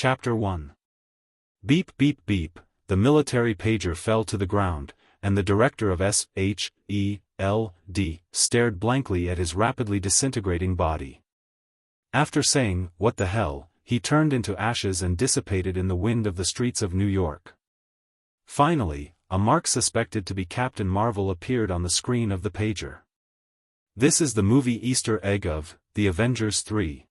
Chapter 1. Beep beep beep, the military pager fell to the ground, and the director of SHELD stared blankly at his rapidly disintegrating body. After saying, "What the hell," he turned into ashes and dissipated in the wind of the streets of New York. Finally, a mark suspected to be Captain Marvel appeared on the screen of the pager. This is the movie Easter egg of The Avengers 3.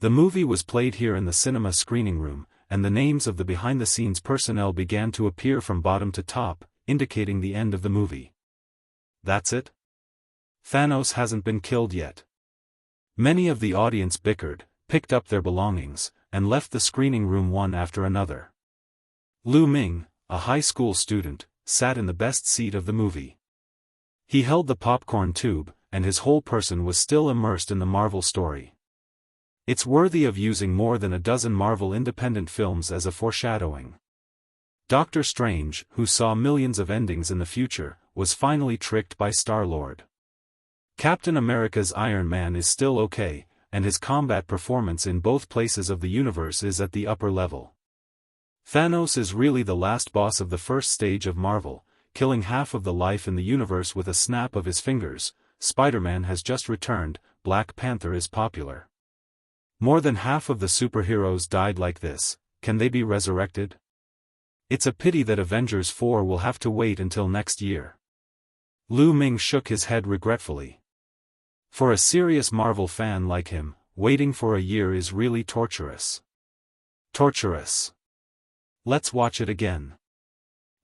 The movie was played here in the cinema screening room, and the names of the behind-the-scenes personnel began to appear from bottom to top, indicating the end of the movie. That's it? Thanos hasn't been killed yet. Many of the audience bickered, picked up their belongings, and left the screening room one after another. Lu Ming, a high school student, sat in the best seat of the movie. He held the popcorn tube, and his whole person was still immersed in the Marvel story. It's worthy of using more than a dozen Marvel independent films as a foreshadowing. Doctor Strange, who saw millions of endings in the future, was finally tricked by Star-Lord. Captain America's Iron Man is still okay, and his combat performance in both places of the universe is at the upper level. Thanos is really the last boss of the first stage of Marvel, killing half of the life in the universe with a snap of his fingers. Spider-Man has just returned, Black Panther is popular. More than half of the superheroes died like this. Can they be resurrected? It's a pity that Avengers 4 will have to wait until next year. Lu Ming shook his head regretfully. For a serious Marvel fan like him, waiting for a year is really torturous. Torturous. Let's watch it again.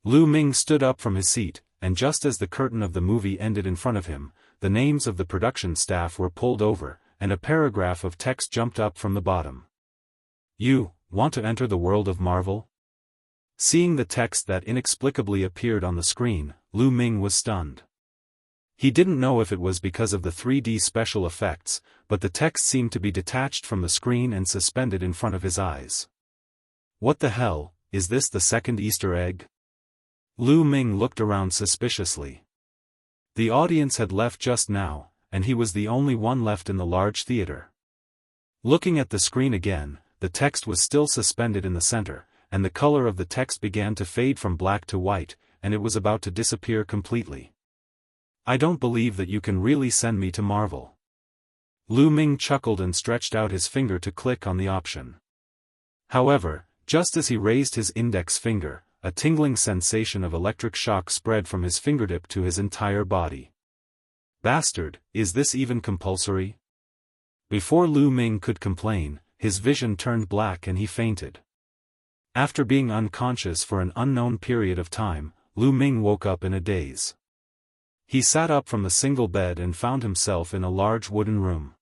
Lu Ming stood up from his seat, and just as the curtain of the movie ended in front of him, the names of the production staff were pulled over, and a paragraph of text jumped up from the bottom. "You want to enter the world of Marvel?" Seeing the text that inexplicably appeared on the screen, Lu Ming was stunned. He didn't know if it was because of the 3D special effects, but the text seemed to be detached from the screen and suspended in front of his eyes. What the hell, is this the second Easter egg? Lu Ming looked around suspiciously. The audience had left just now, and he was the only one left in the large theater. Looking at the screen again, the text was still suspended in the center, and the color of the text began to fade from black to white, and it was about to disappear completely. "I don't believe that you can really send me to Marvel." Lu Ming chuckled and stretched out his finger to click on the option. However, just as he raised his index finger, a tingling sensation of electric shock spread from his fingertip to his entire body. "Bastard, is this even compulsory?" Before Lu Ming could complain, his vision turned black and he fainted. After being unconscious for an unknown period of time, Lu Ming woke up in a daze. He sat up from the single bed and found himself in a large wooden room.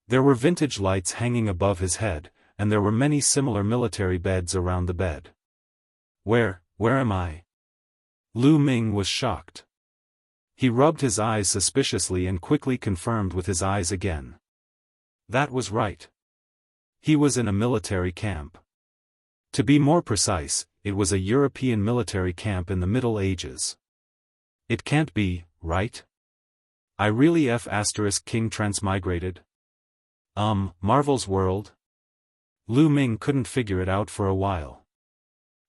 There were vintage lights hanging above his head, and there were many similar military beds around the bed. Where am I?" Lu Ming was shocked. He rubbed his eyes suspiciously and quickly confirmed with his eyes again. That was right. He was in a military camp. To be more precise, it was a European military camp in the Middle Ages. It can't be, right? I really King transmigrated? Marvel's world? Lu Ming couldn't figure it out for a while.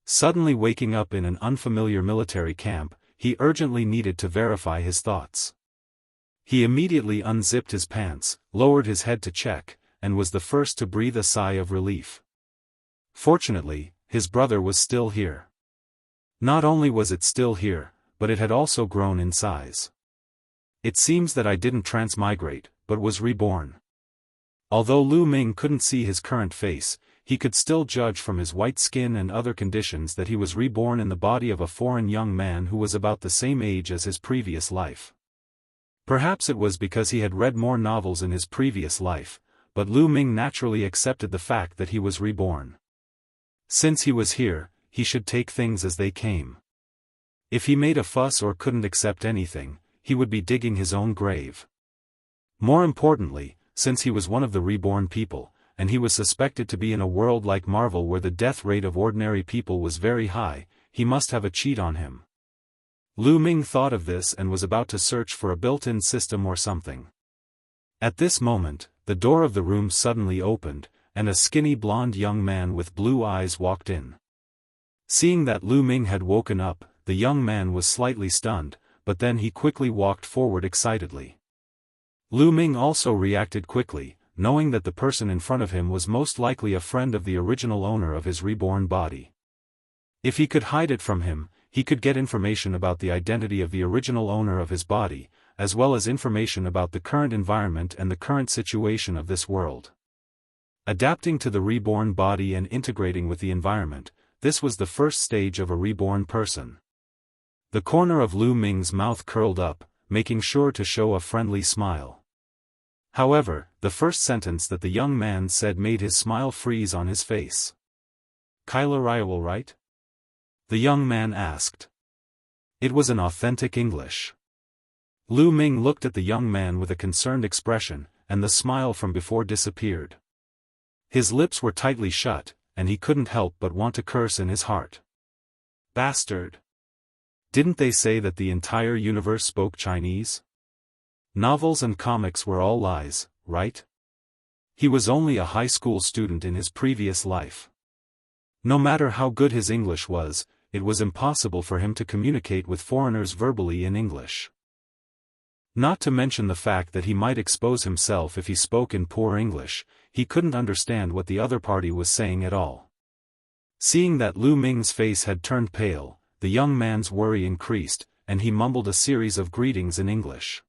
Suddenly waking up in an unfamiliar military camp, he urgently needed to verify his thoughts. He immediately unzipped his pants, lowered his head to check, and was the first to breathe a sigh of relief. Fortunately, his brother was still here. Not only was it still here, but it had also grown in size. It seems that I didn't transmigrate, but was reborn. Although Lu Ming couldn't see his current face, he could still judge from his white skin and other conditions that he was reborn in the body of a foreign young man who was about the same age as his previous life. Perhaps it was because he had read more novels in his previous life, but Lu Ming naturally accepted the fact that he was reborn. Since he was here, he should take things as they came. If he made a fuss or couldn't accept anything, he would be digging his own grave. More importantly, since he was one of the reborn people, and he was suspected to be in a world like Marvel where the death rate of ordinary people was very high, he must have a cheat on him. Lu Ming thought of this and was about to search for a built-in system or something. At this moment, the door of the room suddenly opened, and a skinny blond young man with blue eyes walked in. Seeing that Lu Ming had woken up, the young man was slightly stunned, but then he quickly walked forward excitedly. Lu Ming also reacted quickly, knowing that the person in front of him was most likely a friend of the original owner of his reborn body. If he could hide it from him, he could get information about the identity of the original owner of his body, as well as information about the current environment and the current situation of this world. Adapting to the reborn body and integrating with the environment, this was the first stage of a reborn person. The corner of Lu Ming's mouth curled up, making sure to show a friendly smile. However, the first sentence that the young man said made his smile freeze on his face. "Kyler Riowell, right?" the young man asked. It was an authentic English. Lu Ming looked at the young man with a concerned expression, and the smile from before disappeared. His lips were tightly shut, and he couldn't help but want to curse in his heart. Bastard! Didn't they say that the entire universe spoke Chinese? Novels and comics were all lies, right? He was only a high school student in his previous life. No matter how good his English was, it was impossible for him to communicate with foreigners verbally in English. Not to mention the fact that he might expose himself if he spoke in poor English, he couldn't understand what the other party was saying at all. Seeing that Lu Ming's face had turned pale, the young man's worry increased, and he mumbled a series of greetings in English.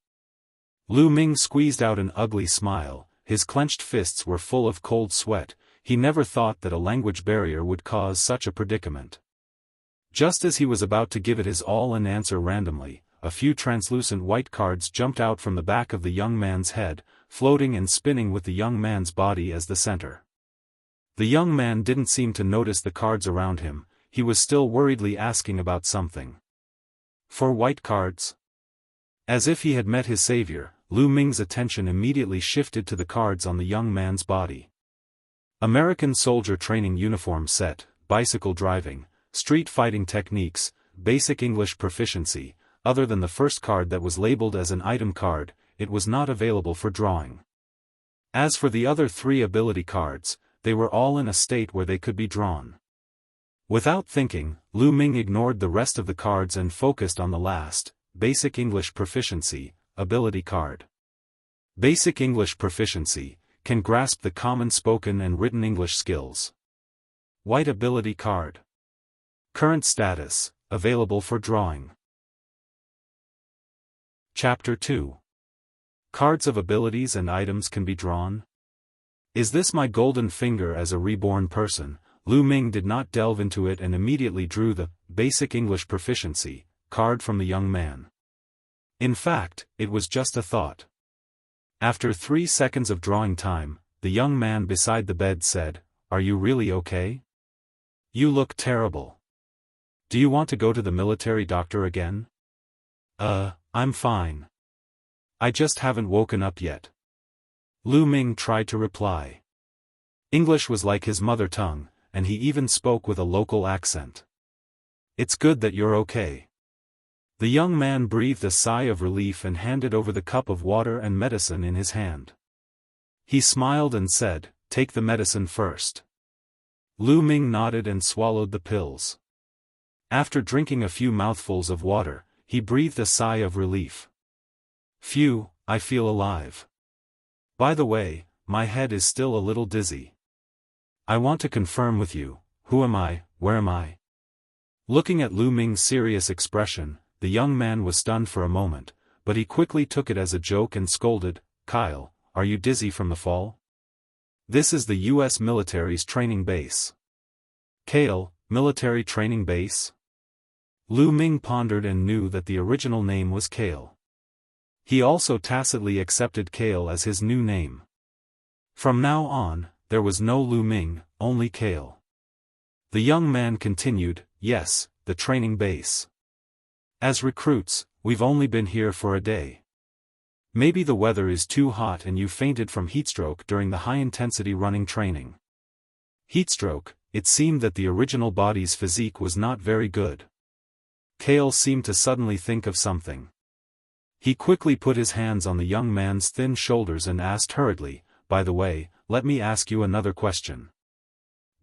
Lu Ming squeezed out an ugly smile, his clenched fists were full of cold sweat. He never thought that a language barrier would cause such a predicament. Just as he was about to give it his all and answer randomly, a few translucent white cards jumped out from the back of the young man's head, floating and spinning with the young man's body as the center. The young man didn't seem to notice the cards around him, he was still worriedly asking about something. "For white cards?" As if he had met his savior, Lu Ming's attention immediately shifted to the cards on the young man's body. American soldier training uniform set, bicycle driving, street fighting techniques, basic English proficiency. Other than the first card that was labeled as an item card, it was not available for drawing. As for the other 3 ability cards, they were all in a state where they could be drawn. Without thinking, Lu Ming ignored the rest of the cards and focused on the last, basic English proficiency, ability card. Basic English proficiency, can grasp the common spoken and written English skills. White ability card. Current status, available for drawing. Chapter 2. Cards of abilities and items can be drawn? Is this my golden finger as a reborn person? Lu Ming did not delve into it and immediately drew the basic English proficiency card from the young man. In fact, it was just a thought. After 3 seconds of drawing time, the young man beside the bed said, "Are you really okay? You look terrible. Do you want to go to the military doctor again?" I'm fine. I just haven't woken up yet." Lu Ming tried to reply. English was like his mother tongue, and he even spoke with a local accent. "It's good that you're okay." The young man breathed a sigh of relief and handed over the cup of water and medicine in his hand. He smiled and said, "Take the medicine first." Lu Ming nodded and swallowed the pills. After drinking a few mouthfuls of water, he breathed a sigh of relief. "Phew, I feel alive. By the way, my head is still a little dizzy. I want to confirm with you, who am I, where am I?" Looking at Lu Ming's serious expression, the young man was stunned for a moment, but he quickly took it as a joke and scolded, "Kyle, are you dizzy from the fall? This is the U.S. military's training base." "Kale, military training base?" Lu Ming pondered and knew that the original name was Kale. He also tacitly accepted Kale as his new name. From now on, there was no Lu Ming, only Kale. The young man continued, "Yes, the training base. As recruits, we've only been here for a day. Maybe the weather is too hot and you fainted from heatstroke during the high-intensity running training." Heatstroke, it seemed that the original body's physique was not very good. Kale seemed to suddenly think of something. He quickly put his hands on the young man's thin shoulders and asked hurriedly, "By the way, let me ask you another question.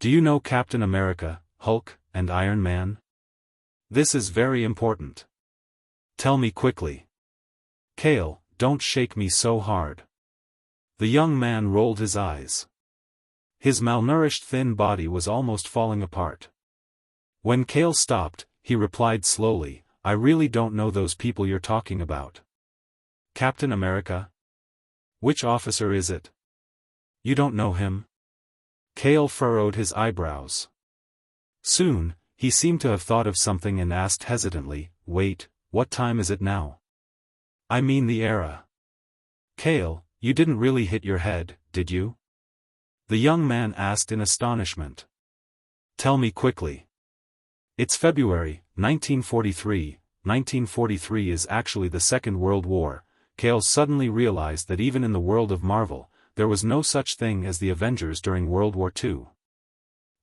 Do you know Captain America, Hulk, and Iron Man? This is very important. Tell me quickly. Kale, don't shake me so hard. The young man rolled his eyes. His malnourished thin body was almost falling apart. When Kale stopped, he replied slowly, I really don't know those people you're talking about. Captain America? Which officer is it? You don't know him? Kale furrowed his eyebrows. Soon, he seemed to have thought of something and asked hesitantly, wait, what time is it now? I mean the era. Kale, you didn't really hit your head, did you? The young man asked in astonishment. Tell me quickly. It's February, 1943. 1943 is actually the Second World War. Kale suddenly realized that even in the world of Marvel, there was no such thing as the Avengers during World War II.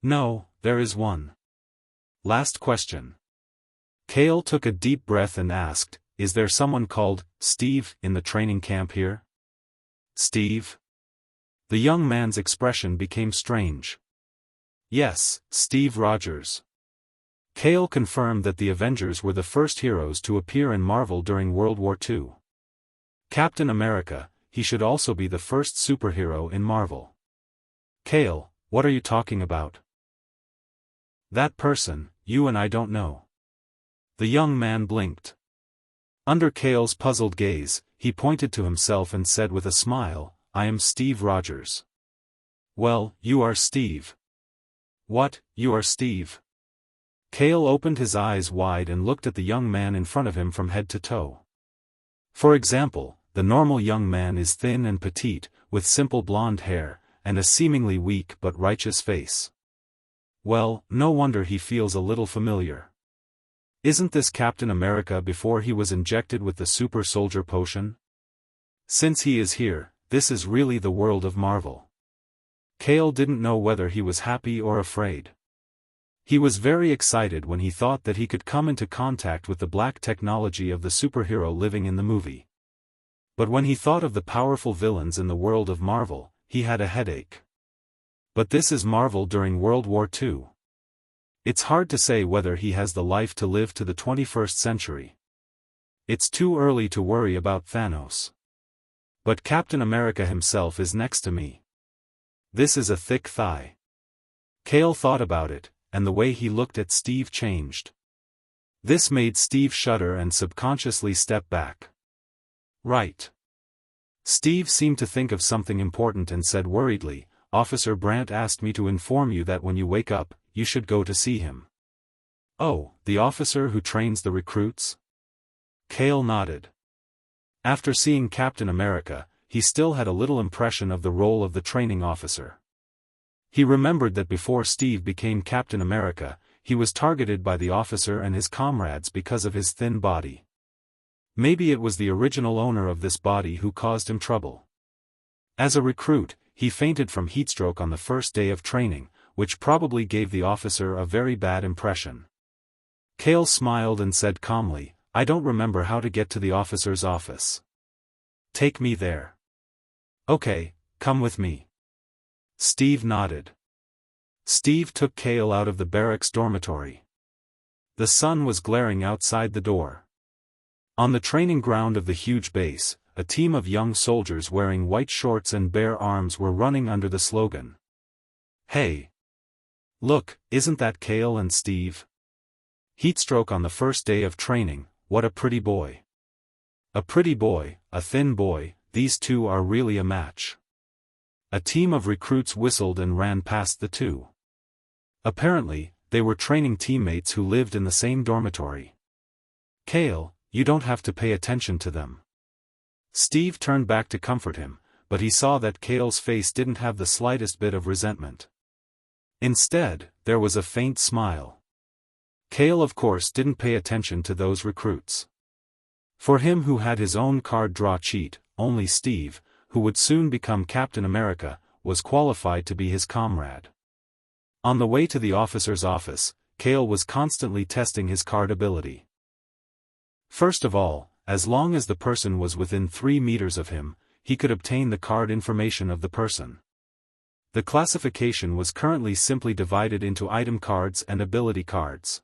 No, there is one. Last question. Kale took a deep breath and asked, is there someone called Steve in the training camp here? Steve? The young man's expression became strange. Yes, Steve Rogers. Kale confirmed that the Avengers were the first heroes to appear in Marvel during World War II. Captain America, he should also be the first superhero in Marvel. Kale, what are you talking about? That person, you and I don't know. The young man blinked. Under Kale's puzzled gaze, he pointed to himself and said with a smile, I am Steve Rogers. Well, you are Steve. What, you are Steve? Kale opened his eyes wide and looked at the young man in front of him from head to toe. For example, the normal young man is thin and petite, with simple blonde hair, and a seemingly weak but righteous face. Well, no wonder he feels a little familiar. Isn't this Captain America before he was injected with the super soldier potion? Since he is here, this is really the world of Marvel. Kale didn't know whether he was happy or afraid. He was very excited when he thought that he could come into contact with the black technology of the superhero living in the movie. But when he thought of the powerful villains in the world of Marvel, he had a headache. But this is Marvel during World War II. It's hard to say whether he has the life to live to the 21st century. It's too early to worry about Thanos. But Captain America himself is next to me. This is a thick thigh. Kale thought about it, and the way he looked at Steve changed. This made Steve shudder and subconsciously step back. Right. Steve seemed to think of something important and said worriedly, Officer Brandt asked me to inform you that when you wake up, you should go to see him. Oh, the officer who trains the recruits? Kale nodded. After seeing Captain America, he still had a little impression of the role of the training officer. He remembered that before Steve became Captain America, he was targeted by the officer and his comrades because of his thin body. Maybe it was the original owner of this body who caused him trouble. As a recruit, he fainted from heatstroke on the first day of training, which probably gave the officer a very bad impression. Kale smiled and said calmly, I don't remember how to get to the officer's office. Take me there. Okay, come with me. Steve nodded. Steve took Kale out of the barracks dormitory. The sun was glaring outside the door. On the training ground of the huge base, a team of young soldiers wearing white shorts and bare arms were running under the slogan. Hey! Look, isn't that Kale and Steve? Heatstroke on the first day of training, what a pretty boy. A pretty boy, a thin boy, these two are really a match. A team of recruits whistled and ran past the two. Apparently, they were training teammates who lived in the same dormitory. Kale, you don't have to pay attention to them. Steve turned back to comfort him, but he saw that Kale's face didn't have the slightest bit of resentment. Instead, there was a faint smile. Kale of course didn't pay attention to those recruits. For him who had his own card draw cheat, only Steve, who would soon become Captain America, was qualified to be his comrade. On the way to the officer's office, Kale was constantly testing his card ability. First of all, as long as the person was within 3 meters of him, he could obtain the card information of the person. The classification was currently simply divided into item cards and ability cards.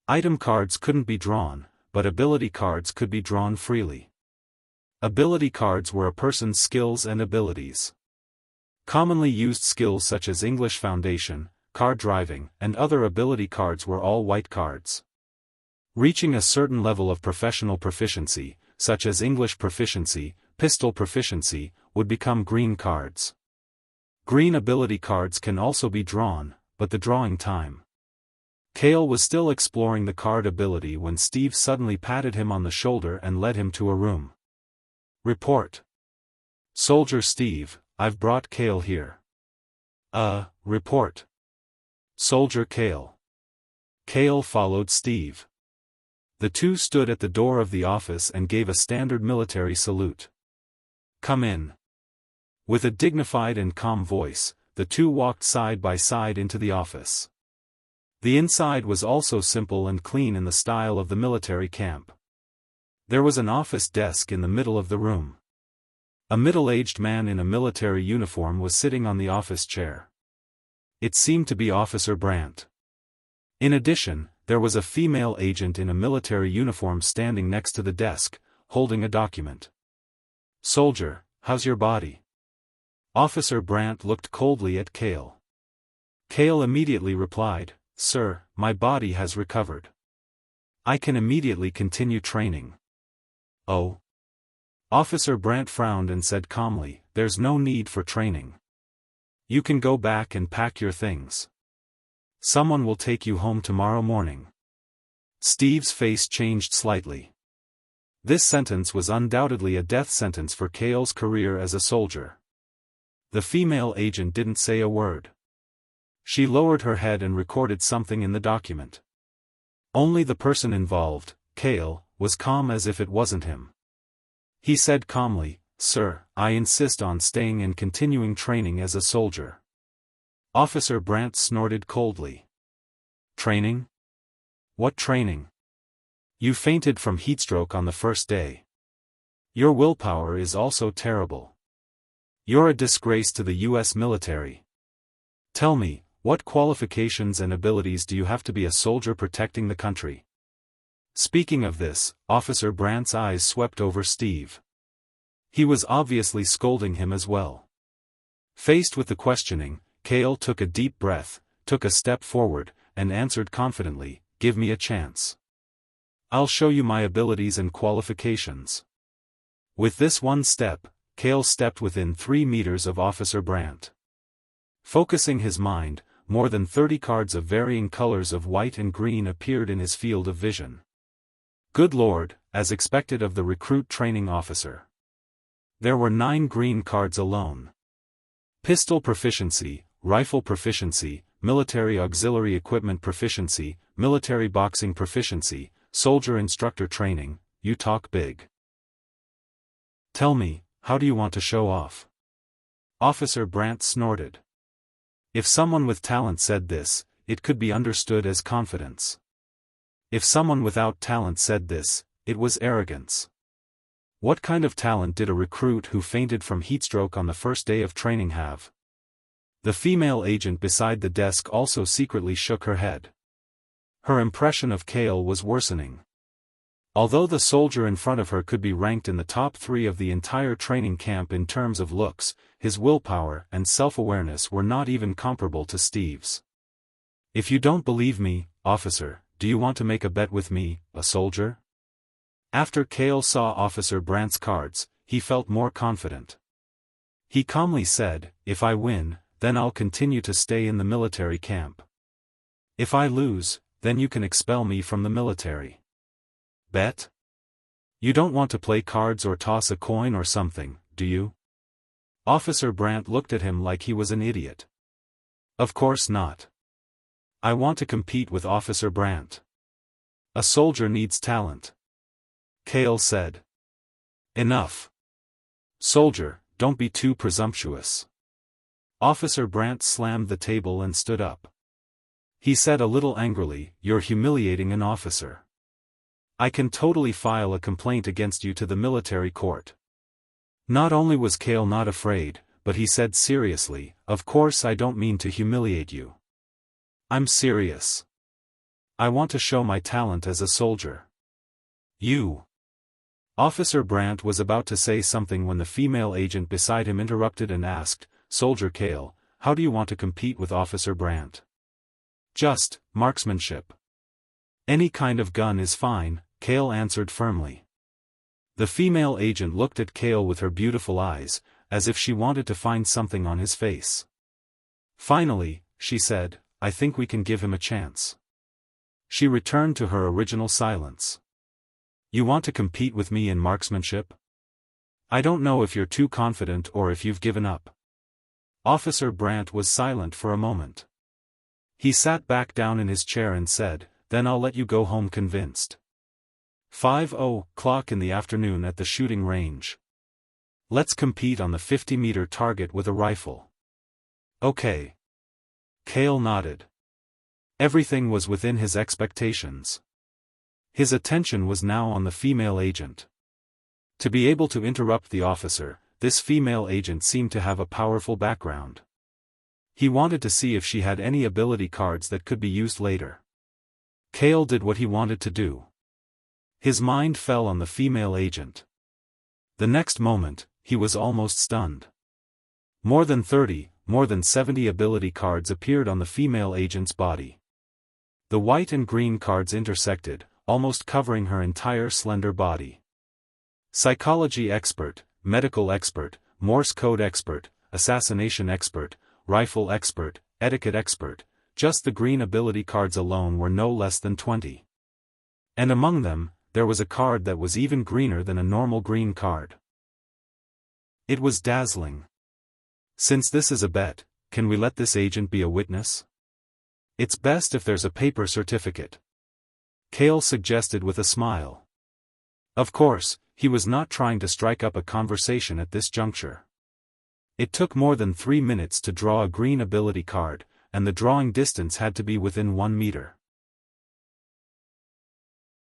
Item cards couldn't be drawn, but ability cards could be drawn freely. Ability cards were a person's skills and abilities. Commonly used skills such as English Foundation, car driving, and other ability cards were all white cards. Reaching a certain level of professional proficiency, such as English proficiency, pistol proficiency, would become green cards. Green ability cards can also be drawn, but the drawing time. Cale was still exploring the card ability when Steve suddenly patted him on the shoulder and led him to a room. Report. Soldier Steve, I've brought Cale here. Report. Soldier Cale. Cale followed Steve. The two stood at the door of the office and gave a standard military salute. Come in. With a dignified and calm voice, the two walked side by side into the office. The inside was also simple and clean in the style of the military camp. There was an office desk in the middle of the room. A middle-aged man in a military uniform was sitting on the office chair. It seemed to be Officer Brandt. In addition, there was a female agent in a military uniform standing next to the desk, holding a document. Soldier, how's your body? Officer Brandt looked coldly at Cale. Cale immediately replied, Sir, my body has recovered. I can immediately continue training. Oh. Officer Brandt frowned and said calmly, There's no need for training. You can go back and pack your things. Someone will take you home tomorrow morning. Steve's face changed slightly. This sentence was undoubtedly a death sentence for Cale's career as a soldier. The female agent didn't say a word. She lowered her head and recorded something in the document. Only the person involved, Cale, was calm as if it wasn't him. He said calmly, Sir, I insist on staying and continuing training as a soldier. Officer Brandt snorted coldly. Training? What training? You fainted from heatstroke on the first day. Your willpower is also terrible. You're a disgrace to the U.S. military. Tell me, what qualifications and abilities do you have to be a soldier protecting the country? Speaking of this, Officer Brandt's eyes swept over Steve. He was obviously scolding him as well. Faced with the questioning, Cale took a deep breath, took a step forward, and answered confidently, Give me a chance. I'll show you my abilities and qualifications. With this one step, Cale stepped within 3 meters of Officer Brandt. Focusing his mind, more than 30 cards of varying colors of white and green appeared in his field of vision. Good Lord, as expected of the recruit training officer. There were 9 green cards alone. Pistol proficiency, rifle proficiency, military auxiliary equipment proficiency, military boxing proficiency, soldier instructor training. You talk big. Tell me, how do you want to show off? Officer Brandt snorted. If someone with talent said this, it could be understood as confidence. If someone without talent said this, it was arrogance. What kind of talent did a recruit who fainted from heatstroke on the first day of training have? The female agent beside the desk also secretly shook her head. Her impression of Cale was worsening. Although the soldier in front of her could be ranked in the top 3 of the entire training camp in terms of looks, his willpower and self-awareness were not even comparable to Steve's. If you don't believe me, officer, do you want to make a bet with me, a soldier? After Cale saw Officer Brandt's cards, he felt more confident. He calmly said, If I win, then I'll continue to stay in the military camp. If I lose, then you can expel me from the military. Bet? You don't want to play cards or toss a coin or something, do you? Officer Brandt looked at him like he was an idiot. Of course not. I want to compete with Officer Brandt. A soldier needs talent. Cale said. Enough. Soldier, don't be too presumptuous. Officer Brandt slammed the table and stood up. He said a little angrily, You're humiliating an officer. I can totally file a complaint against you to the military court. Not only was Cale not afraid, but he said seriously, "Of course I don't mean to humiliate you. I'm serious. I want to show my talent as a soldier." "You." Officer Brandt was about to say something when the female agent beside him interrupted and asked, "Soldier Kale, how do you want to compete with Officer Brandt?" "Just, marksmanship. Any kind of gun is fine," Kale answered firmly. The female agent looked at Kale with her beautiful eyes, as if she wanted to find something on his face. Finally, she said, "I think we can give him a chance." She returned to her original silence. "You want to compete with me in marksmanship? I don't know if you're too confident or if you've given up." Officer Brandt was silent for a moment. He sat back down in his chair and said, "Then I'll let you go home convinced. 5:00 in the afternoon at the shooting range. Let's compete on the 50-meter target with a rifle." "Okay." Kale nodded. Everything was within his expectations. His attention was now on the female agent. To be able to interrupt the officer, this female agent seemed to have a powerful background. He wanted to see if she had any ability cards that could be used later. Kale did what he wanted to do. His mind fell on the female agent. The next moment, he was almost stunned. More than 70 ability cards appeared on the female agent's body. The white and green cards intersected, almost covering her entire slender body. Psychology expert, medical expert, Morse code expert, assassination expert, rifle expert, etiquette expert, just the green ability cards alone were no less than 20. And among them, there was a card that was even greener than a normal green card. It was dazzling. "Since this is a bet, can we let this agent be a witness? It's best if there's a paper certificate," Kale suggested with a smile. Of course, he was not trying to strike up a conversation at this juncture. It took more than 3 minutes to draw a green ability card, and the drawing distance had to be within 1 meter.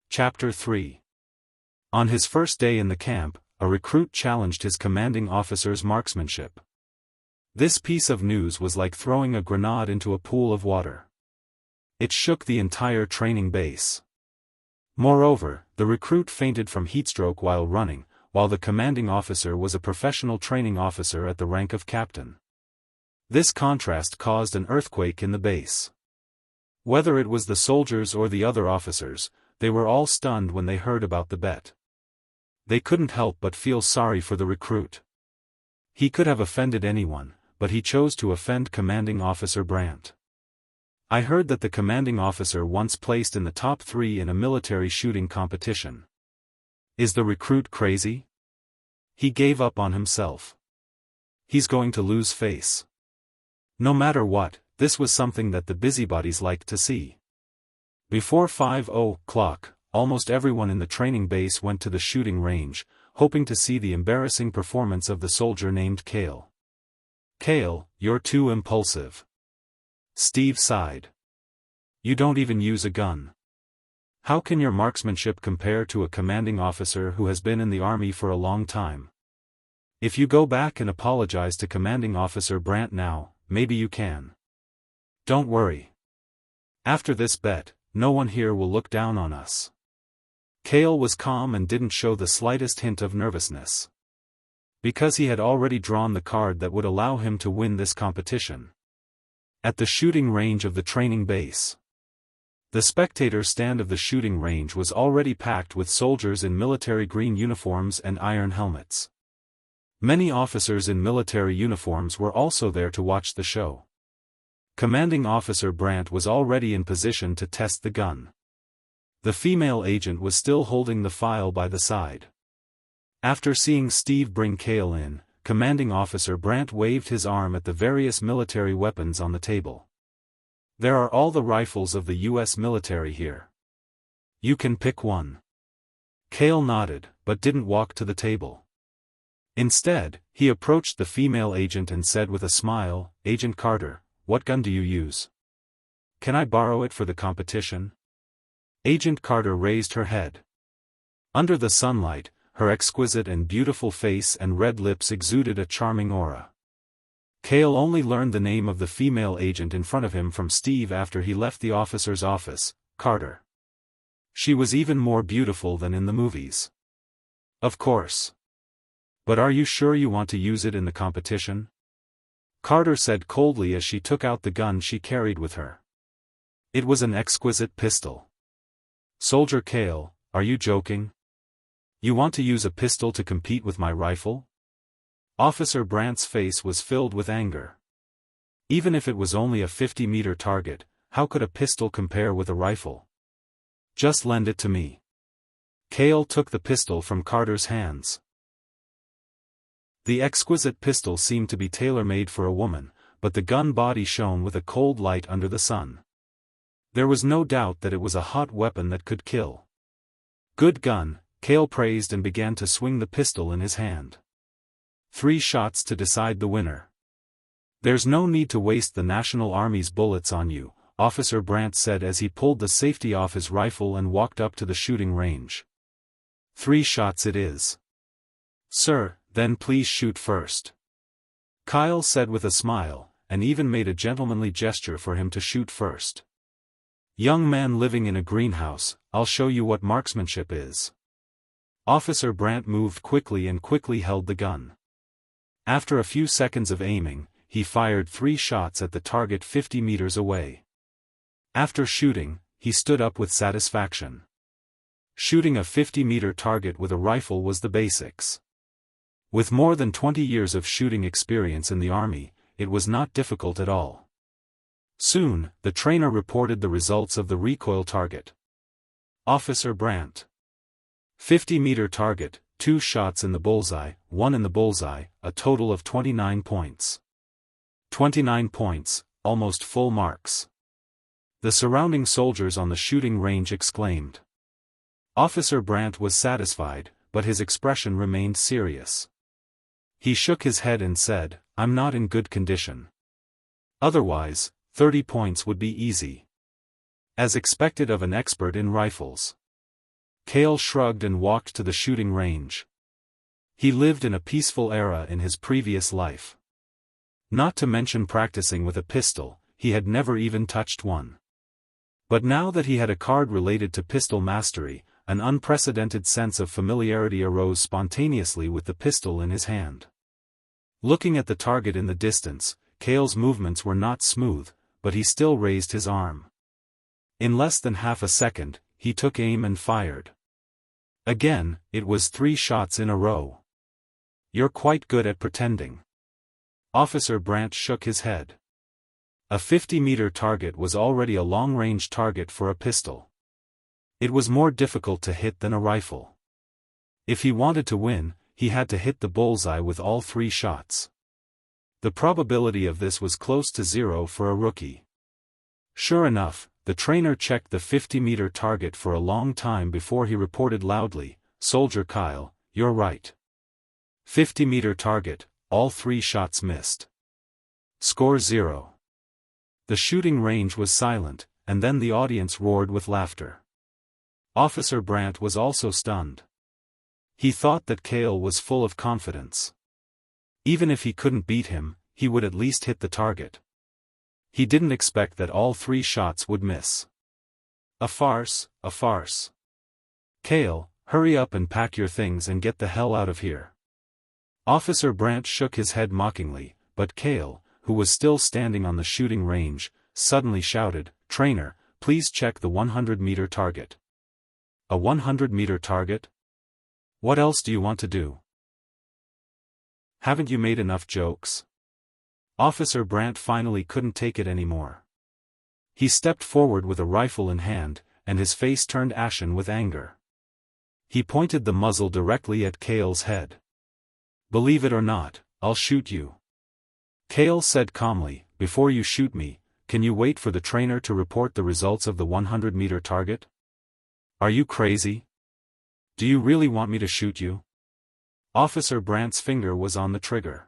Chapter 3. On his first day in the camp, a recruit challenged his commanding officer's marksmanship. This piece of news was like throwing a grenade into a pool of water. It shook the entire training base. Moreover, the recruit fainted from heatstroke while running, while the commanding officer was a professional training officer at the rank of captain. This contrast caused an earthquake in the base. Whether it was the soldiers or the other officers, they were all stunned when they heard about the bet. They couldn't help but feel sorry for the recruit. He could have offended anyone, but he chose to offend Commanding Officer Brandt. "I heard that the commanding officer once placed in the top 3 in a military shooting competition. Is the recruit crazy? He gave up on himself. He's going to lose face." No matter what, this was something that the busybodies liked to see. Before 5:00, almost everyone in the training base went to the shooting range, hoping to see the embarrassing performance of the soldier named Kale. "Kale, you're too impulsive." Steve sighed. "You don't even use a gun. How can your marksmanship compare to a commanding officer who has been in the army for a long time? If you go back and apologize to Commanding Officer Brandt now, maybe you can. Don't worry. After this bet, no one here will look down on us." Kale was calm and didn't show the slightest hint of nervousness. Because he had already drawn the card that would allow him to win this competition. At the shooting range of the training base. The spectator stand of the shooting range was already packed with soldiers in military green uniforms and iron helmets. Many officers in military uniforms were also there to watch the show. Commanding Officer Brandt was already in position to test the gun. The female agent was still holding the file by the side. After seeing Steve bring Kale in, Commanding Officer Brandt waved his arm at the various military weapons on the table. "There are all the rifles of the U.S. military here. You can pick one." Kale nodded, but didn't walk to the table. Instead, he approached the female agent and said with a smile, "Agent Carter, what gun do you use? Can I borrow it for the competition?" Agent Carter raised her head. Under the sunlight, her exquisite and beautiful face and red lips exuded a charming aura. Cale only learned the name of the female agent in front of him from Steve after he left the officer's office, Carter. She was even more beautiful than in the movies. Of course. But are you sure you want to use it in the competition? Carter said coldly as she took out the gun she carried with her. It was an exquisite pistol. Soldier Cale, are you joking? You want to use a pistol to compete with my rifle? Officer Brandt's face was filled with anger. Even if it was only a 50-meter target, how could a pistol compare with a rifle? Just lend it to me. Cale took the pistol from Carter's hands. The exquisite pistol seemed to be tailor-made for a woman, but the gun body shone with a cold light under the sun. There was no doubt that it was a hot weapon that could kill. Good gun, Cale praised and began to swing the pistol in his hand. 3 shots to decide the winner. There's no need to waste the National Army's bullets on you, Officer Brandt said as he pulled the safety off his rifle and walked up to the shooting range. 3 shots it is. Sir, then please shoot first. Kyle said with a smile, and even made a gentlemanly gesture for him to shoot first. Young man living in a greenhouse, I'll show you what marksmanship is. Officer Brandt moved quickly and quickly held the gun. After a few seconds of aiming, he fired 3 shots at the target 50 meters away. After shooting, he stood up with satisfaction. Shooting a 50-meter target with a rifle was the basics. With more than 20 years of shooting experience in the Army, it was not difficult at all. Soon, the trainer reported the results of the recoil target. Officer Brandt. 50-meter target, 2 shots in the bullseye, 1 in the bullseye, a total of 29 points. 29 points, almost full marks. The surrounding soldiers on the shooting range exclaimed. Officer Brandt was satisfied, but his expression remained serious. He shook his head and said, I'm not in good condition. Otherwise, 30 points would be easy. As expected of an expert in rifles. Cale shrugged and walked to the shooting range. He lived in a peaceful era in his previous life. Not to mention practicing with a pistol, he had never even touched one. But now that he had a card related to pistol mastery, an unprecedented sense of familiarity arose spontaneously with the pistol in his hand. Looking at the target in the distance, Cale's movements were not smooth, but he still raised his arm. In less than half a second, he took aim and fired. Again, it was 3 shots in a row. You're quite good at pretending. Officer Brandt shook his head. A 50-meter target was already a long-range target for a pistol. It was more difficult to hit than a rifle. If he wanted to win, he had to hit the bullseye with all 3 shots. The probability of this was close to 0 for a rookie. Sure enough, the trainer checked the 50-meter target for a long time before he reported loudly, Soldier Kyle, you're right. 50-meter target, all 3 shots missed. Score 0. The shooting range was silent, and then the audience roared with laughter. Officer Brandt was also stunned. He thought that Cale was full of confidence. Even if he couldn't beat him, he would at least hit the target. He didn't expect that all 3 shots would miss. A farce, a farce. Cale, hurry up and pack your things and get the hell out of here. Officer Brandt shook his head mockingly, but Cale, who was still standing on the shooting range, suddenly shouted, Trainer, please check the 100-meter target. A 100-meter target? What else do you want to do? Haven't you made enough jokes? Officer Brandt finally couldn't take it anymore. He stepped forward with a rifle in hand, and his face turned ashen with anger. He pointed the muzzle directly at Cale's head. Believe it or not, I'll shoot you. Cale said calmly, before you shoot me, can you wait for the trainer to report the results of the 100-meter target? Are you crazy? Do you really want me to shoot you? Officer Brandt's finger was on the trigger.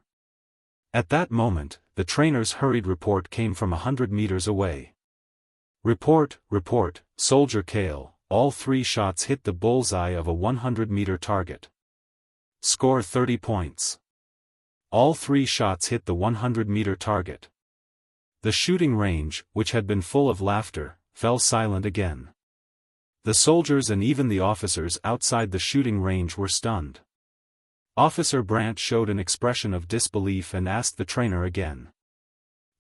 At that moment, the trainer's hurried report came from 100 meters away. Report, Soldier Cale, all 3 shots hit the bullseye of a 100-meter target. Score 30 points. all 3 shots hit the 100-meter target. The shooting range, which had been full of laughter, fell silent again. The soldiers and even the officers outside the shooting range were stunned. Officer Brandt showed an expression of disbelief and asked the trainer again.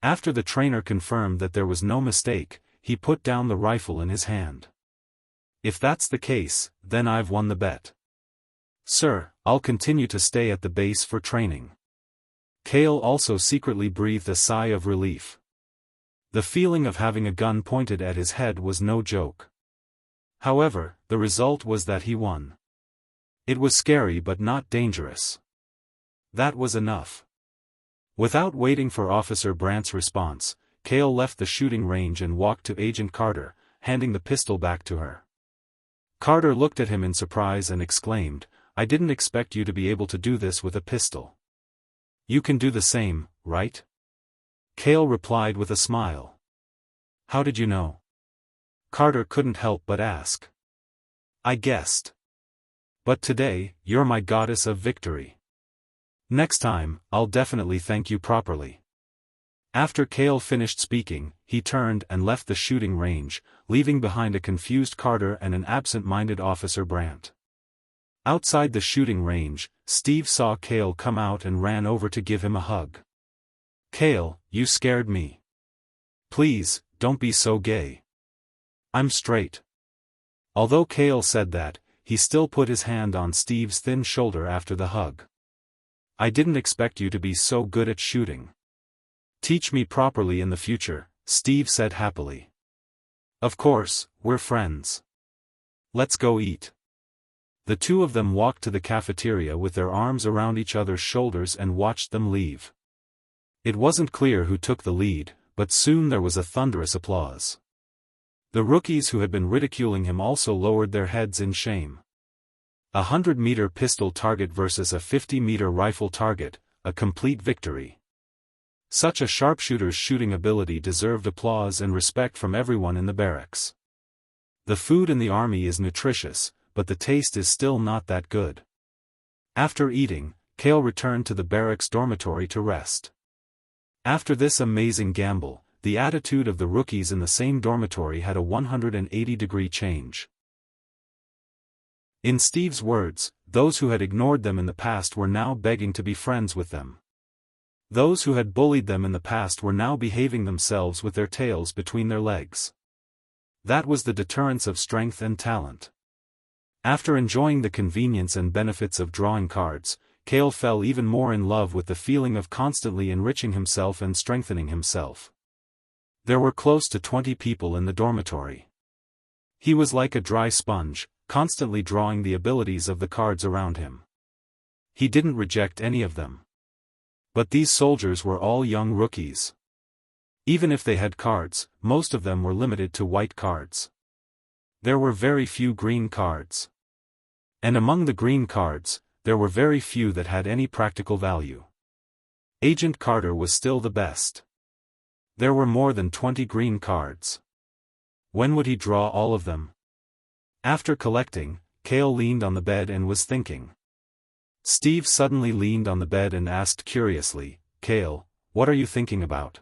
After the trainer confirmed that there was no mistake, he put down the rifle in his hand. "If that's the case, then I've won the bet. Sir, I'll continue to stay at the base for training." Cale also secretly breathed a sigh of relief. The feeling of having a gun pointed at his head was no joke. However, the result was that he won. It was scary but not dangerous. That was enough. Without waiting for Officer Brandt's response, Cale left the shooting range and walked to Agent Carter, handing the pistol back to her. Carter looked at him in surprise and exclaimed, "I didn't expect you to be able to do this with a pistol." "You can do the same, right?" Cale replied with a smile. "How did you know?" Carter couldn't help but ask. "I guessed. But today, you're my goddess of victory. Next time, I'll definitely thank you properly." After Cale finished speaking, he turned and left the shooting range, leaving behind a confused Carter and an absent-minded Officer Brandt. Outside the shooting range, Steve saw Cale come out and ran over to give him a hug. "Cale, you scared me. Please, don't be so gay. I'm straight." Although Cale said that, he still put his hand on Steve's thin shoulder after the hug. "I didn't expect you to be so good at shooting. Teach me properly in the future," Steve said happily. "Of course, we're friends. Let's go eat." The two of them walked to the cafeteria with their arms around each other's shoulders and watched them leave. It wasn't clear who took the lead, but soon there was a thunderous applause. The rookies who had been ridiculing him also lowered their heads in shame. 100-meter pistol target versus a 50-meter rifle target, a complete victory. Such a sharpshooter's shooting ability deserved applause and respect from everyone in the barracks. The food in the army is nutritious, but the taste is still not that good. After eating, Cale returned to the barracks dormitory to rest. After this amazing gamble, the attitude of the rookies in the same dormitory had a 180-degree change. In Steve's words, those who had ignored them in the past were now begging to be friends with them. Those who had bullied them in the past were now behaving themselves with their tails between their legs. That was the deterrence of strength and talent. After enjoying the convenience and benefits of drawing cards, Cale fell even more in love with the feeling of constantly enriching himself and strengthening himself. There were close to 20 people in the dormitory. He was like a dry sponge, constantly drawing the abilities of the cards around him. He didn't reject any of them. But these soldiers were all young rookies. Even if they had cards, most of them were limited to white cards. There were very few green cards. And among the green cards, there were very few that had any practical value. Agent Carter was still the best. There were more than 20 green cards. When would he draw all of them? After collecting, Cale leaned on the bed and was thinking. Steve suddenly leaned on the bed and asked curiously, "Cale, what are you thinking about?"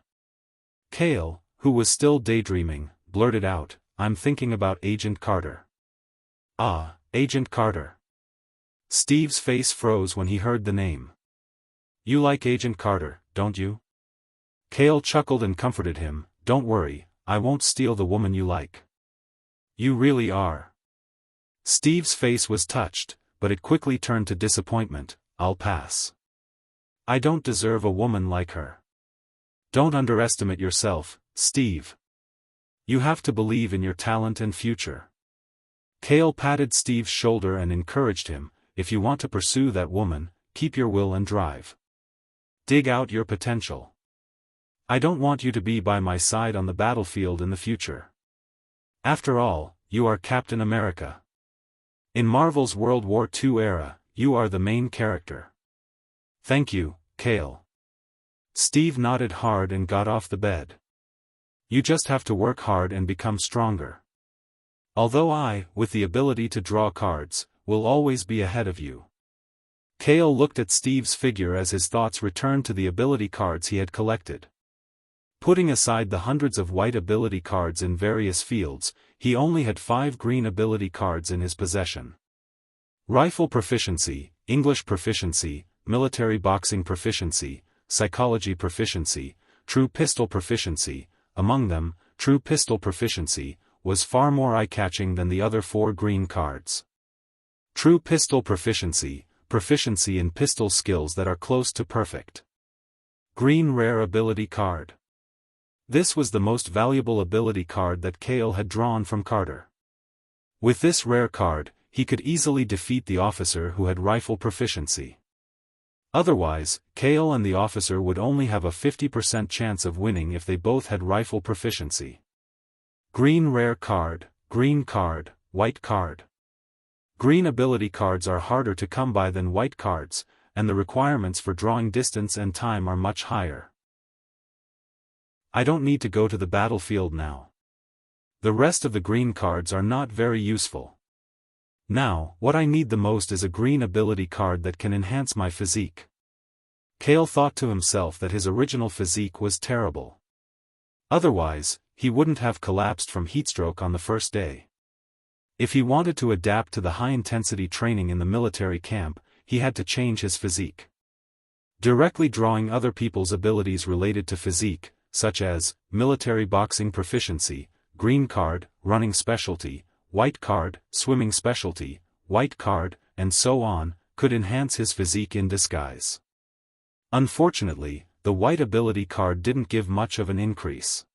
Cale, who was still daydreaming, blurted out, "I'm thinking about Agent Carter." "Ah, Agent Carter." Steve's face froze when he heard the name. "You like Agent Carter, don't you?" Cale chuckled and comforted him, "Don't worry, I won't steal the woman you like." "You really are." Steve's face was touched, but it quickly turned to disappointment. "I'll pass. I don't deserve a woman like her." "Don't underestimate yourself, Steve. You have to believe in your talent and future." Cale patted Steve's shoulder and encouraged him, "If you want to pursue that woman, keep your will and drive. Dig out your potential. I don't want you to be by my side on the battlefield in the future. After all, you are Captain America. In Marvel's World War II era, you are the main character." "Thank you, Cale." Steve nodded hard and got off the bed. "You just have to work hard and become stronger. Although I, with the ability to draw cards, will always be ahead of you." Cale looked at Steve's figure as his thoughts returned to the ability cards he had collected. Putting aside the hundreds of white ability cards in various fields, he only had 5 green ability cards in his possession. Rifle proficiency, English proficiency, military boxing proficiency, psychology proficiency, true pistol proficiency. Among them, true pistol proficiency was far more eye-catching than the other 4 green cards. True pistol proficiency, proficiency in pistol skills that are close to perfect. Green rare ability card. This was the most valuable ability card that Cale had drawn from Carter. With this rare card, he could easily defeat the officer who had rifle proficiency. Otherwise, Cale and the officer would only have a 50% chance of winning if they both had rifle proficiency. Green rare card, white card. Green ability cards are harder to come by than white cards, and the requirements for drawing distance and time are much higher. I don't need to go to the battlefield now. The rest of the green cards are not very useful. Now, what I need the most is a green ability card that can enhance my physique. Cale thought to himself that his original physique was terrible. Otherwise, he wouldn't have collapsed from heatstroke on the first day. If he wanted to adapt to the high-intensity training in the military camp, he had to change his physique. Directly drawing other people's abilities related to physique, such as military boxing proficiency, green card, running specialty, white card, swimming specialty, white card, and so on, could enhance his physique in disguise. Unfortunately, the white ability card didn't give much of an increase.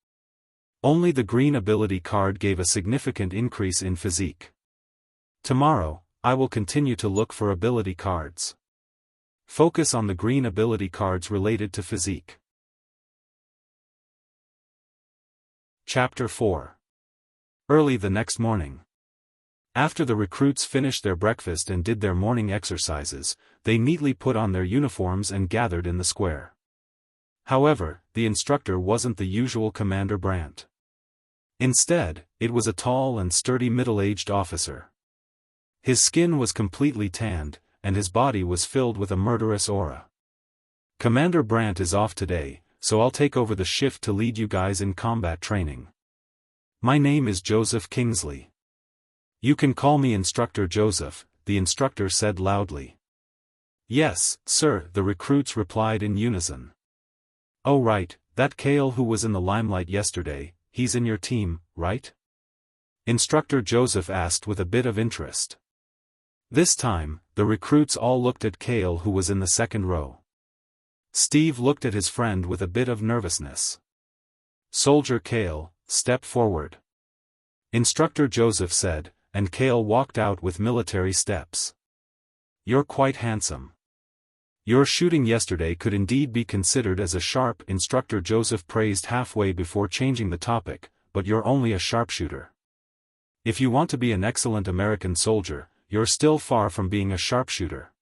Only the green ability card gave a significant increase in physique. Tomorrow, I will continue to look for ability cards. Focus on the green ability cards related to physique. Chapter 4. Early the next morning. After the recruits finished their breakfast and did their morning exercises, they neatly put on their uniforms and gathered in the square. However, the instructor wasn't the usual Commander Brandt. Instead, it was a tall and sturdy middle-aged officer. His skin was completely tanned, and his body was filled with a murderous aura. Commander Brandt is off today, so I'll take over the shift to lead you guys in combat training. My name is Joseph Kingsley. You can call me Instructor Joseph, the instructor said loudly. Yes, sir, the recruits replied in unison. Oh right, that Cale who was in the limelight yesterday, he's in your team, right? Instructor Joseph asked with a bit of interest. This time, the recruits all looked at Cale who was in the second row. Steve looked at his friend with a bit of nervousness. Soldier Cale, step forward. Instructor Joseph said, and Cale walked out with military steps. You're quite handsome. Your shooting yesterday could indeed be considered as a sharp, Instructor Joseph praised halfway before changing the topic, but you're only a sharpshooter. If you want to be an excellent American soldier, you're still far from being a sharpshooter.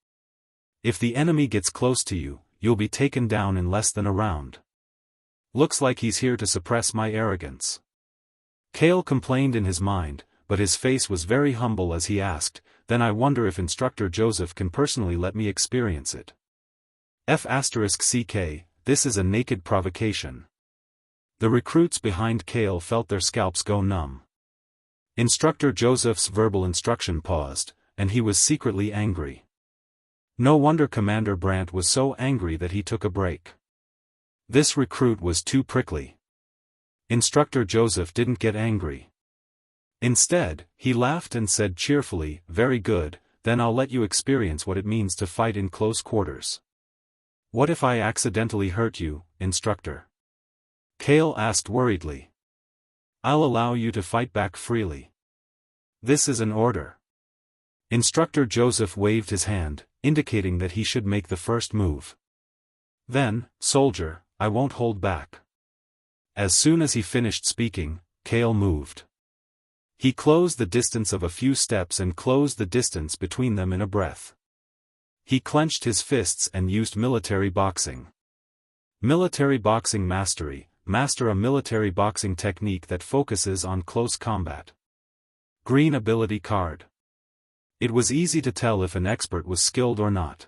If the enemy gets close to you, you'll be taken down in less than a round. Looks like he's here to suppress my arrogance. Cale complained in his mind, but his face was very humble as he asked, then I wonder if Instructor Joseph can personally let me experience it. F***CK, this is a naked provocation. The recruits behind Cale felt their scalps go numb. Instructor Joseph's verbal instruction paused, and he was secretly angry. No wonder Commander Brandt was so angry that he took a break. This recruit was too prickly. Instructor Joseph didn't get angry. Instead, he laughed and said cheerfully, very good, then I'll let you experience what it means to fight in close quarters. What if I accidentally hurt you, Instructor? Cale asked worriedly. I'll allow you to fight back freely. This is an order. Instructor Joseph waved his hand, indicating that he should make the first move. Then, soldier, I won't hold back. As soon as he finished speaking, Cale moved. He closed the distance of a few steps and closed the distance between them in a breath. He clenched his fists and used military boxing. Military boxing mastery, master a military boxing technique that focuses on close combat. Green ability card. It was easy to tell if an expert was skilled or not.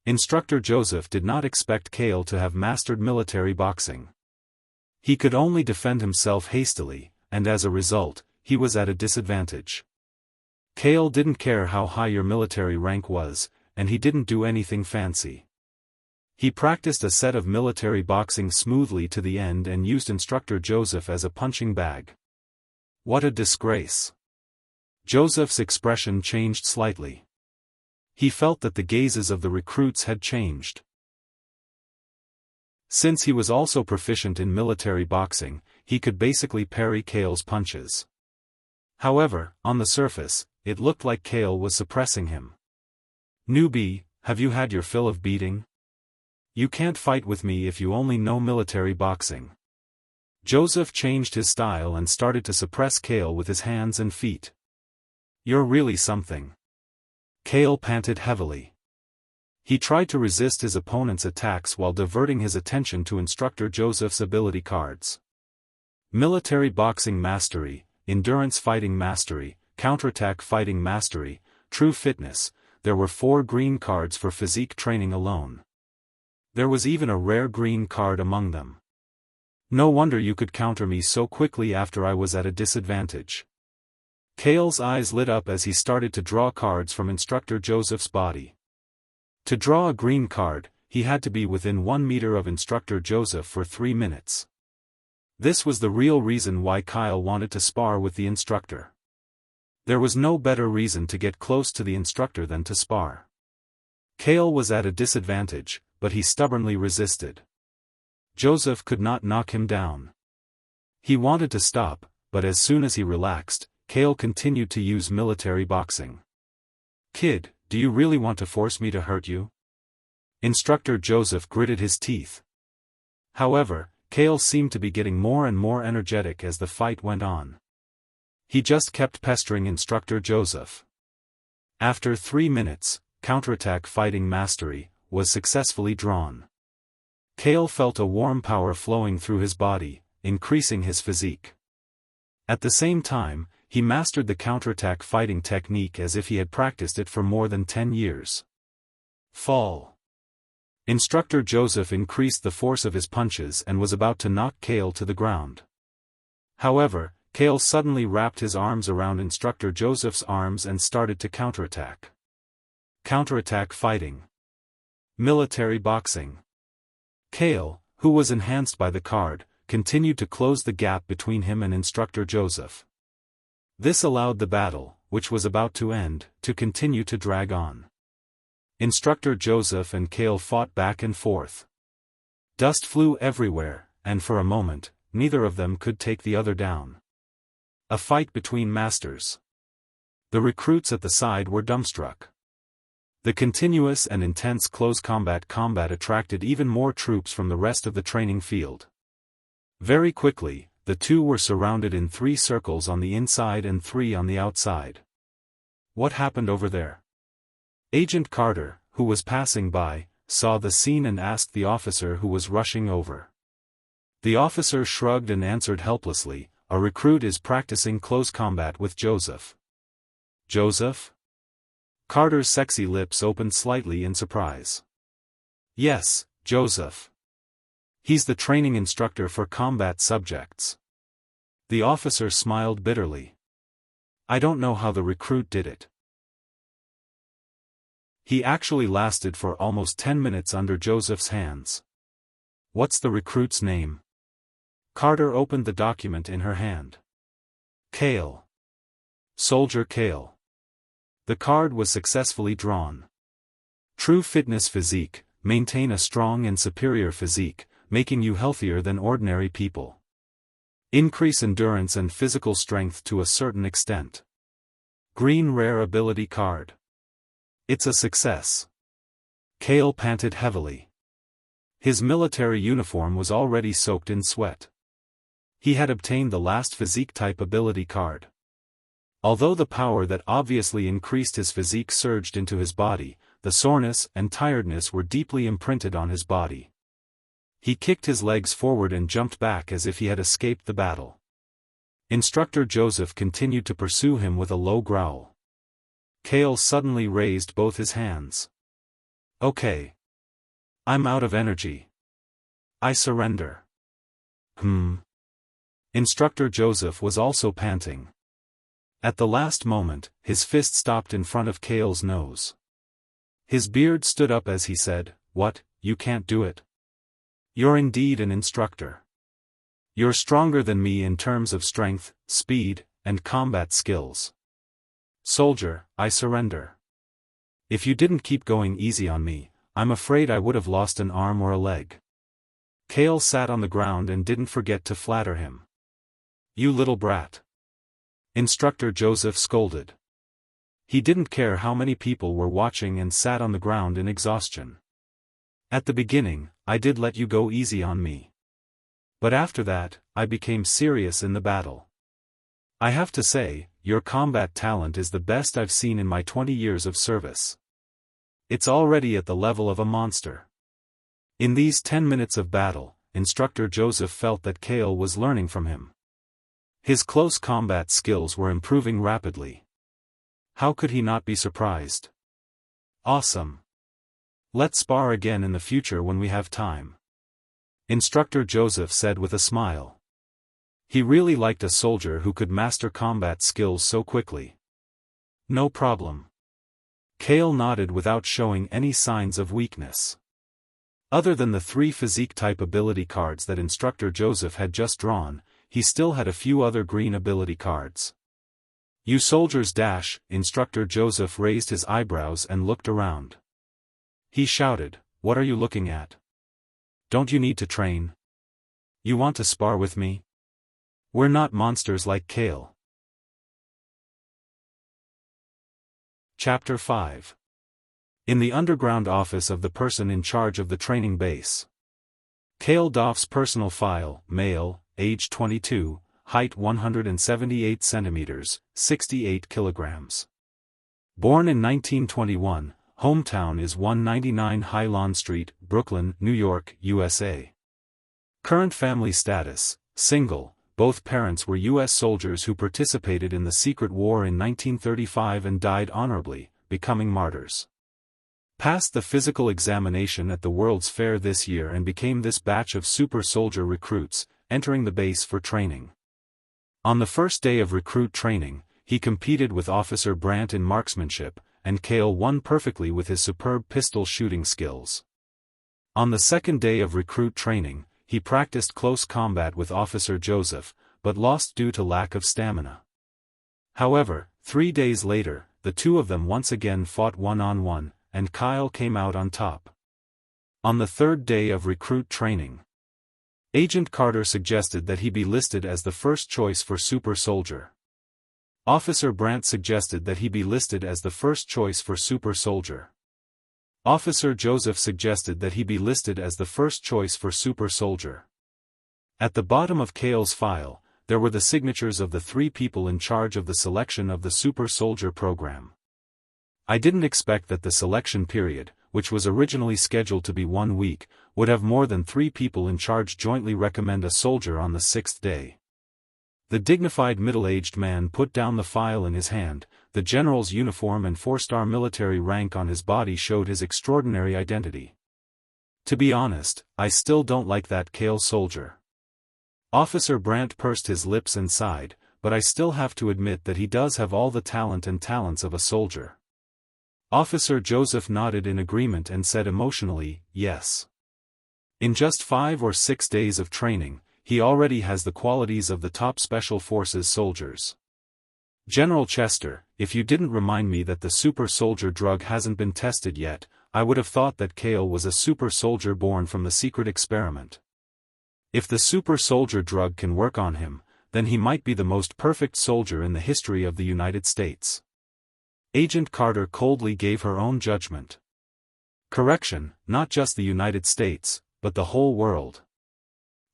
Instructor Joseph did not expect Kale to have mastered military boxing. He could only defend himself hastily, and as a result, he was at a disadvantage. Kale didn't care how high your military rank was, and he didn't do anything fancy. He practiced a set of military boxing smoothly to the end and used Instructor Joseph as a punching bag. What a disgrace! Joseph's expression changed slightly. He felt that the gazes of the recruits had changed. Since he was also proficient in military boxing, he could basically parry Kale's punches. However, on the surface, it looked like Kale was suppressing him. "Newbie, have you had your fill of beating? You can't fight with me if you only know military boxing." Joseph changed his style and started to suppress Kale with his hands and feet. "You're really something." Kale panted heavily. He tried to resist his opponent's attacks while diverting his attention to Instructor Joseph's ability cards. Military Boxing Mastery, Endurance Fighting Mastery, Counterattack Fighting Mastery, True Fitness. There were 4 green cards for physique training alone. There was even a rare green card among them. "No wonder you could counter me so quickly after I was at a disadvantage." Kale's eyes lit up as he started to draw cards from Instructor Joseph's body. To draw a green card, he had to be within 1 meter of Instructor Joseph for 3 minutes. This was the real reason why Kyle wanted to spar with the instructor. There was no better reason to get close to the instructor than to spar. Kale was at a disadvantage, but he stubbornly resisted. Joseph could not knock him down. He wanted to stop, but as soon as he relaxed, Kale continued to use military boxing. "Kid, do you really want to force me to hurt you?" Instructor Joseph gritted his teeth. However, Kale seemed to be getting more and more energetic as the fight went on. He just kept pestering Instructor Joseph. After 3 minutes, Counterattack Fighting Mastery was successfully drawn. Kale felt a warm power flowing through his body, increasing his physique. At the same time, he mastered the counterattack fighting technique as if he had practiced it for more than 10 years. Fall. Instructor Joseph increased the force of his punches and was about to knock Kale to the ground. However, Kale suddenly wrapped his arms around Instructor Joseph's arms and started to counterattack. Counterattack fighting. Military boxing. Kale, who was enhanced by the card, continued to close the gap between him and Instructor Joseph. This allowed the battle, which was about to end, to continue to drag on. Instructor Joseph and Kale fought back and forth. Dust flew everywhere, and for a moment, neither of them could take the other down. A fight between masters. The recruits at the side were dumbstruck. The continuous and intense close combat attracted even more troops from the rest of the training field. Very quickly, the two were surrounded in 3 circles on the inside and 3 on the outside. What happened over there? Agent Carter, who was passing by, saw the scene and asked the officer who was rushing over. The officer shrugged and answered helplessly, "A recruit is practicing close combat with Joseph." "Joseph?" Carter's sexy lips opened slightly in surprise. "Yes, Joseph. He's the training instructor for combat subjects." The officer smiled bitterly. "I don't know how the recruit did it. He actually lasted for almost 10 minutes under Joseph's hands." "What's the recruit's name?" Carter opened the document in her hand. "Kale. Soldier Kale." The card was successfully drawn. True Fitness Physique, maintain a strong and superior physique, making you healthier than ordinary people. Increase endurance and physical strength to a certain extent. Green Rare Ability Card. It's a success. Kale panted heavily. His military uniform was already soaked in sweat. He had obtained the last physique-type ability card. Although the power that obviously increased his physique surged into his body, the soreness and tiredness were deeply imprinted on his body. He kicked his legs forward and jumped back as if he had escaped the battle. Instructor Joseph continued to pursue him with a low growl. Kale suddenly raised both his hands. "Okay, I'm out of energy. I surrender. Instructor Joseph was also panting. At the last moment, his fist stopped in front of Cale's nose. His beard stood up as he said, "What, you can't do it? You're indeed an instructor. You're stronger than me in terms of strength, speed, and combat skills. Soldier, I surrender. If you didn't keep going easy on me, I'm afraid I would have lost an arm or a leg." Cale sat on the ground and didn't forget to flatter him. "You little brat." Instructor Joseph scolded. He didn't care how many people were watching and sat on the ground in exhaustion. "At the beginning, I did let you go easy on me. But after that, I became serious in the battle. I have to say, your combat talent is the best I've seen in my 20 years of service. It's already at the level of a monster." In these 10 minutes of battle, Instructor Joseph felt that Cale was learning from him. His close combat skills were improving rapidly. How could he not be surprised? "Awesome. Let's spar again in the future when we have time," Instructor Joseph said with a smile. He really liked a soldier who could master combat skills so quickly. "No problem." Cale nodded without showing any signs of weakness. Other than the 3 physique-type ability cards that Instructor Joseph had just drawn, he still had a few other green ability cards. "You soldiers dash," Instructor Joseph raised his eyebrows and looked around. He shouted, "What are you looking at? Don't you need to train? You want to spar with me? We're not monsters like Cale." Chapter 5. In the underground office of the person in charge of the training base. Cale Doff's personal file, male, age 22, height 178 centimeters, 68 kilograms. Born in 1921, hometown is 199 High Lawn Street, Brooklyn, New York, USA. Current family status, single, both parents were U.S. soldiers who participated in the Secret War in 1935 and died honorably, becoming martyrs. Passed the physical examination at the World's Fair this year and became this batch of super soldier recruits, entering the base for training. On the first day of recruit training, he competed with Officer Brandt in marksmanship, and Cale won perfectly with his superb pistol shooting skills. On the second day of recruit training, he practiced close combat with Officer Joseph, but lost due to lack of stamina. However, 3 days later, the two of them once again fought one-on-one, and Cale came out on top. On the third day of recruit training, Agent Carter suggested that he be listed as the first choice for super soldier. Officer Brandt suggested that he be listed as the first choice for super soldier. Officer Joseph suggested that he be listed as the first choice for super soldier. At the bottom of Cale's file, there were the signatures of the 3 people in charge of the selection of the super soldier program. I didn't expect that the selection period, which was originally scheduled to be 1 week, would have more than 3 people in charge jointly recommend a soldier on the 6th day. The dignified middle-aged man put down the file in his hand. The general's uniform and 4-star military rank on his body showed his extraordinary identity. "To be honest, I still don't like that Cale soldier." Officer Brandt pursed his lips and sighed, "But I still have to admit that he does have all the talent and talents of a soldier." Officer Joseph nodded in agreement and said emotionally, "Yes." In just 5 or 6 days of training, he already has the qualities of the top Special Forces soldiers. "General Chester, if you didn't remind me that the super soldier drug hasn't been tested yet, I would have thought that Cale was a super soldier born from the secret experiment. If the super soldier drug can work on him, then he might be the most perfect soldier in the history of the United States." Agent Carter coldly gave her own judgment. "Correction, not just the United States, but the whole world,"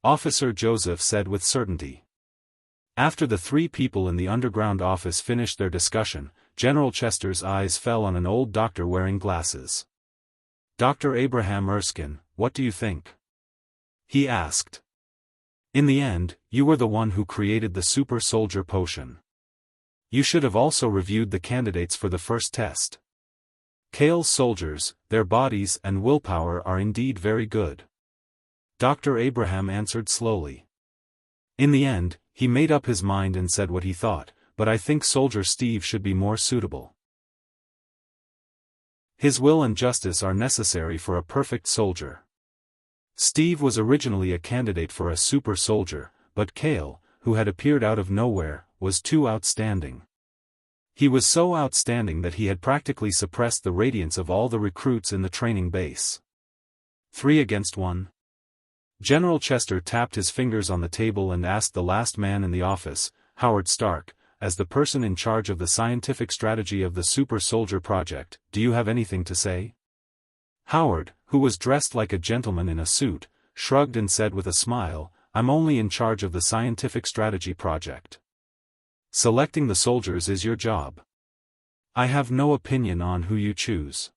Officer Joseph said with certainty. After the 3 people in the underground office finished their discussion, General Chester's eyes fell on an old doctor wearing glasses. "Dr. Abraham Erskine, what do you think?" he asked. "In the end, you were the one who created the super soldier potion. You should have also reviewed the candidates for the first test." Kale's soldiers, their bodies and willpower are indeed very good. Dr. Abraham answered slowly. In the end, he made up his mind and said what he thought, but I think Soldier Steve should be more suitable. His will and justice are necessary for a perfect soldier. Steve was originally a candidate for a super soldier, but Kale, who had appeared out of nowhere, was too outstanding. He was so outstanding that he had practically suppressed the radiance of all the recruits in the training base. 3 against 1. General Chester tapped his fingers on the table and asked the last man in the office, Howard Stark, as the person in charge of the scientific strategy of the Super Soldier Project, do you have anything to say? Howard, who was dressed like a gentleman in a suit, shrugged and said with a smile, I'm only in charge of the scientific strategy project. Selecting the soldiers is your job. I have no opinion on who you choose.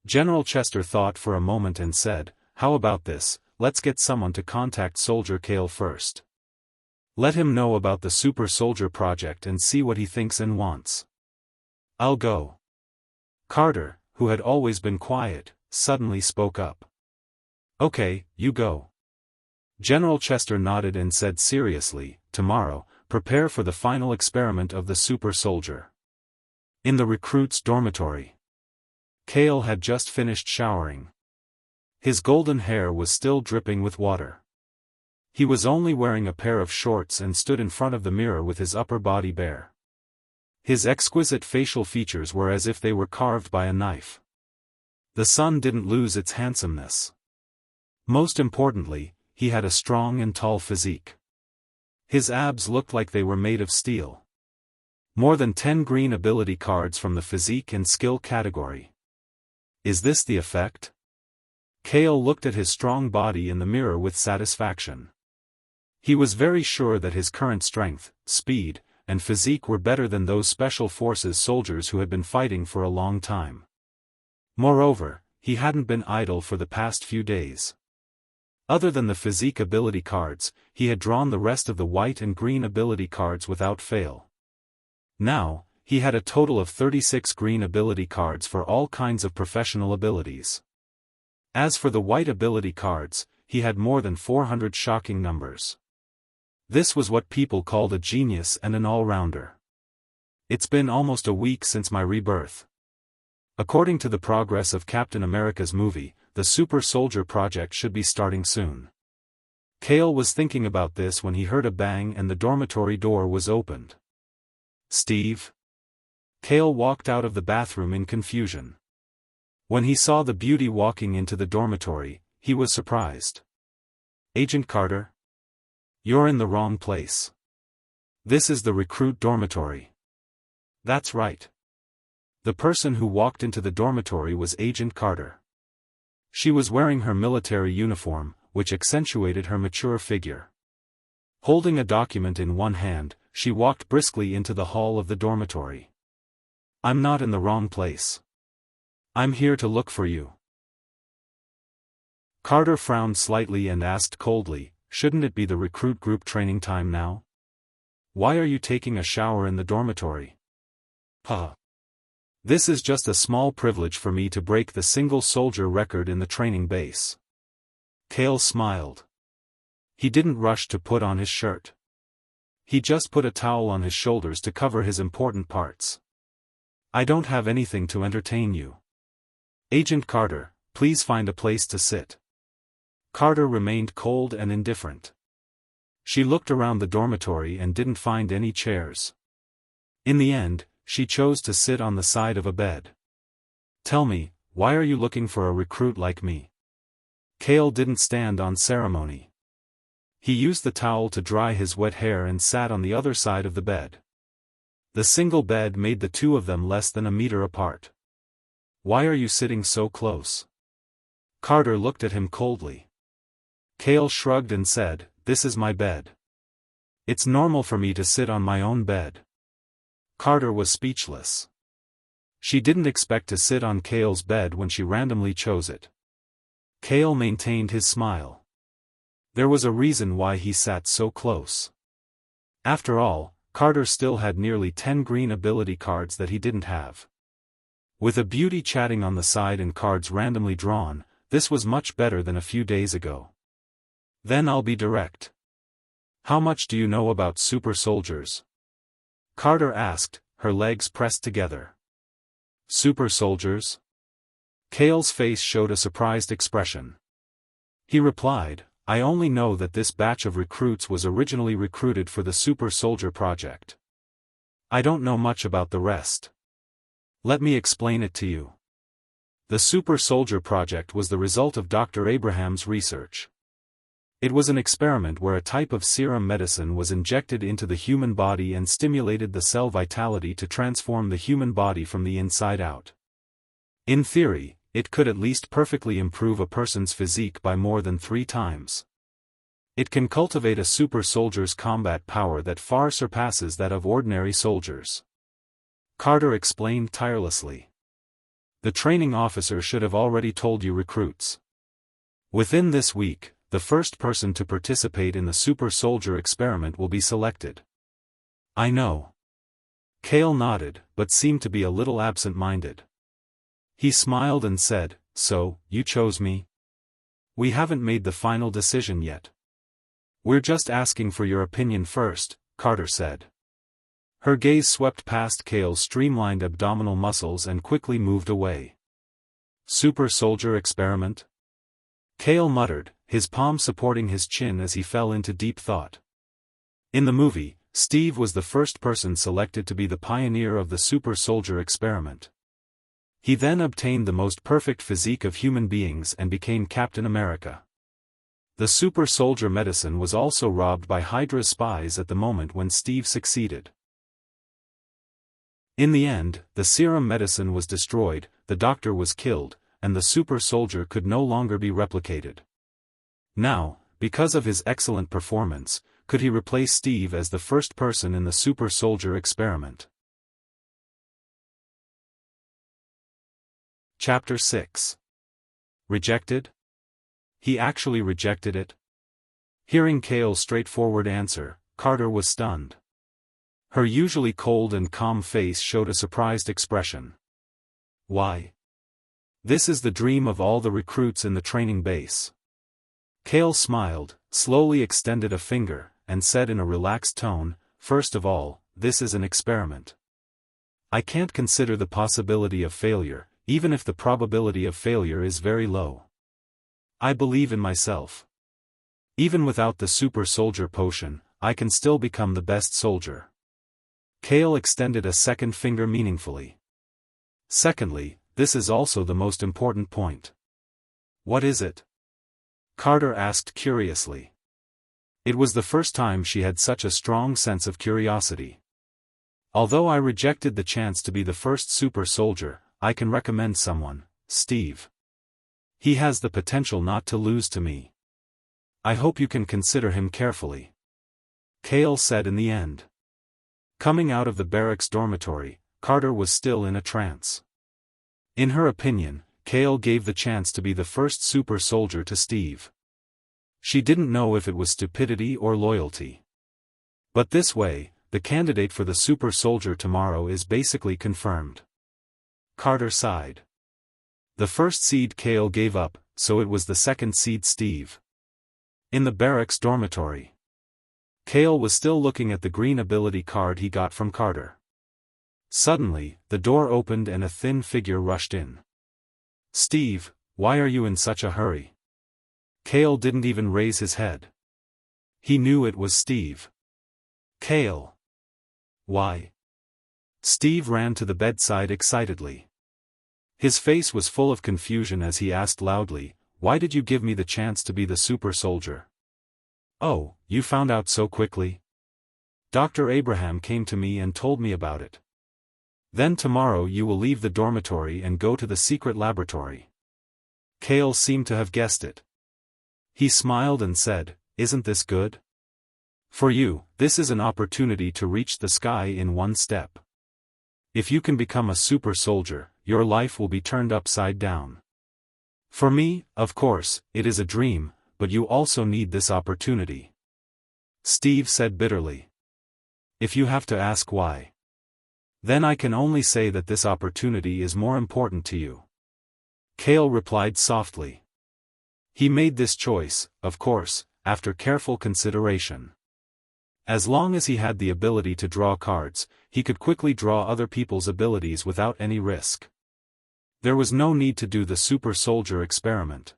General Chester thought for a moment and said, how about this, let's get someone to contact Soldier Kale first. Let him know about the Super Soldier Project and see what he thinks and wants. I'll go. Carter, who had always been quiet, suddenly spoke up. Okay, you go. General Chester nodded and said seriously, tomorrow, prepare for the final experiment of the Super Soldier. In the recruits' dormitory. Kale had just finished showering. His golden hair was still dripping with water. He was only wearing a pair of shorts and stood in front of the mirror with his upper body bare. His exquisite facial features were as if they were carved by a knife. The sun didn't lose its handsomeness. Most importantly, he had a strong and tall physique. His abs looked like they were made of steel. More than 10 green ability cards from the physique and skill category. Is this the effect? Kale looked at his strong body in the mirror with satisfaction. He was very sure that his current strength, speed, and physique were better than those special forces soldiers who had been fighting for a long time. Moreover, he hadn't been idle for the past few days. Other than the physique ability cards, he had drawn the rest of the white and green ability cards without fail. Now, he had a total of 36 green ability cards for all kinds of professional abilities. As for the white ability cards, he had more than 400 shocking numbers. This was what people called a genius and an all-rounder. It's been almost a week since my rebirth. According to the progress of Captain America's movie, the Super Soldier Project should be starting soon. Kale was thinking about this when he heard a bang and the dormitory door was opened. Steve? Kale walked out of the bathroom in confusion. When he saw the beauty walking into the dormitory, he was surprised. Agent Carter? You're in the wrong place. This is the recruit dormitory. That's right. The person who walked into the dormitory was Agent Carter. She was wearing her military uniform, which accentuated her mature figure. Holding a document in one hand, she walked briskly into the hall of the dormitory. I'm not in the wrong place. I'm here to look for you. Carter frowned slightly and asked coldly, shouldn't it be the recruit group training time now? Why are you taking a shower in the dormitory? Huh. This is just a small privilege for me to break the single soldier record in the training base. Kale smiled. He didn't rush to put on his shirt. He just put a towel on his shoulders to cover his important parts. I don't have anything to entertain you. Agent Carter, please find a place to sit. Carter remained cold and indifferent. She looked around the dormitory and didn't find any chairs. In the end, she chose to sit on the side of a bed. Tell me, why are you looking for a recruit like me? Kale didn't stand on ceremony. He used the towel to dry his wet hair and sat on the other side of the bed. The single bed made the two of them less than a meter apart. Why are you sitting so close? Carter looked at him coldly. Kale shrugged and said, this is my bed. It's normal for me to sit on my own bed. Carter was speechless. She didn't expect to sit on Kale's bed when she randomly chose it. Kale maintained his smile. There was a reason why he sat so close. After all, Carter still had nearly 10 green ability cards that he didn't have. With a beauty chatting on the side and cards randomly drawn, this was much better than a few days ago. Then I'll be direct. How much do you know about super soldiers? Carter asked, her legs pressed together. Super soldiers? Cale's face showed a surprised expression. He replied, I only know that this batch of recruits was originally recruited for the Super Soldier Project. I don't know much about the rest. Let me explain it to you. The Super Soldier Project was the result of Dr. Abraham's research. It was an experiment where a type of serum medicine was injected into the human body and stimulated the cell vitality to transform the human body from the inside out. In theory, it could at least perfectly improve a person's physique by more than 3 times. It can cultivate a super soldier's combat power that far surpasses that of ordinary soldiers. Carter explained tirelessly. The training officer should have already told you recruits. Within this week, the first person to participate in the super soldier experiment will be selected. I know. Cale nodded, but seemed to be a little absent-minded. He smiled and said, So, you chose me? We haven't made the final decision yet. We're just asking for your opinion first, Carter said. Her gaze swept past Cale's streamlined abdominal muscles and quickly moved away. Super soldier experiment? Cale muttered, his palm supporting his chin as he fell into deep thought. In the movie, Steve was the first person selected to be the pioneer of the super soldier experiment. He then obtained the most perfect physique of human beings and became Captain America. The super soldier medicine was also robbed by Hydra's spies at the moment when Steve succeeded. In the end, the serum medicine was destroyed, the doctor was killed, and the super soldier could no longer be replicated. Now, because of his excellent performance, could he replace Steve as the first person in the super soldier experiment? Chapter 6. Rejected? He actually rejected it? Hearing Cale's straightforward answer, Carter was stunned. Her usually cold and calm face showed a surprised expression. Why? This is the dream of all the recruits in the training base. Cale smiled, slowly extended a finger, and said in a relaxed tone, First of all, this is an experiment. I can't consider the possibility of failure, even if the probability of failure is very low. I believe in myself. Even without the super soldier potion, I can still become the best soldier. Cale extended a second finger meaningfully. Secondly, this is also the most important point. What is it? Carter asked curiously. It was the first time she had such a strong sense of curiosity. Although I rejected the chance to be the first super soldier, I can recommend someone, Steve. He has the potential not to lose to me. I hope you can consider him carefully. Cale said in the end. Coming out of the barracks dormitory, Carter was still in a trance. In her opinion, Cale gave the chance to be the first super soldier to Steve. She didn't know if it was stupidity or loyalty. But this way, the candidate for the super soldier tomorrow is basically confirmed. Carter sighed. The first seed Cale gave up, so it was the second seed Steve. In the barracks dormitory. Cale was still looking at the green ability card he got from Carter. Suddenly, the door opened and a thin figure rushed in. Steve, why are you in such a hurry? Cale didn't even raise his head. He knew it was Steve. Cale. Why? Steve ran to the bedside excitedly. His face was full of confusion as he asked loudly, Why did you give me the chance to be the super soldier? Oh, you found out so quickly? Dr. Abraham came to me and told me about it. Then tomorrow you will leave the dormitory and go to the secret laboratory. Cale seemed to have guessed it. He smiled and said, Isn't this good? For you, this is an opportunity to reach the sky in one step. If you can become a super soldier, your life will be turned upside down. For me, of course, it is a dream, but you also need this opportunity. Steve said bitterly. If you have to ask why. Then I can only say that this opportunity is more important to you. Cale replied softly. He made this choice, of course, after careful consideration. As long as he had the ability to draw cards, he could quickly draw other people's abilities without any risk. There was no need to do the super soldier experiment.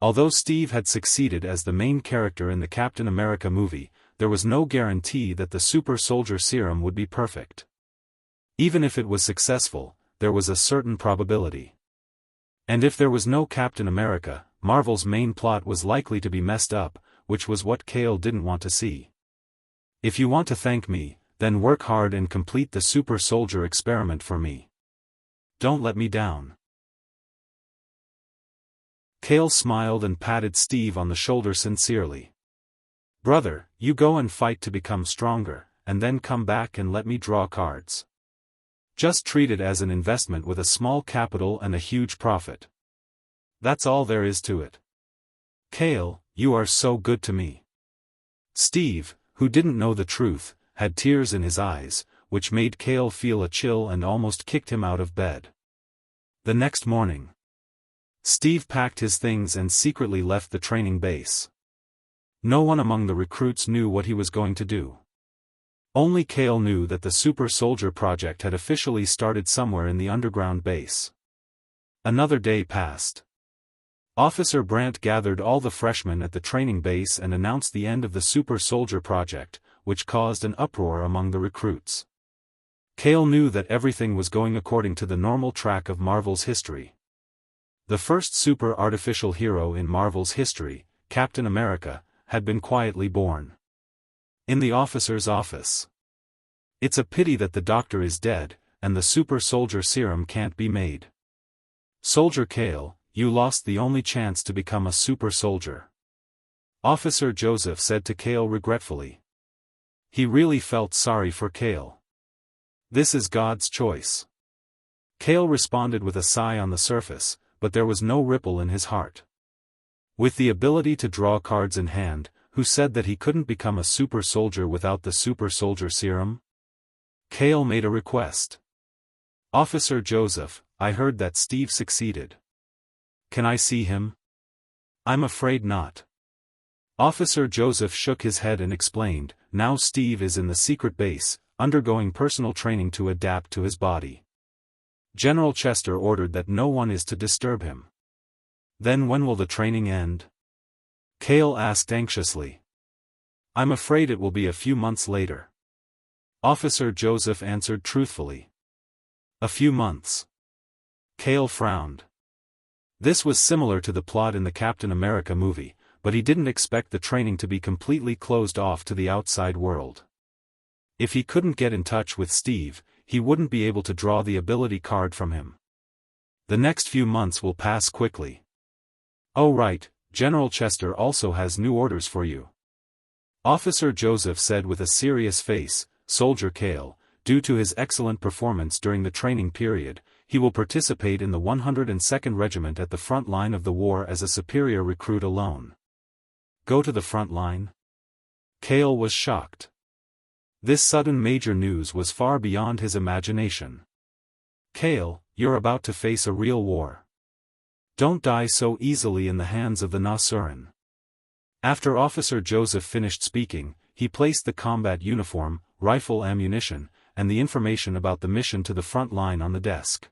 Although Steve had succeeded as the main character in the Captain America movie, there was no guarantee that the super soldier serum would be perfect. Even if it was successful, there was a certain probability. And if there was no Captain America, Marvel's main plot was likely to be messed up, which was what Cale didn't want to see. If you want to thank me, then work hard and complete the super soldier experiment for me. Don't let me down. Cale smiled and patted Steve on the shoulder sincerely. Brother, you go and fight to become stronger, and then come back and let me draw cards. Just treat it as an investment with a small capital and a huge profit. That's all there is to it. Cale, you are so good to me. Steve, who didn't know the truth, had tears in his eyes, which made Cale feel a chill and almost kicked him out of bed. The next morning, Steve packed his things and secretly left the training base. No one among the recruits knew what he was going to do. Only Cale knew that the Super Soldier project had officially started somewhere in the underground base. Another day passed. Officer Brandt gathered all the freshmen at the training base and announced the end of the Super Soldier project, which caused an uproar among the recruits. Cale knew that everything was going according to the normal track of Marvel's history. The first super artificial hero in Marvel's history, Captain America, had been quietly born. In the officer's office. It's a pity that the doctor is dead, and the super soldier serum can't be made. Soldier Cale, you lost the only chance to become a super soldier. Officer Joseph said to Cale regretfully. He really felt sorry for Cale. This is God's choice. Cale responded with a sigh on the surface, but there was no ripple in his heart. With the ability to draw cards in hand, who said that he couldn't become a super soldier without the super soldier serum? Cale made a request. Officer Joseph, I heard that Steve succeeded. Can I see him? I'm afraid not. Officer Joseph shook his head and explained, now Steve is in the secret base, undergoing personal training to adapt to his body. General Chester ordered that no one is to disturb him. Then when will the training end? Cale asked anxiously. I'm afraid it will be a few months later. Officer Joseph answered truthfully. A few months. Cale frowned. This was similar to the plot in the Captain America movie, but he didn't expect the training to be completely closed off to the outside world. If he couldn't get in touch with Steve, he wouldn't be able to draw the ability card from him. The next few months will pass quickly. Oh right, General Chester also has new orders for you. Officer Joseph said with a serious face, Soldier Cale, due to his excellent performance during the training period, he will participate in the 102nd Regiment at the front line of the war as a superior recruit alone. Go to the front line? Cale was shocked. This sudden major news was far beyond his imagination. Cale, you're about to face a real war. Don't die so easily in the hands of the Nasurin. After Officer Joseph finished speaking, he placed the combat uniform, rifle ammunition, and the information about the mission to the front line on the desk.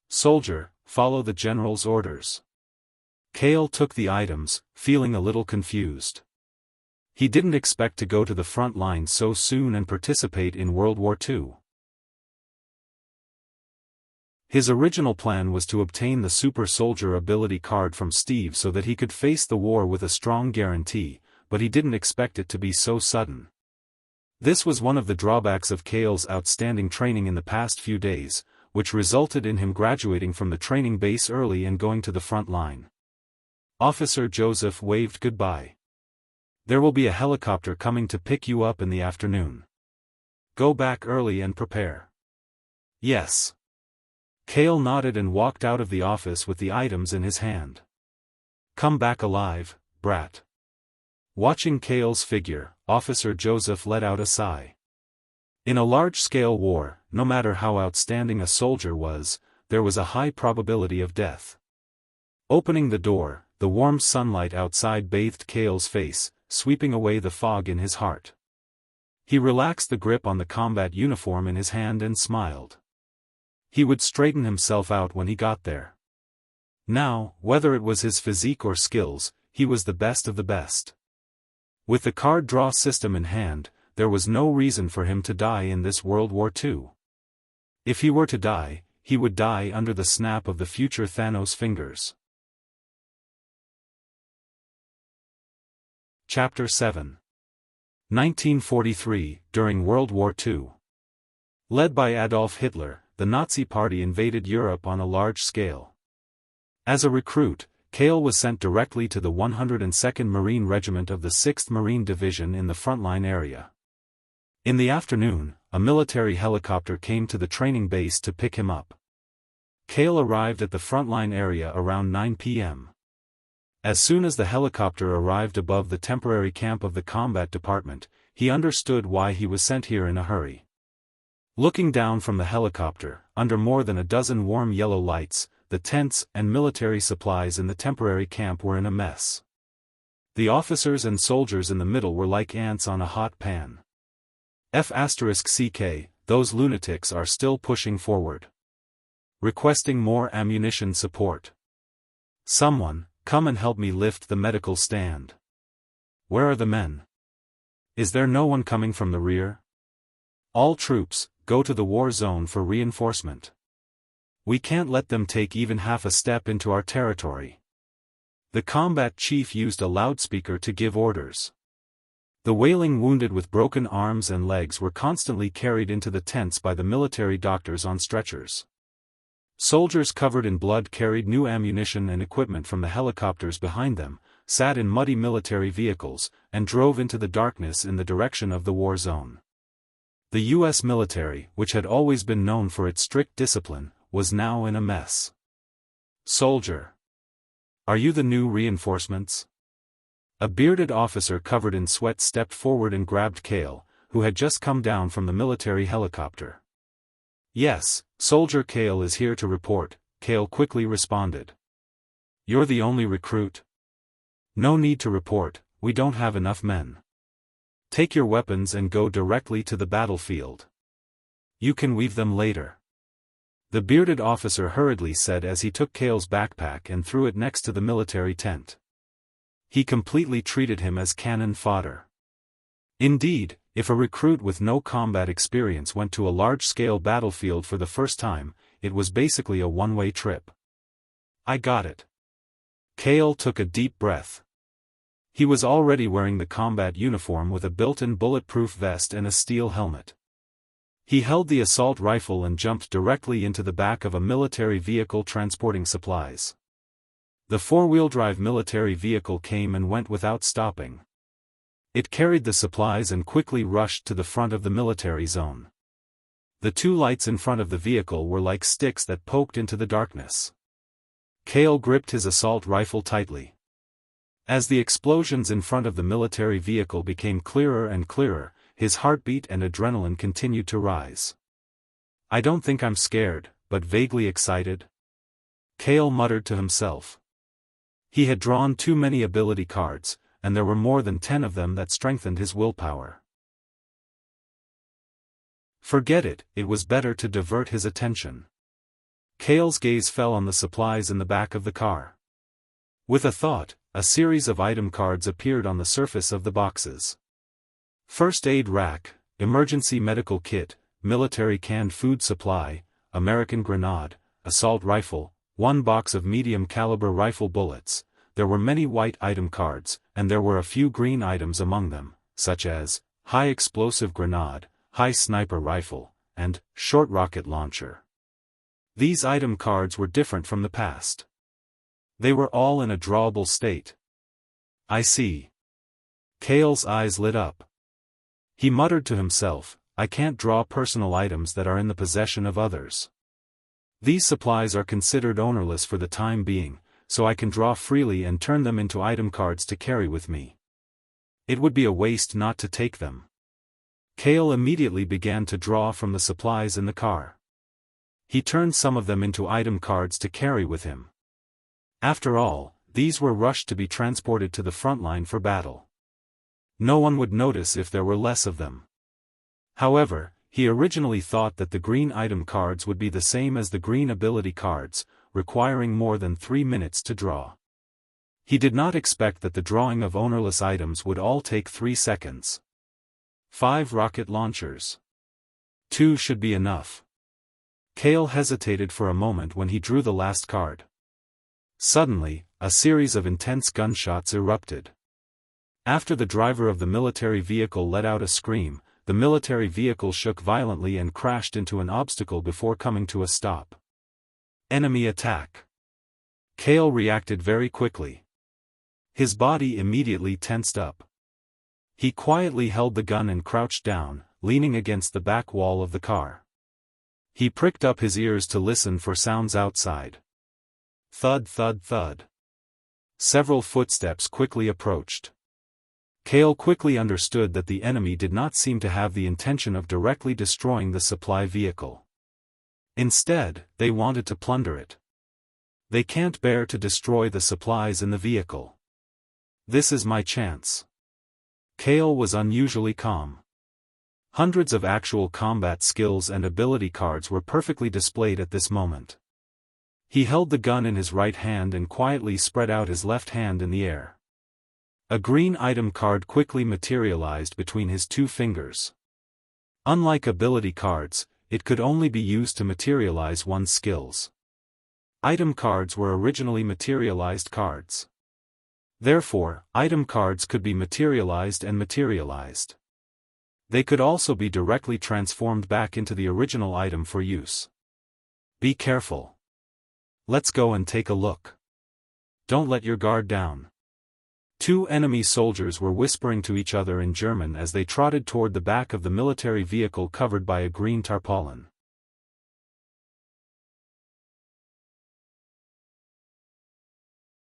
Soldier, follow the general's orders. Cale took the items, feeling a little confused. He didn't expect to go to the front line so soon and participate in World War II. His original plan was to obtain the super soldier ability card from Steve so that he could face the war with a strong guarantee, but he didn't expect it to be so sudden. This was one of the drawbacks of Cale's outstanding training in the past few days, which resulted in him graduating from the training base early and going to the front line. Officer Joseph waved goodbye. There will be a helicopter coming to pick you up in the afternoon. Go back early and prepare. Yes. Cale nodded and walked out of the office with the items in his hand. Come back alive, brat. Watching Cale's figure, Officer Joseph let out a sigh. In a large-scale war, no matter how outstanding a soldier was, there was a high probability of death. Opening the door, the warm sunlight outside bathed Cale's face, sweeping away the fog in his heart. He relaxed the grip on the combat uniform in his hand and smiled. He would straighten himself out when he got there. Now, whether it was his physique or skills, he was the best of the best. With the card draw system in hand, there was no reason for him to die in this World War II. If he were to die, he would die under the snap of the future Thanos' fingers. Chapter 7. 1943, during World War II. Led by Adolf Hitler, the Nazi Party invaded Europe on a large scale. As a recruit, Cale was sent directly to the 102nd Marine Regiment of the 6th Marine Division in the frontline area. In the afternoon, a military helicopter came to the training base to pick him up. Cale arrived at the frontline area around 9 p.m. As soon as the helicopter arrived above the temporary camp of the combat department, he understood why he was sent here in a hurry. Looking down from the helicopter, under more than a dozen warm yellow lights, the tents and military supplies in the temporary camp were in a mess. The officers and soldiers in the middle were like ants on a hot pan. F***ck, those lunatics are still pushing forward. Requesting more ammunition support. Someone, come and help me lift the medical stand. Where are the men? Is there no one coming from the rear? All troops, go to the war zone for reinforcement. We can't let them take even half a step into our territory. The combat chief used a loudspeaker to give orders. The wailing wounded with broken arms and legs were constantly carried into the tents by the military doctors on stretchers. Soldiers covered in blood carried new ammunition and equipment from the helicopters behind them, sat in muddy military vehicles, and drove into the darkness in the direction of the war zone. The U.S. military, which had always been known for its strict discipline, was now in a mess. Soldier. Are you the new reinforcements? A bearded officer covered in sweat stepped forward and grabbed Cale, who had just come down from the military helicopter. Yes, Soldier Cale is here to report, Cale quickly responded. You're the only recruit? No need to report, we don't have enough men. Take your weapons and go directly to the battlefield. You can weave them later. The bearded officer hurriedly said as he took Cale's backpack and threw it next to the military tent. He completely treated him as cannon fodder. Indeed, if a recruit with no combat experience went to a large-scale battlefield for the first time, it was basically a one-way trip. I got it. Cale took a deep breath. He was already wearing the combat uniform with a built-in bulletproof vest and a steel helmet. He held the assault rifle and jumped directly into the back of a military vehicle transporting supplies. The four-wheel-drive military vehicle came and went without stopping. It carried the supplies and quickly rushed to the front of the military zone. The two lights in front of the vehicle were like sticks that poked into the darkness. Cale gripped his assault rifle tightly. As the explosions in front of the military vehicle became clearer and clearer, his heartbeat and adrenaline continued to rise. I don't think I'm scared, but vaguely excited. Cale muttered to himself. He had drawn too many ability cards, and there were more than 10 of them that strengthened his willpower. Forget it, it was better to divert his attention. Cale's gaze fell on the supplies in the back of the car. With a thought, a series of item cards appeared on the surface of the boxes. First aid rack, emergency medical kit, military canned food supply, American grenade, assault rifle, 1 box of medium caliber rifle bullets. There were many white item cards, and there were a few green items among them, such as high explosive grenade, high sniper rifle, and short rocket launcher. These item cards were different from the past. They were all in a drawable state. I see. Cale's eyes lit up. He muttered to himself, I can't draw personal items that are in the possession of others. These supplies are considered ownerless for the time being, so I can draw freely and turn them into item cards to carry with me. It would be a waste not to take them. Kale immediately began to draw from the supplies in the car. He turned some of them into item cards to carry with him. After all, these were rushed to be transported to the front line for battle. No one would notice if there were less of them. However, he originally thought that the green item cards would be the same as the green ability cards, requiring more than 3 minutes to draw. He did not expect that the drawing of ownerless items would all take 3 seconds. 5 rocket launchers. 2 should be enough. Kale hesitated for a moment when he drew the last card. Suddenly, a series of intense gunshots erupted. After the driver of the military vehicle let out a scream, the military vehicle shook violently and crashed into an obstacle before coming to a stop. Enemy attack. Kale reacted very quickly. His body immediately tensed up. He quietly held the gun and crouched down, leaning against the back wall of the car. He pricked up his ears to listen for sounds outside. Thud, thud, thud. Several footsteps quickly approached. Kale quickly understood that the enemy did not seem to have the intention of directly destroying the supply vehicle. Instead, they wanted to plunder it. They can't bear to destroy the supplies in the vehicle. This is my chance. Kale was unusually calm. Hundreds of actual combat skills and ability cards were perfectly displayed at this moment. He held the gun in his right hand and quietly spread out his left hand in the air. A green item card quickly materialized between his 2 fingers. Unlike ability cards, it could only be used to materialize one's skills. Item cards were originally materialized cards. Therefore, item cards could be materialized and materialized. They could also be directly transformed back into the original item for use. Be careful. Let's go and take a look. Don't let your guard down. 2 enemy soldiers were whispering to each other in German as they trotted toward the back of the military vehicle covered by a green tarpaulin.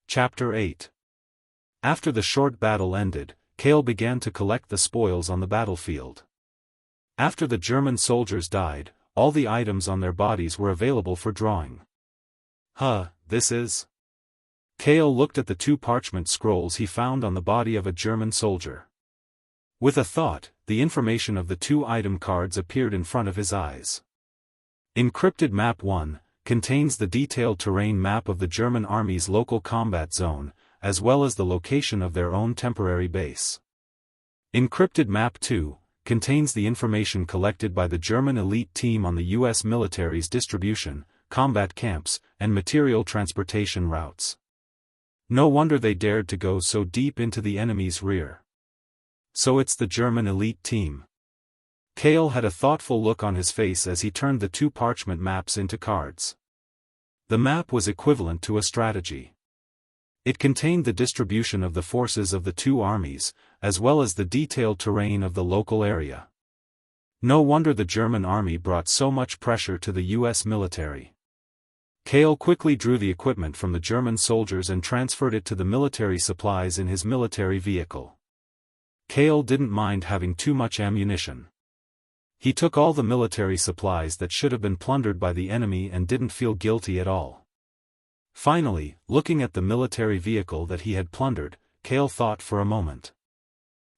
Chapter 8. After the short battle ended, Kale began to collect the spoils on the battlefield. After the German soldiers died, all the items on their bodies were available for drawing. This is... Kale looked at the 2 parchment scrolls he found on the body of a German soldier. With a thought, the information of the 2 item cards appeared in front of his eyes. Encrypted Map 1 contains the detailed terrain map of the German Army's local combat zone, as well as the location of their own temporary base. Encrypted Map 2 contains the information collected by the German elite team on the U.S. military's distribution, combat camps, and material transportation routes. No wonder they dared to go so deep into the enemy's rear. So it's the German elite team. Kale had a thoughtful look on his face as he turned the 2 parchment maps into cards. The map was equivalent to a strategy. It contained the distribution of the forces of the 2 armies, as well as the detailed terrain of the local area. No wonder the German army brought so much pressure to the U.S. military. Kale quickly drew the equipment from the German soldiers and transferred it to the military supplies in his military vehicle. Kale didn't mind having too much ammunition. He took all the military supplies that should have been plundered by the enemy and didn't feel guilty at all. Finally, looking at the military vehicle that he had plundered, Kale thought for a moment.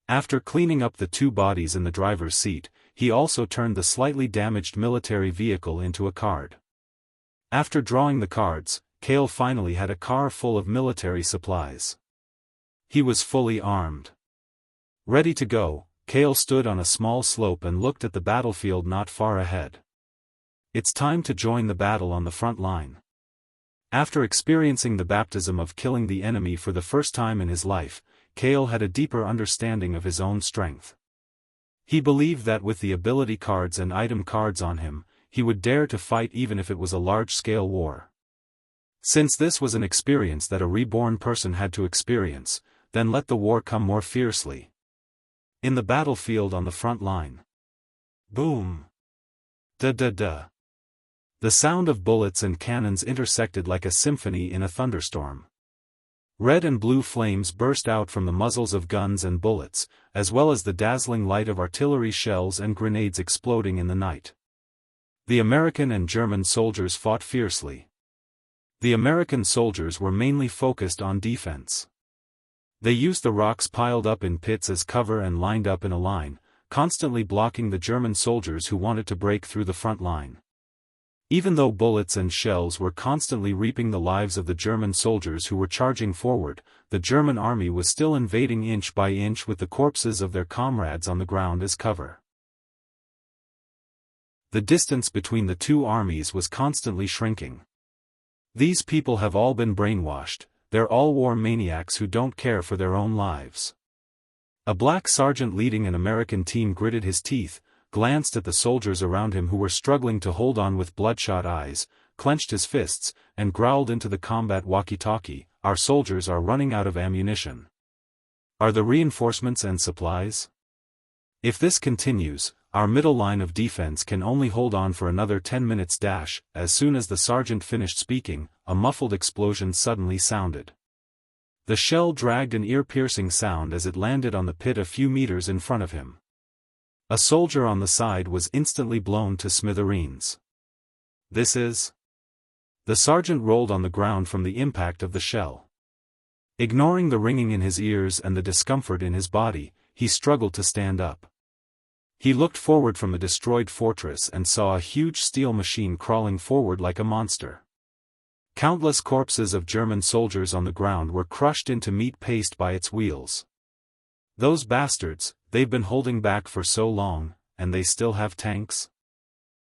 After cleaning up the 2 bodies in the driver's seat, he also turned the slightly damaged military vehicle into a card. After drawing the cards, Kale finally had a car full of military supplies. He was fully armed. Ready to go, Kale stood on a small slope and looked at the battlefield not far ahead. It's time to join the battle on the front line. After experiencing the baptism of killing the enemy for the first time in his life, Kale had a deeper understanding of his own strength. He believed that with the ability cards and item cards on him, he would dare to fight even if it was a large-scale war. Since this was an experience that a reborn person had to experience, then let the war come more fiercely. In the battlefield on the front line. Boom! Da-da-da! The sound of bullets and cannons intersected like a symphony in a thunderstorm. Red and blue flames burst out from the muzzles of guns and bullets, as well as the dazzling light of artillery shells and grenades exploding in the night. The American and German soldiers fought fiercely. The American soldiers were mainly focused on defense. They used the rocks piled up in pits as cover and lined up in a line, constantly blocking the German soldiers who wanted to break through the front line. Even though bullets and shells were constantly reaping the lives of the German soldiers who were charging forward, the German army was still invading inch by inch with the corpses of their comrades on the ground as cover. The distance between the two armies was constantly shrinking. These people have all been brainwashed, they're all war maniacs who don't care for their own lives. A black sergeant leading an American team gritted his teeth, glanced at the soldiers around him who were struggling to hold on with bloodshot eyes, clenched his fists, and growled into the combat walkie-talkie, "Our soldiers are running out of ammunition. Are the reinforcements and supplies? If this continues, our middle line of defense can only hold on for another 10 minutes." As soon as the sergeant finished speaking, a muffled explosion suddenly sounded. The shell dragged an ear-piercing sound as it landed on the pit a few meters in front of him. A soldier on the side was instantly blown to smithereens. "This is..." The sergeant rolled on the ground from the impact of the shell. Ignoring the ringing in his ears and the discomfort in his body, he struggled to stand up. He looked forward from the destroyed fortress and saw a huge steel machine crawling forward like a monster. Countless corpses of German soldiers on the ground were crushed into meat paste by its wheels. "Those bastards, they've been holding back for so long, and they still have tanks?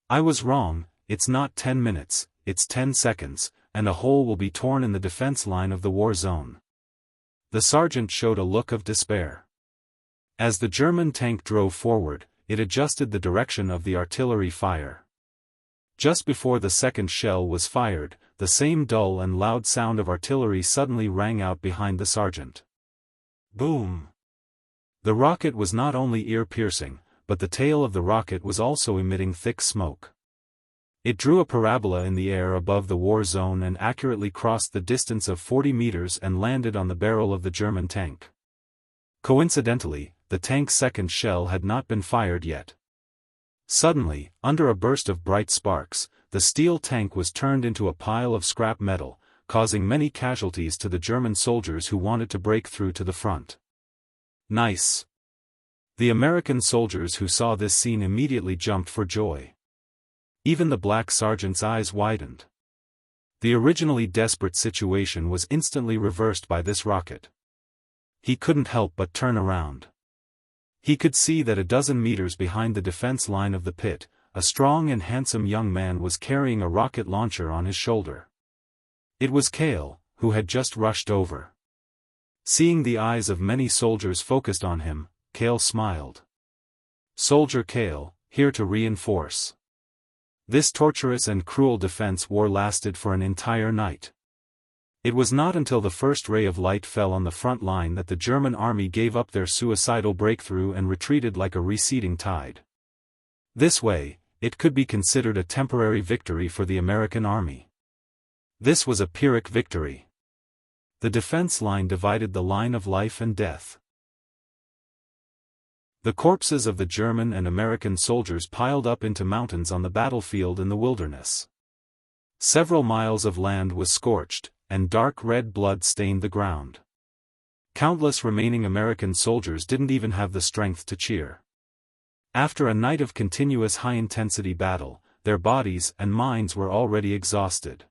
I was wrong, it's not 10 minutes, it's 10 seconds, and a hole will be torn in the defense line of the war zone." The sergeant showed a look of despair. As the German tank drove forward, it adjusted the direction of the artillery fire. Just before the second shell was fired, the same dull and loud sound of artillery suddenly rang out behind the sergeant. Boom! The rocket was not only ear-piercing, but the tail of the rocket was also emitting thick smoke. It drew a parabola in the air above the war zone and accurately crossed the distance of 40 meters and landed on the barrel of the German tank. Coincidentally, the tank's second shell had not been fired yet. Suddenly, under a burst of bright sparks, the steel tank was turned into a pile of scrap metal, causing many casualties to the German soldiers who wanted to break through to the front. "Nice." The American soldiers who saw this scene immediately jumped for joy. Even the black sergeant's eyes widened. The originally desperate situation was instantly reversed by this rocket. He couldn't help but turn around. He could see that a dozen meters behind the defense line of the pit, a strong and handsome young man was carrying a rocket launcher on his shoulder. It was Cale, who had just rushed over. Seeing the eyes of many soldiers focused on him, Cale smiled. "Soldier Cale, here to reinforce." This torturous and cruel defense war lasted for an entire night. It was not until the first ray of light fell on the front line that the German army gave up their suicidal breakthrough and retreated like a receding tide. This way, it could be considered a temporary victory for the American army. This was a Pyrrhic victory. The defense line divided the line of life and death. The corpses of the German and American soldiers piled up into mountains on the battlefield in the wilderness. Several miles of land was scorched, and dark red blood stained the ground. Countless remaining American soldiers didn't even have the strength to cheer. After a night of continuous high-intensity battle, their bodies and minds were already exhausted.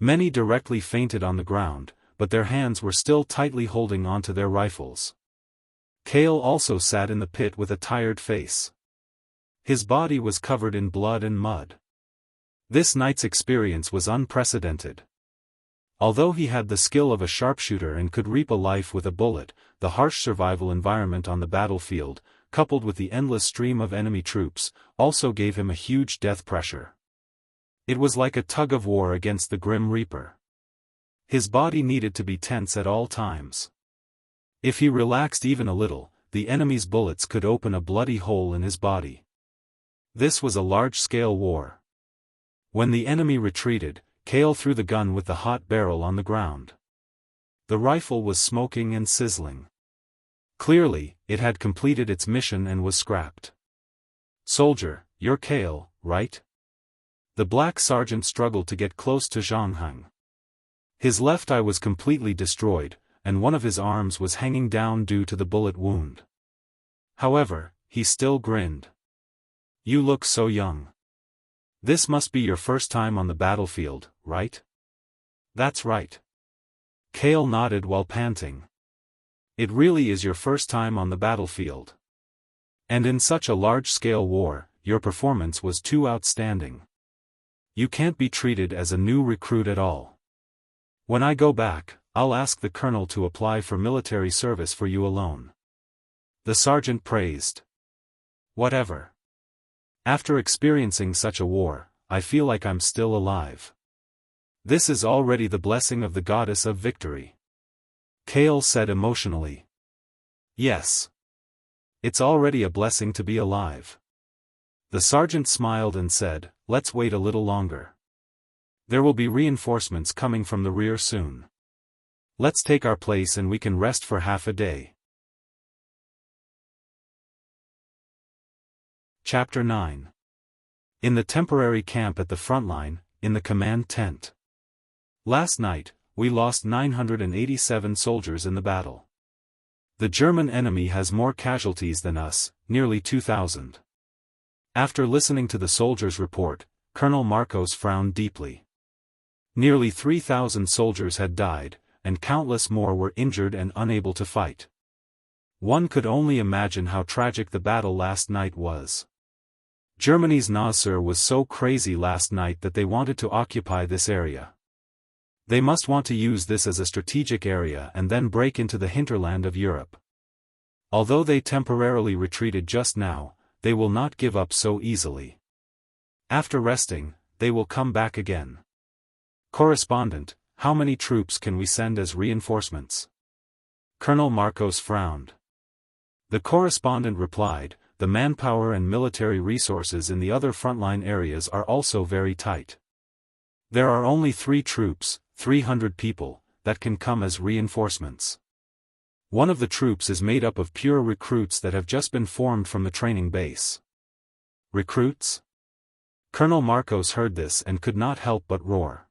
Many directly fainted on the ground, but their hands were still tightly holding onto their rifles. Cale also sat in the pit with a tired face. His body was covered in blood and mud. This night's experience was unprecedented. Although he had the skill of a sharpshooter and could reap a life with a bullet, the harsh survival environment on the battlefield, coupled with the endless stream of enemy troops, also gave him a huge death pressure. It was like a tug-of-war against the Grim Reaper. His body needed to be tense at all times. If he relaxed even a little, the enemy's bullets could open a bloody hole in his body. This was a large-scale war. When the enemy retreated, Cale threw the gun with the hot barrel on the ground. The rifle was smoking and sizzling. Clearly, it had completed its mission and was scrapped. "Soldier, you're Kale, right?" The black sergeant struggled to get close to Zhang Heng. His left eye was completely destroyed, and one of his arms was hanging down due to the bullet wound. However, he still grinned. "You look so young. This must be your first time on the battlefield, right?" "That's right." Kale nodded while panting. "It really is your first time on the battlefield. And in such a large-scale war, your performance was too outstanding. You can't be treated as a new recruit at all. When I go back, I'll ask the colonel to apply for military service for you alone." The sergeant praised. "Whatever. After experiencing such a war, I feel like I'm still alive. This is already the blessing of the goddess of victory," Kale said emotionally. "Yes. It's already a blessing to be alive." The sergeant smiled and said, "Let's wait a little longer. There will be reinforcements coming from the rear soon. Let's take our place and we can rest for half a day." Chapter 9. In the temporary camp at the front line, in the command tent. Last night, we lost 987 soldiers in the battle. The German enemy has more casualties than us, nearly 2,000. After listening to the soldiers' report, Colonel Marcos frowned deeply. Nearly 3,000 soldiers had died, and countless more were injured and unable to fight. One could only imagine how tragic the battle last night was. Germany's Nasser was so crazy last night that they wanted to occupy this area. They must want to use this as a strategic area and then break into the hinterland of Europe. Although they temporarily retreated just now, they will not give up so easily. After resting, they will come back again. Correspondent, how many troops can we send as reinforcements? Colonel Marcos frowned. The correspondent replied, the manpower and military resources in the other frontline areas are also very tight. There are only 3 troops, 300 people, that can come as reinforcements. One of the troops is made up of pure recruits that have just been formed from the training base. Recruits? Colonel Marcos heard this and could not help but roar.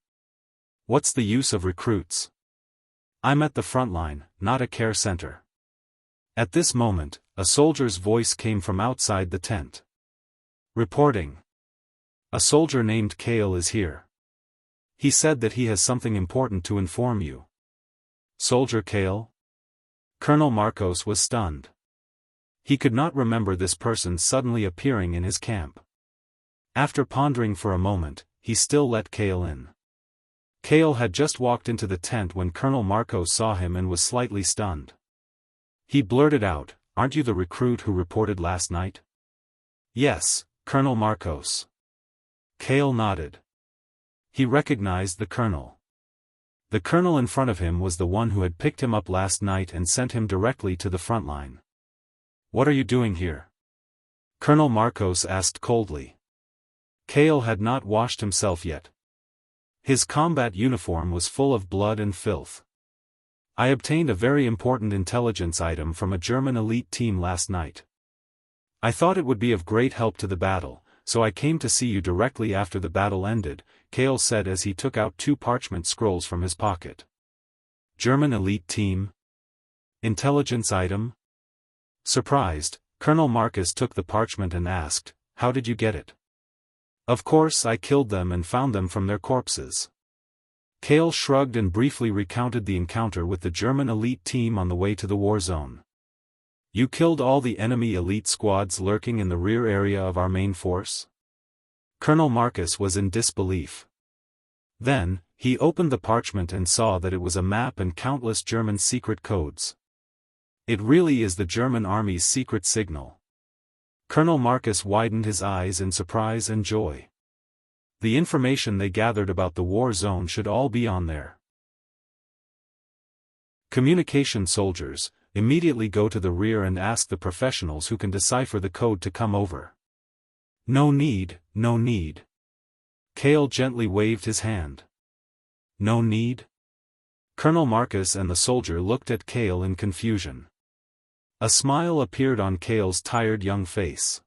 What's the use of recruits? I'm at the front line, not a care center. At this moment, a soldier's voice came from outside the tent. Reporting. A soldier named Kale is here. He said that he has something important to inform you. Soldier Kale? Colonel Marcos was stunned. He could not remember this person suddenly appearing in his camp. After pondering for a moment, he still let Kale in. Kale had just walked into the tent when Colonel Marcos saw him and was slightly stunned. He blurted out, "Aren't you the recruit who reported last night?" "Yes, Colonel Marcos." Kale nodded. He recognized the colonel. The colonel in front of him was the one who had picked him up last night and sent him directly to the front line. "What are you doing here?" Colonel Marcos asked coldly. Kale had not washed himself yet. His combat uniform was full of blood and filth. "I obtained a very important intelligence item from a German elite team last night. I thought it would be of great help to the battle, so I came to see you directly after the battle ended," Kale said as he took out 2 parchment scrolls from his pocket. German elite team? Intelligence item? Surprised, Colonel Marcos took the parchment and asked, "How did you get it?" "Of course I killed them and found them from their corpses." Kale shrugged and briefly recounted the encounter with the German elite team on the way to the war zone. "You killed all the enemy elite squads lurking in the rear area of our main force?" Colonel Marcos was in disbelief. Then, he opened the parchment and saw that it was a map and countless German secret codes. It really is the German army's secret signal. Colonel Marcos widened his eyes in surprise and joy. The information they gathered about the war zone should all be on there. Communication soldiers, immediately go to the rear and ask the professionals who can decipher the code to come over. No need, no need. Kale gently waved his hand. No need? Colonel Marcus and the soldier looked at Cale in confusion. A smile appeared on Cale's tired young face.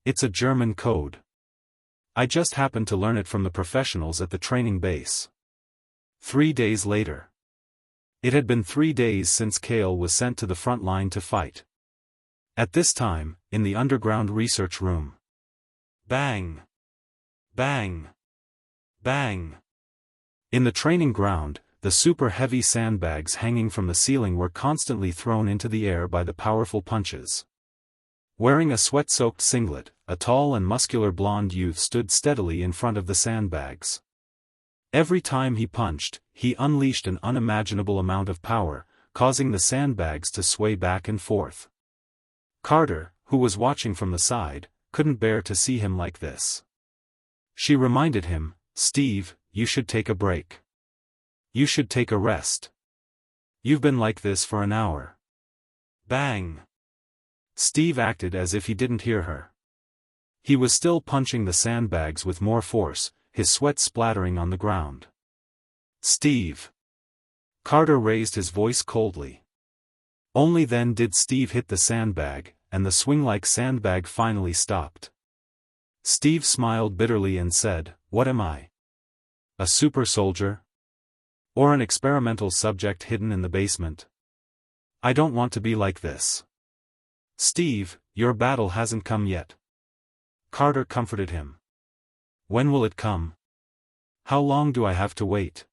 It's a German code. I just happened to learn it from the professionals at the training base. 3 days later. It had been 3 days since Cale was sent to the front line to fight. At this time, in the underground research room. Bang! Bang! Bang! In the training ground, the super-heavy sandbags hanging from the ceiling were constantly thrown into the air by the powerful punches. Wearing a sweat-soaked singlet, a tall and muscular blonde youth stood steadily in front of the sandbags. Every time he punched, he unleashed an unimaginable amount of power, causing the sandbags to sway back and forth. Carter, who was watching from the side, couldn't bear to see him like this. She reminded him, "Steve, you should take a break. You should take a rest. You've been like this for an hour." Bang! Steve acted as if he didn't hear her. He was still punching the sandbags with more force, his sweat splattering on the ground. "Steve!" Carter raised his voice coldly. Only then did Steve hit the sandbag, and the swing-like sandbag finally stopped. Steve smiled bitterly and said, "What am I? A super soldier? Or an experimental subject hidden in the basement? I don't want to be like this." "Steve, your battle hasn't come yet." Carter comforted him. "When will it come? How long do I have to wait?"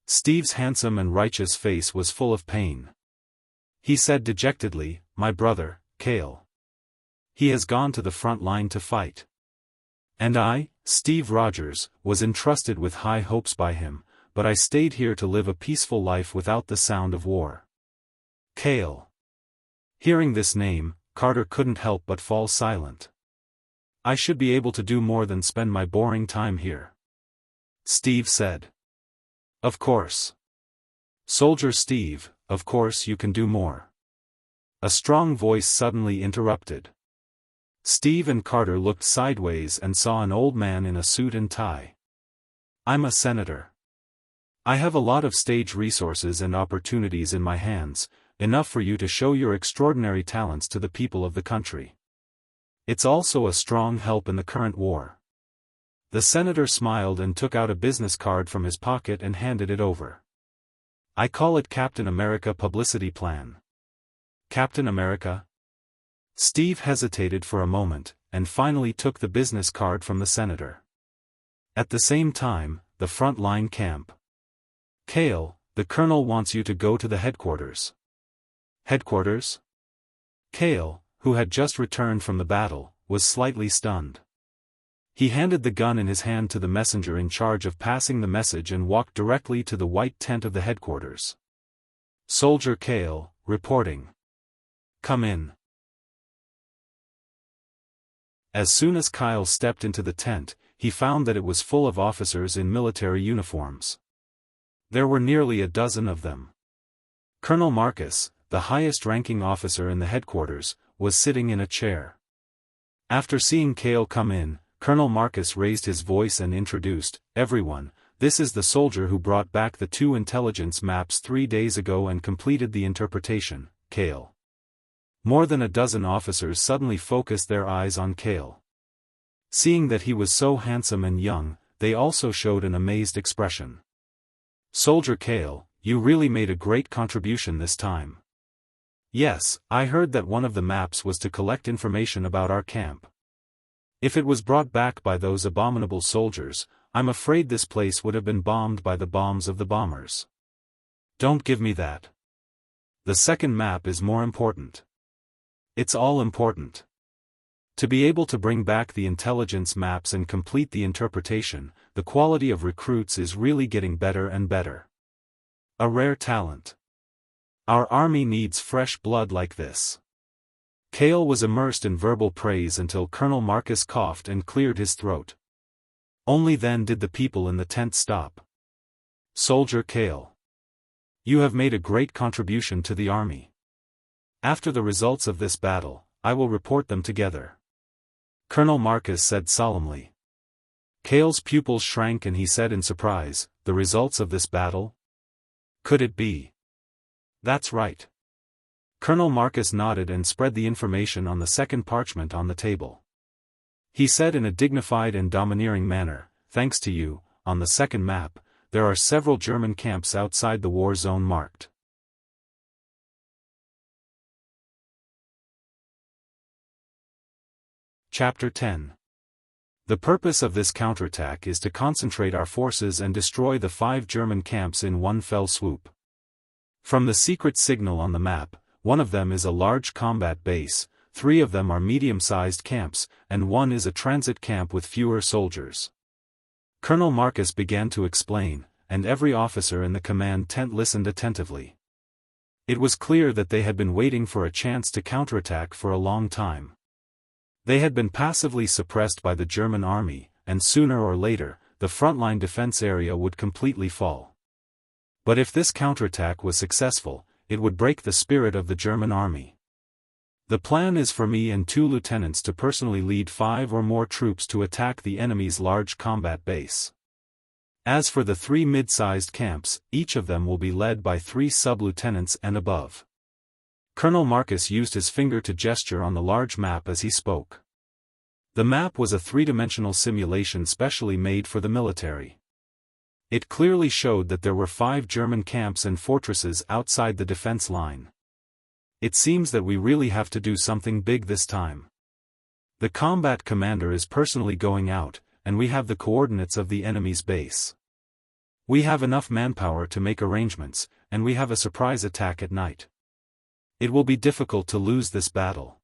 Steve's handsome and righteous face was full of pain. He said dejectedly, "My brother, Cale. He has gone to the front line to fight. And I, Steve Rogers, was entrusted with high hopes by him, but I stayed here to live a peaceful life without the sound of war." Cale. Hearing this name, Carter couldn't help but fall silent. "I should be able to do more than spend my boring time here," Steve said. "Of course. Soldier Steve, of course you can do more." A strong voice suddenly interrupted. Steve and Carter looked sideways and saw an old man in a suit and tie. "I'm a senator. I have a lot of stage resources and opportunities in my hands, enough for you to show your extraordinary talents to the people of the country. It's also a strong help in the current war." The senator smiled and took out a business card from his pocket and handed it over. "I call it Captain America Publicity Plan." "Captain America?" Steve hesitated for a moment, and finally took the business card from the senator. At the same time, the front line camp. "Cale, the colonel wants you to go to the headquarters." "Headquarters?" Cale, who had just returned from the battle, was slightly stunned. He handed the gun in his hand to the messenger in charge of passing the message and walked directly to the white tent of the headquarters. "Soldier Cale, reporting. Come in." As soon as Kyle stepped into the tent, he found that it was full of officers in military uniforms. There were nearly a dozen of them. Colonel Marcus, the highest-ranking officer in the headquarters, was sitting in a chair. After seeing Cale come in, Colonel Marcus raised his voice and introduced, "Everyone, this is the soldier who brought back the 2 intelligence maps 3 days ago and completed the interpretation, Cale." More than a dozen officers suddenly focused their eyes on Cale. Seeing that he was so handsome and young, they also showed an amazed expression. "Soldier Cale, you really made a great contribution this time." "Yes, I heard that one of the maps was to collect information about our camp. If it was brought back by those abominable soldiers, I'm afraid this place would have been bombed by the bombs of the bombers." "Don't give me that. The second map is more important." "It's all important. To be able to bring back the intelligence maps and complete the interpretation, the quality of recruits is really getting better and better. A rare talent. Our army needs fresh blood like this." Cale was immersed in verbal praise until Colonel Marcus coughed and cleared his throat. Only then did the people in the tent stop. "Soldier Cale, you have made a great contribution to the army. After the results of this battle, I will report them together," Colonel Marcus said solemnly. Cale's pupils shrank and he said in surprise, "The results of this battle? Could it be? That's right. Colonel Marcus nodded and spread the information on the second parchment on the table. He said in a dignified and domineering manner, "Thanks to you, on the second map, there are several German camps outside the war zone marked." Chapter 10. The purpose of this counterattack is to concentrate our forces and destroy the 5 German camps in one fell swoop. From the secret signal on the map, one of them is a large combat base, 3 of them are medium-sized camps, and 1 is a transit camp with fewer soldiers. Colonel Marcus began to explain, and every officer in the command tent listened attentively. It was clear that they had been waiting for a chance to counterattack for a long time. They had been passively suppressed by the German army, and sooner or later, the frontline defense area would completely fall. But if this counterattack was successful, it would break the spirit of the German army. The plan is for me and 2 lieutenants to personally lead 5 or more troops to attack the enemy's large combat base. As for the 3 mid-sized camps, each of them will be led by 3 sub-lieutenants and above. Colonel Marcus used his finger to gesture on the large map as he spoke. The map was a 3-dimensional simulation specially made for the military. It clearly showed that there were 5 German camps and fortresses outside the defense line. It seems that we really have to do something big this time. The combat commander is personally going out, and we have the coordinates of the enemy's base. We have enough manpower to make arrangements, and we have a surprise attack at night. It will be difficult to lose this battle.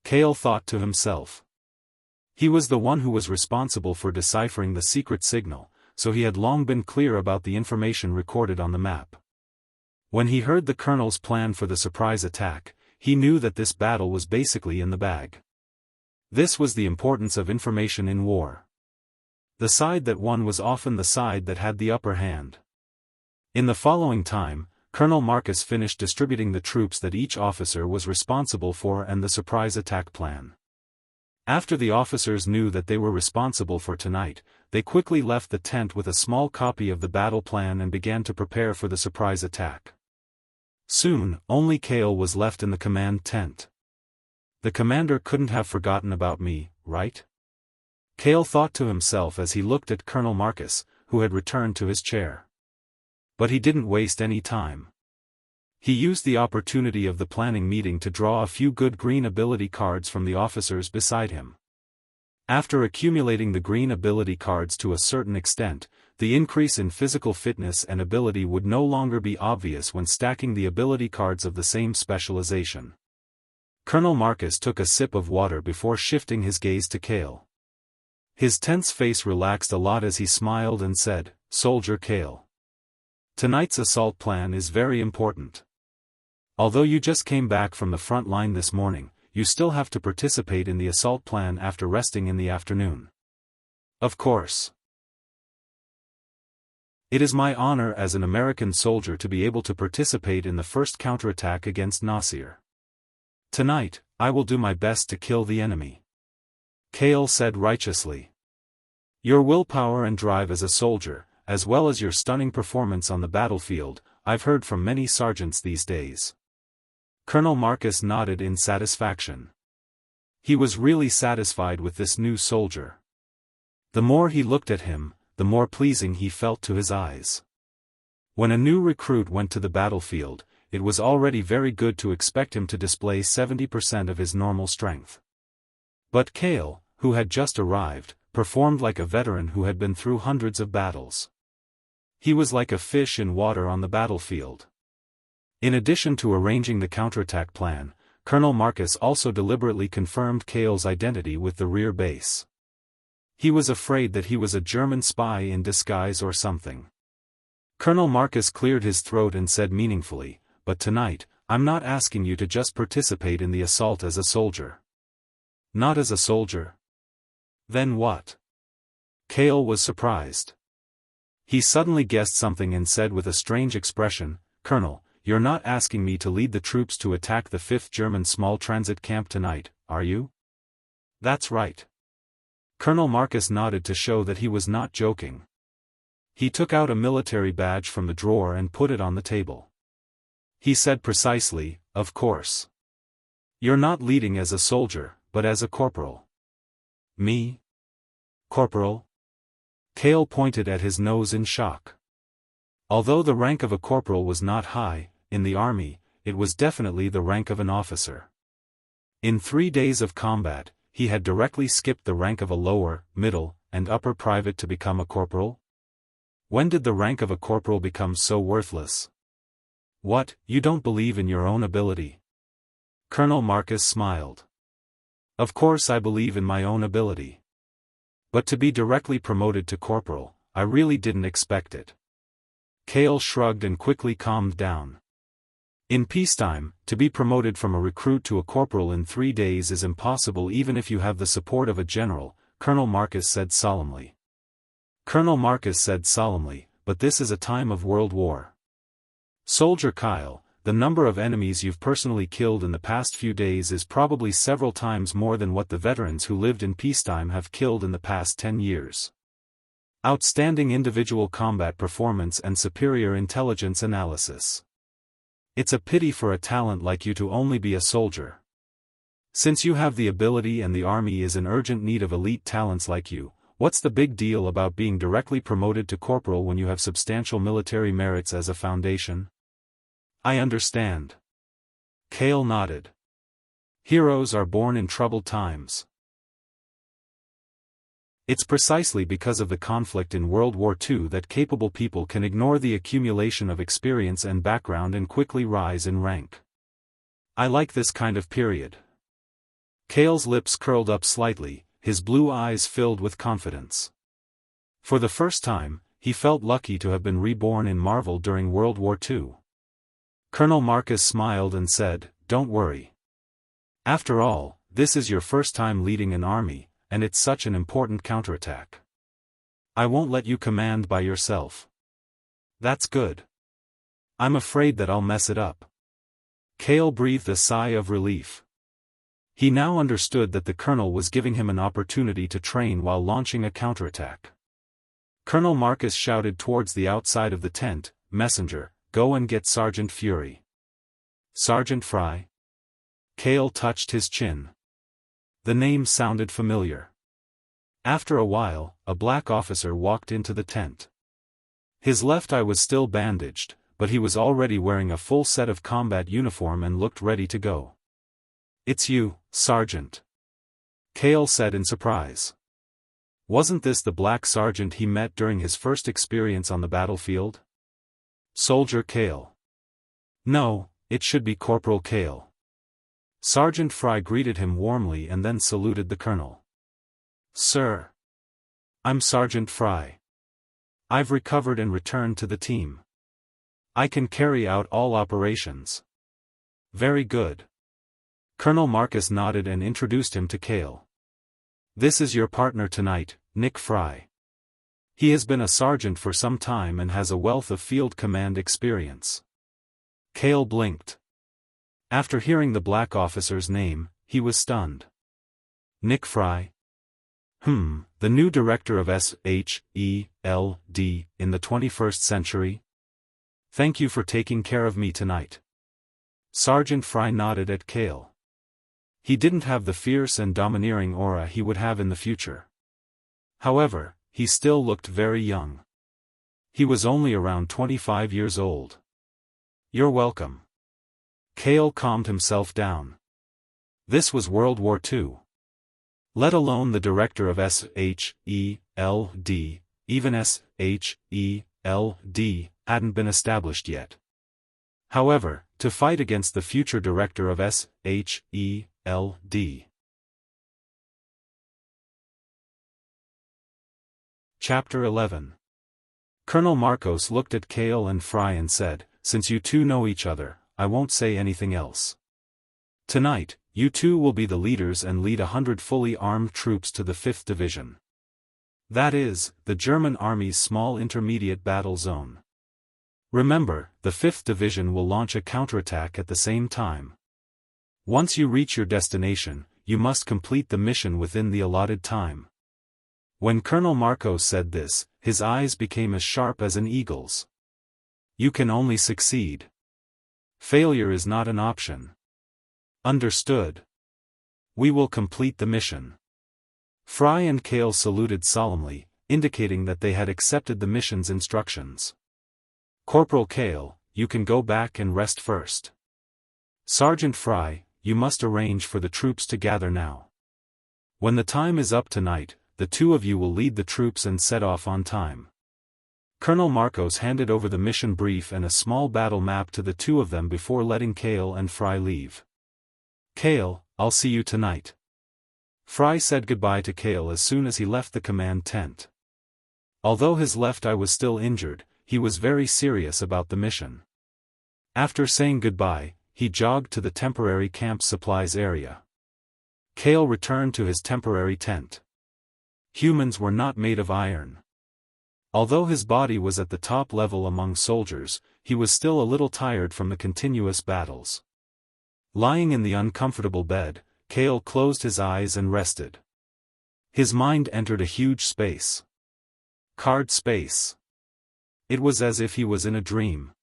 Cale thought to himself. He was the one who was responsible for deciphering the secret signal, so he had long been clear about the information recorded on the map. When he heard the colonel's plan for the surprise attack, he knew that this battle was basically in the bag. This was the importance of information in war. The side that won was often the side that had the upper hand. In the following time, Colonel Marcus finished distributing the troops that each officer was responsible for and the surprise attack plan. After the officers knew that they were responsible for tonight, they quickly left the tent with a small copy of the battle plan and began to prepare for the surprise attack. Soon, only Cale was left in the command tent. The commander couldn't have forgotten about me, right? Cale thought to himself as he looked at Colonel Marcus, who had returned to his chair. But he didn't waste any time. He used the opportunity of the planning meeting to draw a few good green ability cards from the officers beside him. After accumulating the green ability cards to a certain extent, the increase in physical fitness and ability would no longer be obvious when stacking the ability cards of the same specialization. Colonel Marcus took a sip of water before shifting his gaze to Cale. His tense face relaxed a lot as he smiled and said, "Soldier Cale. Tonight's assault plan is very important. Although you just came back from the front line this morning, you still have to participate in the assault plan after resting in the afternoon." "Of course. It is my honor as an American soldier to be able to participate in the first counterattack against Nasir. Tonight, I will do my best to kill the enemy," Cale said righteously. "Your willpower and drive as a soldier, as well as your stunning performance on the battlefield, I've heard from many sergeants these days." Colonel Marcus nodded in satisfaction. He was really satisfied with this new soldier. The more he looked at him, the more pleasing he felt to his eyes. When a new recruit went to the battlefield, it was already very good to expect him to display 70% of his normal strength. But Cale, who had just arrived, performed like a veteran who had been through hundreds of battles. He was like a fish in water on the battlefield. In addition to arranging the counterattack plan, Colonel Marcus also deliberately confirmed Cale's identity with the rear base. He was afraid that he was a German spy in disguise or something. Colonel Marcus cleared his throat and said meaningfully, "But tonight, I'm not asking you to just participate in the assault as a soldier." "Not as a soldier? Then what?" Cale was surprised. He suddenly guessed something and said with a strange expression, "Colonel, you're not asking me to lead the troops to attack the 5th German small transit camp tonight, are you?" "That's right." Colonel Marcus nodded to show that he was not joking. He took out a military badge from the drawer and put it on the table. He said precisely, "Of course. You're not leading as a soldier, but as a corporal." "Me? Corporal?" Cale pointed at his nose in shock. Although the rank of a corporal was not high, in the army, it was definitely the rank of an officer. In 3 days of combat, he had directly skipped the rank of a lower, middle, and upper private to become a corporal? When did the rank of a corporal become so worthless? "What, you don't believe in your own ability?" Colonel Marcus smiled. "Of course I believe in my own ability. But to be directly promoted to corporal, I really didn't expect it." Cale shrugged and quickly calmed down. In peacetime, to be promoted from a recruit to a corporal in 3 days is impossible even if you have the support of a general, Colonel Marcus said solemnly. Colonel Marcus said solemnly, "But this is a time of world war. Soldier Kyle, the number of enemies you've personally killed in the past few days is probably several times more than what the veterans who lived in peacetime have killed in the past 10 years. Outstanding individual combat performance and superior intelligence analysis. It's a pity for a talent like you to only be a soldier. Since you have the ability and the army is in urgent need of elite talents like you, what's the big deal about being directly promoted to corporal when you have substantial military merits as a foundation?" "I understand." Cale nodded. "Heroes are born in troubled times. It's precisely because of the conflict in World War II that capable people can ignore the accumulation of experience and background and quickly rise in rank. I like this kind of period." Cale's lips curled up slightly, his blue eyes filled with confidence. For the first time, he felt lucky to have been reborn in Marvel during World War II. Colonel Marcus smiled and said, "Don't worry. After all, this is your first time leading an army, and it's such an important counterattack. I won't let you command by yourself." "That's good. I'm afraid that I'll mess it up." Cale breathed a sigh of relief. He now understood that the colonel was giving him an opportunity to train while launching a counterattack. Colonel Marcus shouted towards the outside of the tent, "Messenger, go and get Sergeant Fury." "Sergeant Fry?" Cale touched his chin. The name sounded familiar. After a while, a black officer walked into the tent. His left eye was still bandaged, but he was already wearing a full set of combat uniform and looked ready to go. "It's you, Sergeant," Cale said in surprise. Wasn't this the black sergeant he met during his first experience on the battlefield? Soldier Cale. No, it should be Corporal Cale. Sergeant Fry greeted him warmly and then saluted the colonel. "Sir. I'm Sergeant Fry. I've recovered and returned to the team. I can carry out all operations." "Very good." Colonel Marcus nodded and introduced him to Cale. "This is your partner tonight, Nick Fry. He has been a sergeant for some time and has a wealth of field command experience." Cale blinked. After hearing the black officer's name, he was stunned. Nick Fry? The new director of SHELD in the 21st century? Thank you for taking care of me tonight. Sergeant Fry nodded at Cale. He didn't have the fierce and domineering aura he would have in the future. However, he still looked very young. He was only around 25 years old. "You're welcome." Cale calmed himself down. This was World War II. Let alone the director of SHELD, even SHELD hadn't been established yet. However, to fight against the future director of SHELD. Chapter 11. Colonel Marcos looked at Cale and Fry and said, "Since you two know each other, I won't say anything else. Tonight, you two will be the leaders and lead 100 fully armed troops to the 5th Division. That is, the German Army's small intermediate battle zone. Remember, the 5th Division will launch a counterattack at the same time. Once you reach your destination, you must complete the mission within the allotted time. When Colonel Marcos said this, his eyes became as sharp as an eagle's. You can only succeed. Failure is not an option. Understood. We will complete the mission. Fry and Kale saluted solemnly, indicating that they had accepted the mission's instructions. Corporal Kale, you can go back and rest first. Sergeant Fry, you must arrange for the troops to gather now. When the time is up tonight, the two of you will lead the troops and set off on time. Colonel Marcos handed over the mission brief and a small battle map to the two of them before letting Kale and Fry leave. Kale, I'll see you tonight. Fry said goodbye to Kale as soon as he left the command tent. Although his left eye was still injured, he was very serious about the mission. After saying goodbye, he jogged to the temporary camp supplies area. Kale returned to his temporary tent. Humans were not made of iron. Although his body was at the top level among soldiers, he was still a little tired from the continuous battles. Lying in the uncomfortable bed, Kale closed his eyes and rested. His mind entered a huge space. Card space. It was as if he was in a dream.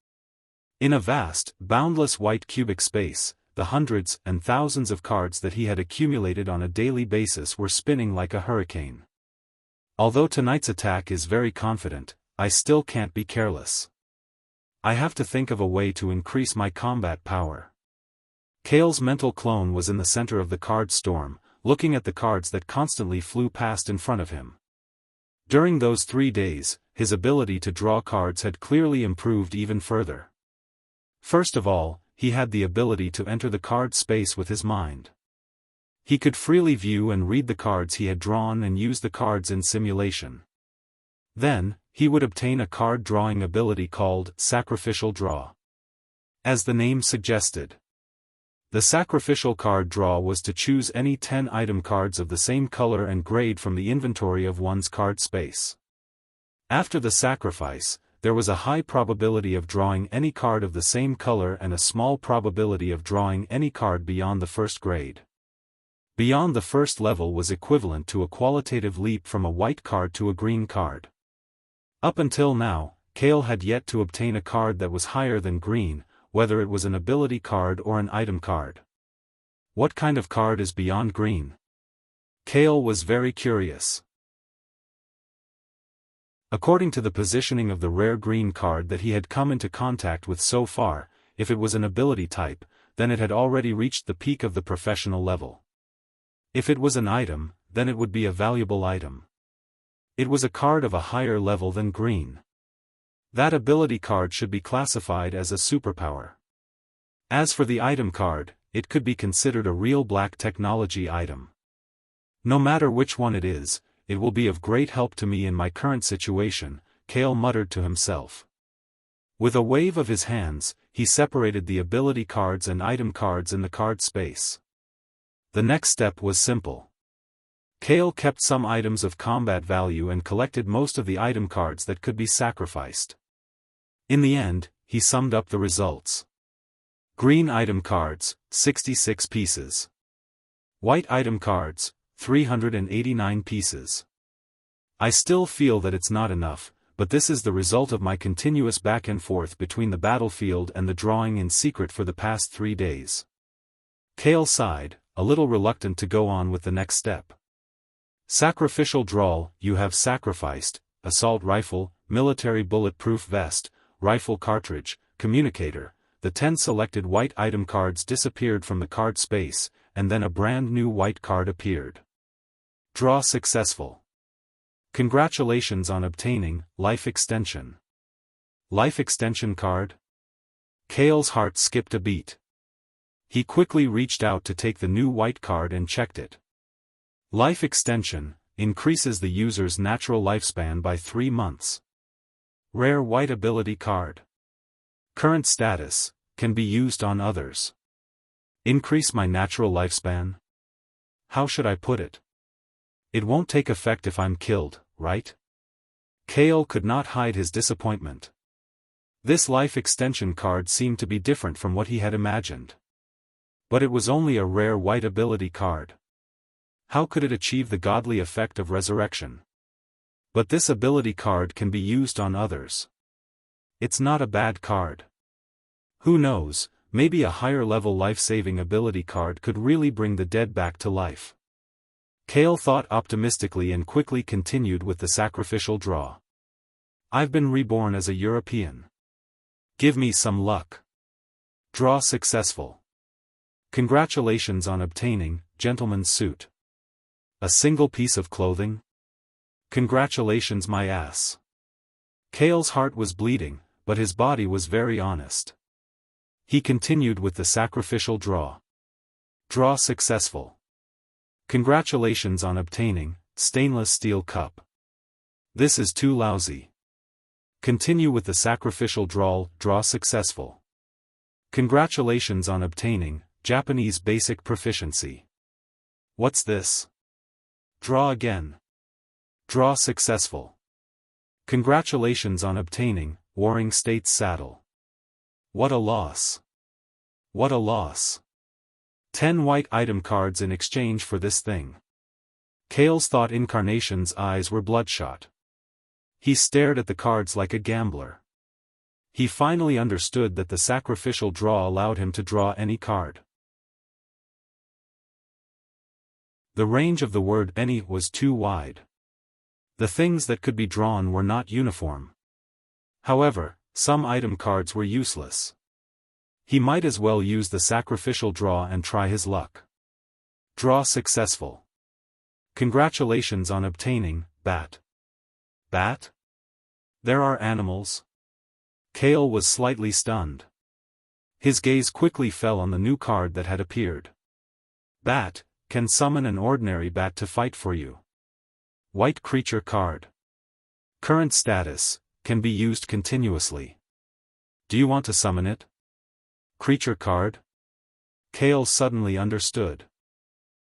In a vast, boundless white cubic space, the hundreds and thousands of cards that he had accumulated on a daily basis were spinning like a hurricane. Although tonight's attack is very confident, I still can't be careless. I have to think of a way to increase my combat power. Kale's mental clone was in the center of the card storm, looking at the cards that constantly flew past in front of him. During those 3 days, his ability to draw cards had clearly improved even further. First of all, he had the ability to enter the card space with his mind. He could freely view and read the cards he had drawn and use the cards in simulation. Then, he would obtain a card drawing ability called Sacrificial Draw. As the name suggested, the sacrificial card draw was to choose any 10 item cards of the same color and grade from the inventory of one's card space. After the sacrifice, there was a high probability of drawing any card of the same color and a small probability of drawing any card beyond the first grade. Beyond the first level was equivalent to a qualitative leap from a white card to a green card. Up until now, Kale had yet to obtain a card that was higher than green, whether it was an ability card or an item card. What kind of card is beyond green? Kale was very curious. According to the positioning of the rare green card that he had come into contact with so far, if it was an ability type, then it had already reached the peak of the professional level. If it was an item, then it would be a valuable item. It was a card of a higher level than green. That ability card should be classified as a superpower. As for the item card, it could be considered a real black technology item. No matter which one it is, it will be of great help to me in my current situation, Kale muttered to himself. With a wave of his hands, he separated the ability cards and item cards in the card space. The next step was simple. Kale kept some items of combat value and collected most of the item cards that could be sacrificed. In the end, he summed up the results. Green item cards, 66 pieces. White item cards, 389 pieces. I still feel that it's not enough, but this is the result of my continuous back and forth between the battlefield and the drawing in secret for the past 3 days. Kale sighed, a little reluctant to go on with the next step. Sacrificial draw, you have sacrificed, assault rifle, military bulletproof vest, rifle cartridge, communicator. The 10 selected white item cards disappeared from the card space, and then a brand new white card appeared. Draw successful. Congratulations on obtaining life extension. Life extension card? Kale's heart skipped a beat. He quickly reached out to take the new white card and checked it. Life extension increases the user's natural lifespan by 3 months. Rare white ability card. Current status can be used on others. Increase my natural lifespan? How should I put it? It won't take effect if I'm killed, right? Kale could not hide his disappointment. This life extension card seemed to be different from what he had imagined. But it was only a rare white ability card. How could it achieve the godly effect of resurrection? But this ability card can be used on others. It's not a bad card. Who knows, maybe a higher-level life-saving ability card could really bring the dead back to life. Kale thought optimistically and quickly continued with the sacrificial draw. I've been reborn as a European. Give me some luck. Draw successful. Congratulations on obtaining gentleman's suit. A single piece of clothing? Congratulations my ass. Kale's heart was bleeding, but his body was very honest. He continued with the sacrificial draw. Draw successful. Congratulations on obtaining stainless steel cup. This is too lousy. Continue with the sacrificial draw successful. Congratulations on obtaining Japanese basic proficiency. What's this? Draw again. Draw successful. Congratulations on obtaining Warring States saddle. What a loss. What a loss. 10 white item cards in exchange for this thing. Kale's thought incarnation's eyes were bloodshot. He stared at the cards like a gambler. He finally understood that the sacrificial draw allowed him to draw any card. The range of the word any was too wide. The things that could be drawn were not uniform. However, some item cards were useless. He might as well use the sacrificial draw and try his luck. Draw successful. Congratulations on obtaining bat. Bat? There are animals? Kale was slightly stunned. His gaze quickly fell on the new card that had appeared. Bat, can summon an ordinary bat to fight for you. White creature card. Current status, can be used continuously. Do you want to summon it? Creature card? Kale suddenly understood.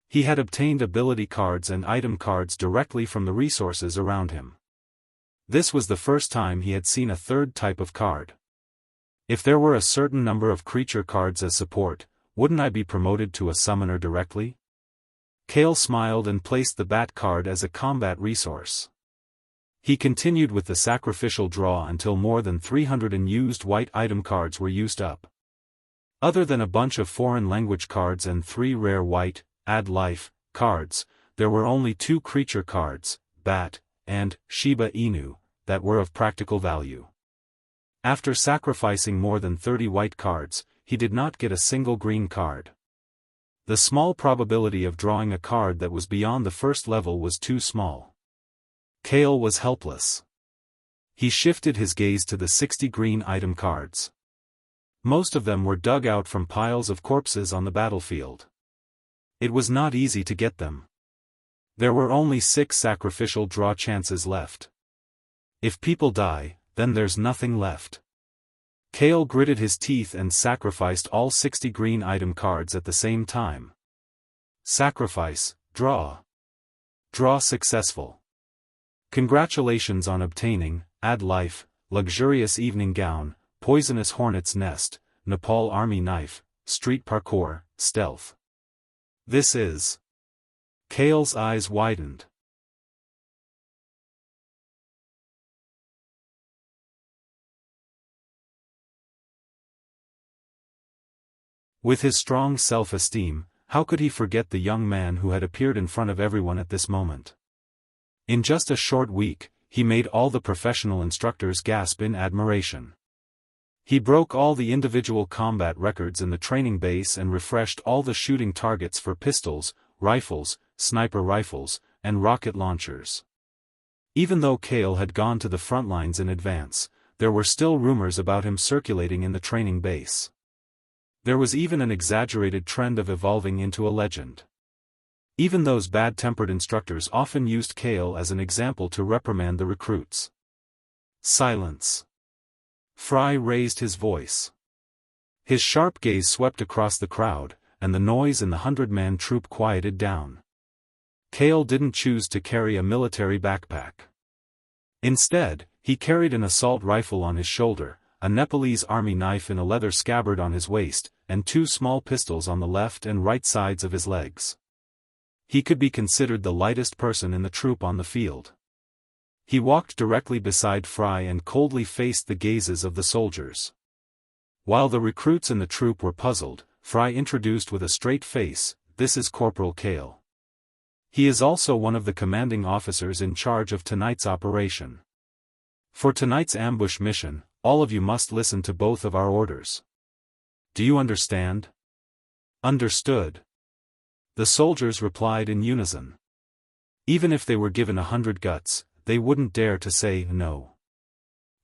He had obtained ability cards and item cards directly from the resources around him. This was the first time he had seen a third type of card. If there were a certain number of creature cards as support, wouldn't I be promoted to a summoner directly? Kale smiled and placed the bat card as a combat resource. He continued with the sacrificial draw until more than 300 unused white item cards were used up. Other than a bunch of foreign language cards and 3 rare white, add life, cards, there were only 2 creature cards, bat, and Shiba Inu, that were of practical value. After sacrificing more than 30 white cards, he did not get a single green card. The small probability of drawing a card that was beyond the first level was too small. Kale was helpless. He shifted his gaze to the 60 green item cards. Most of them were dug out from piles of corpses on the battlefield. It was not easy to get them. There were only 6 sacrificial draw chances left. If people die, then there's nothing left. Kale gritted his teeth and sacrificed all 60 green item cards at the same time. Sacrifice, draw. Draw successful. Congratulations on obtaining, add life, luxurious evening gown, poisonous hornet's nest, Nepal army knife, street parkour, stealth. This is. Kale's eyes widened. With his strong self-esteem, how could he forget the young man who had appeared in front of everyone at this moment? In just a short week, he made all the professional instructors gasp in admiration. He broke all the individual combat records in the training base and refreshed all the shooting targets for pistols, rifles, sniper rifles, and rocket launchers. Even though Kale had gone to the front lines in advance, there were still rumors about him circulating in the training base. There was even an exaggerated trend of evolving into a legend. Even those bad-tempered instructors often used Kale as an example to reprimand the recruits. Silence. Fry raised his voice. His sharp gaze swept across the crowd, and the noise in the 100-man troop quieted down. Kale didn't choose to carry a military backpack. Instead, he carried an assault rifle on his shoulder, a Nepalese army knife in a leather scabbard on his waist, and 2 small pistols on the left and right sides of his legs. He could be considered the lightest person in the troop on the field. He walked directly beside Fry and coldly faced the gazes of the soldiers. While the recruits in the troop were puzzled, Fry introduced with a straight face, "This is Corporal Kale. He is also one of the commanding officers in charge of tonight's operation. For tonight's ambush mission, all of you must listen to both of our orders. Do you understand?" "Understood." The soldiers replied in unison. Even if they were given 100 guts, they wouldn't dare to say no.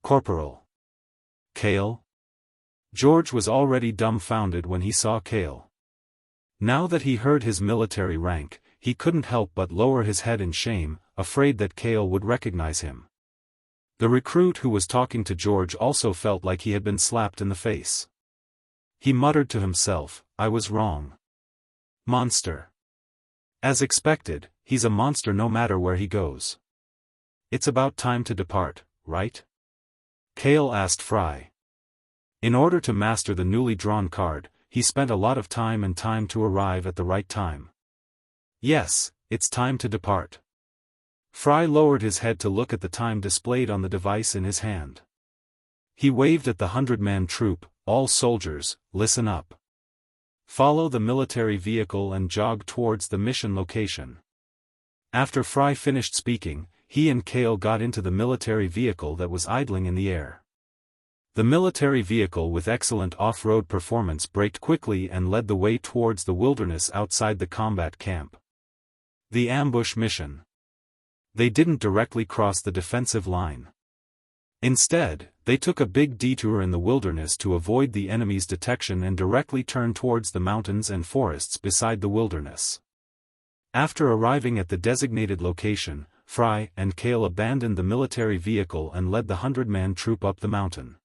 "Corporal Kale?" George was already dumbfounded when he saw Kale. Now that he heard his military rank, he couldn't help but lower his head in shame, afraid that Kale would recognize him. The recruit who was talking to George also felt like he had been slapped in the face. He muttered to himself, "I was wrong. Monster. As expected, he's a monster no matter where he goes. It's about time to depart, right?" Kale asked Fry. In order to master the newly drawn card, he spent a lot of time to arrive at the right time. "Yes, it's time to depart." Fry lowered his head to look at the time displayed on the device in his hand. He waved at the 100-man troop, "All soldiers, listen up. Follow the military vehicle and jog towards the mission location." After Fry finished speaking, he and Kale got into the military vehicle that was idling in the air. The military vehicle with excellent off-road performance braked quickly and led the way towards the wilderness outside the combat camp. The ambush mission. They didn't directly cross the defensive line. Instead, they took a big detour in the wilderness to avoid the enemy's detection and directly turned towards the mountains and forests beside the wilderness. After arriving at the designated location, Fry and Kale abandoned the military vehicle and led the 100-man troop up the mountain.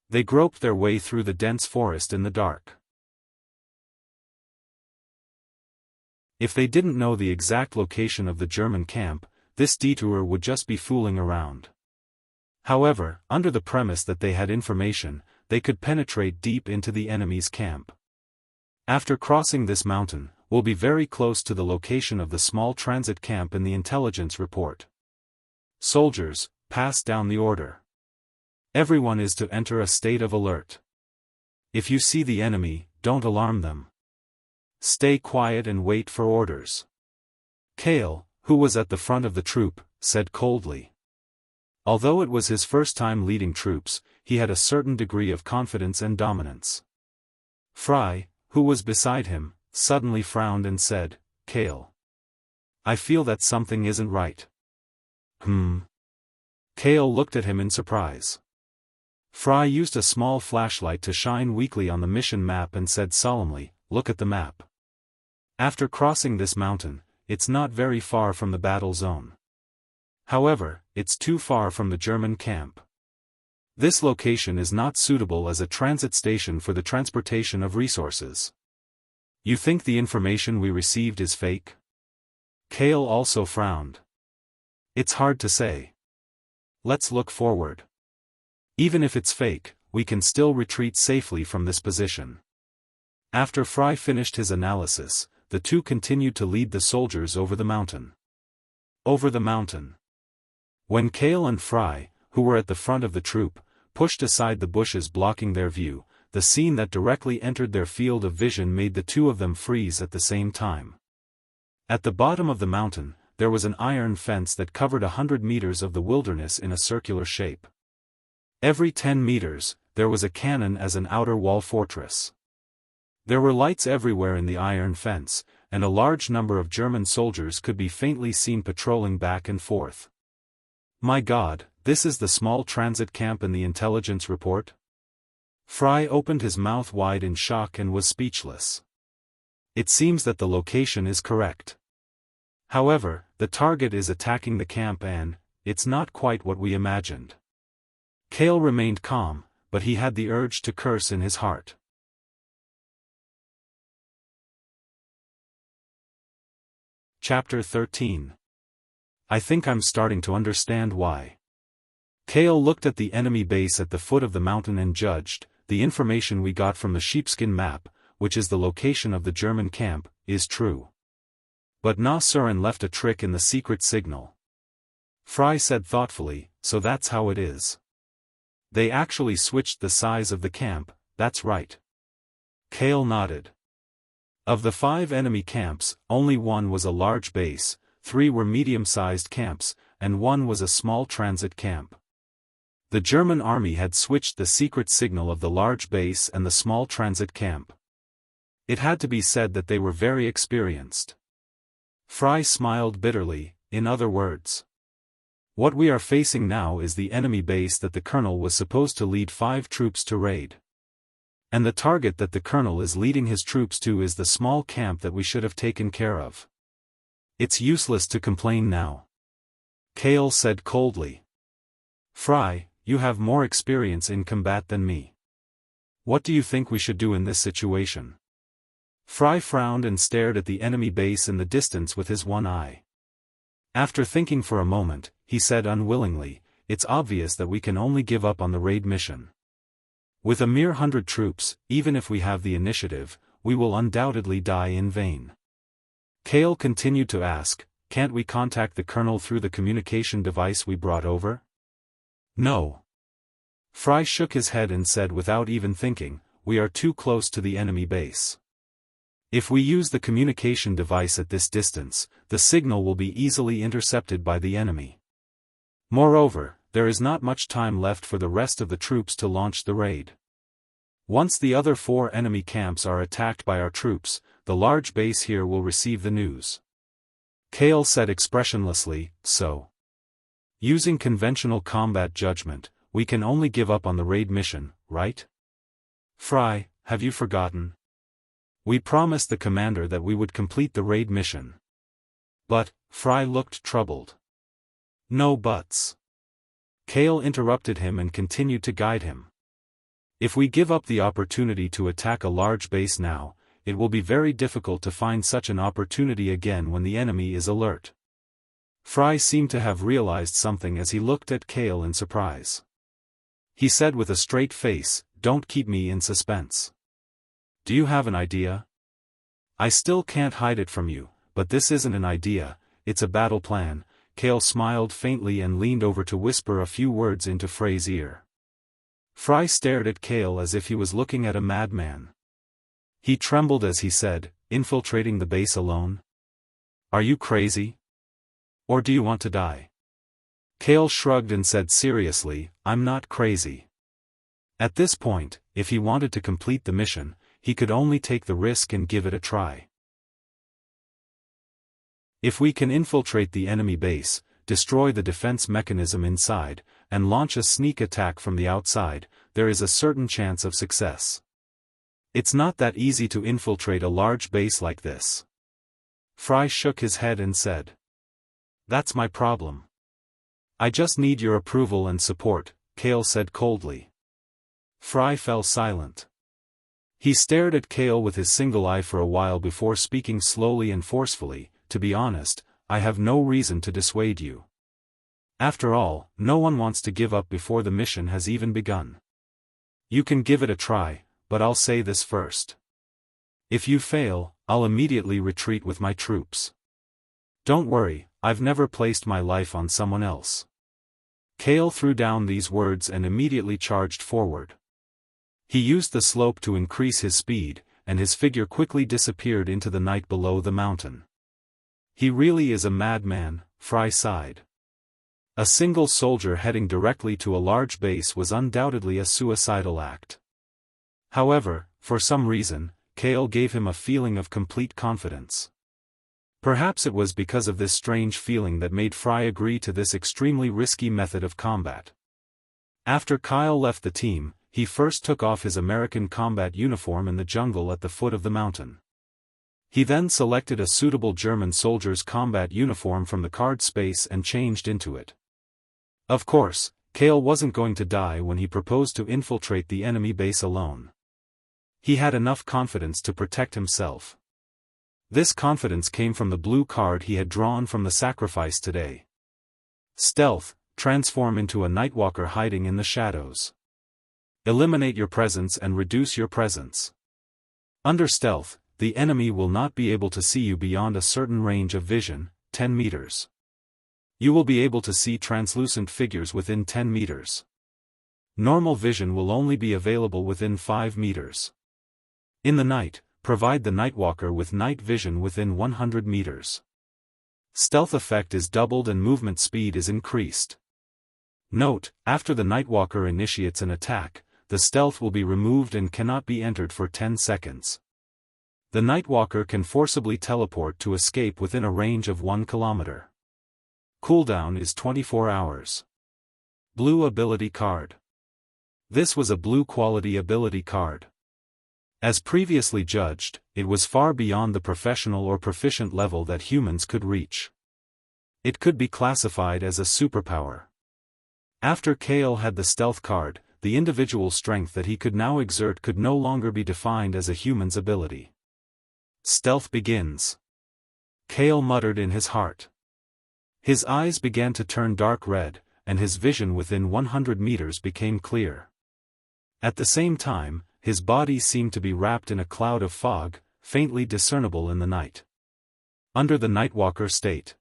They groped their way through the dense forest in the dark. If they didn't know the exact location of the German camp, this detour would just be fooling around. However, under the premise that they had information, they could penetrate deep into the enemy's camp. After crossing this mountain, we'll be very close to the location of the small transit camp in the intelligence report. Soldiers, pass down the order. Everyone is to enter a state of alert. If you see the enemy, don't alarm them. Stay quiet and wait for orders. Kale, who was at the front of the troop, said coldly. Although it was his first time leading troops, he had a certain degree of confidence and dominance. Fry, who was beside him, suddenly frowned and said, "Kale. I feel that something isn't right." Kale looked at him in surprise. Fry used a small flashlight to shine weakly on the mission map and said solemnly, "Look at the map. After crossing this mountain, it's not very far from the battle zone. However, it's too far from the German camp. This location is not suitable as a transit station for the transportation of resources. You think the information we received is fake?" Kale also frowned. "It's hard to say. Let's look forward. Even if it's fake, we can still retreat safely from this position." After Fry finished his analysis, the two continued to lead the soldiers over the mountain. Over the mountain. When Kale and Fry, who were at the front of the troop, pushed aside the bushes blocking their view, the scene that directly entered their field of vision made the two of them freeze at the same time. At the bottom of the mountain, there was an iron fence that covered 100 meters of the wilderness in a circular shape. Every 10 meters, there was a cannon as an outer wall fortress. There were lights everywhere in the iron fence, and a large number of German soldiers could be faintly seen patrolling back and forth. "My God, this is the small transit camp in the intelligence report?" Fry opened his mouth wide in shock and was speechless. It seems that the location is correct. However, the target is attacking the camp and, it's not quite what we imagined. Kale remained calm, but he had the urge to curse in his heart. Chapter 13. I think I'm starting to understand why. Kale looked at the enemy base at the foot of the mountain and judged, the information we got from the sheepskin map, which is the location of the German camp, is true. But Na Surin left a trick in the secret signal. Fry said thoughtfully, so that's how it is. They actually switched the size of the camp, that's right. Kale nodded. Of the 5 enemy camps, only 1 was a large base, 3 were medium-sized camps, and 1 was a small transit camp. The German army had switched the secret signal of the large base and the small transit camp. It had to be said that they were very experienced. Fry smiled bitterly, in other words. What we are facing now is the enemy base that the colonel was supposed to lead 5 troops to raid. And the target that the colonel is leading his troops to is the small camp that we should have taken care of. It's useless to complain now. Kale said coldly. Fry, you have more experience in combat than me. What do you think we should do in this situation? Fry frowned and stared at the enemy base in the distance with his one eye. After thinking for a moment, he said unwillingly, it's obvious that we can only give up on the raid mission. With a mere 100 troops, even if we have the initiative, we will undoubtedly die in vain. Kale continued to ask, can't we contact the colonel through the communication device we brought over? No. Fry shook his head and said without even thinking, we are too close to the enemy base. If we use the communication device at this distance, the signal will be easily intercepted by the enemy. Moreover, there is not much time left for the rest of the troops to launch the raid. Once the other 4 enemy camps are attacked by our troops, the large base here will receive the news. Kale said expressionlessly, so. Using conventional combat judgment, we can only give up on the raid mission, right? Fry, have you forgotten? We promised the commander that we would complete the raid mission. But, Fry looked troubled. No buts. Kale interrupted him and continued to guide him. If we give up the opportunity to attack a large base now, it will be very difficult to find such an opportunity again when the enemy is alert. Fry seemed to have realized something as he looked at Kale in surprise. He said with a straight face, don't keep me in suspense. Do you have an idea? I still can't hide it from you, but this isn't an idea, it's a battle plan. Kale smiled faintly and leaned over to whisper a few words into Fray's ear. Fry stared at Kale as if he was looking at a madman. He trembled as he said, infiltrating the base alone? Are you crazy? Or do you want to die? Kale shrugged and said seriously, I'm not crazy. At this point, if he wanted to complete the mission, he could only take the risk and give it a try. If we can infiltrate the enemy base, destroy the defense mechanism inside, and launch a sneak attack from the outside, there is a certain chance of success. It's not that easy to infiltrate a large base like this. Fry shook his head and said. That's my problem. I just need your approval and support, Kale said coldly. Fry fell silent. He stared at Kale with his single eye for a while before speaking slowly and forcefully, to be honest, I have no reason to dissuade you. After all, no one wants to give up before the mission has even begun. You can give it a try, but I'll say this first. If you fail, I'll immediately retreat with my troops. Don't worry, I've never placed my life on someone else. Kale threw down these words and immediately charged forward. He used the slope to increase his speed, and his figure quickly disappeared into the night below the mountain. He really is a madman, Fry sighed. A single soldier heading directly to a large base was undoubtedly a suicidal act. However, for some reason, Kale gave him a feeling of complete confidence. Perhaps it was because of this strange feeling that made Fry agree to this extremely risky method of combat. After Kyle left the team, he first took off his American combat uniform in the jungle at the foot of the mountain. He then selected a suitable German soldier's combat uniform from the card space and changed into it. Of course, Kale wasn't going to die when he proposed to infiltrate the enemy base alone. He had enough confidence to protect himself. This confidence came from the blue card he had drawn from the sacrifice today. Stealth, transform into a nightwalker hiding in the shadows. Eliminate your presence and reduce your presence. Under stealth, the enemy will not be able to see you beyond a certain range of vision, 10 meters. You will be able to see translucent figures within 10 meters. Normal vision will only be available within 5 meters. In the night, provide the Nightwalker with night vision within 100 meters. Stealth effect is doubled and movement speed is increased. Note, after the Nightwalker initiates an attack, the stealth will be removed and cannot be entered for 10 seconds. The Nightwalker can forcibly teleport to escape within a range of 1 kilometer. Cooldown is 24 hours. Blue ability card. This was a blue quality ability card. As previously judged, it was far beyond the professional or proficient level that humans could reach. It could be classified as a superpower. After Kale had the stealth card, the individual strength that he could now exert could no longer be defined as a human's ability. Stealth begins. Kale muttered in his heart. His eyes began to turn dark red, and his vision within 100 meters became clear. At the same time, his body seemed to be wrapped in a cloud of fog, faintly discernible in the night. Under the Nightwalker state.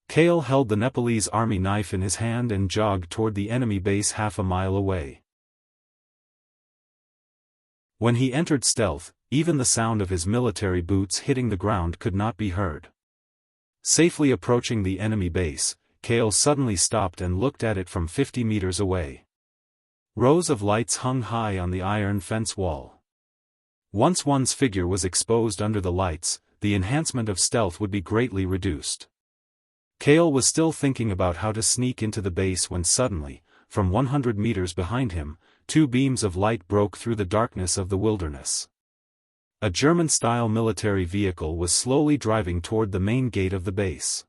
Kale held the Nepalese army knife in his hand and jogged toward the enemy base half a mile away. When he entered stealth, even the sound of his military boots hitting the ground could not be heard. Safely approaching the enemy base, Kale suddenly stopped and looked at it from 50 meters away. Rows of lights hung high on the iron fence wall. Once one's figure was exposed under the lights, the enhancement of stealth would be greatly reduced. Kale was still thinking about how to sneak into the base when suddenly, from 100 meters behind him, 2 beams of light broke through the darkness of the wilderness. A German-style military vehicle was slowly driving toward the main gate of the base.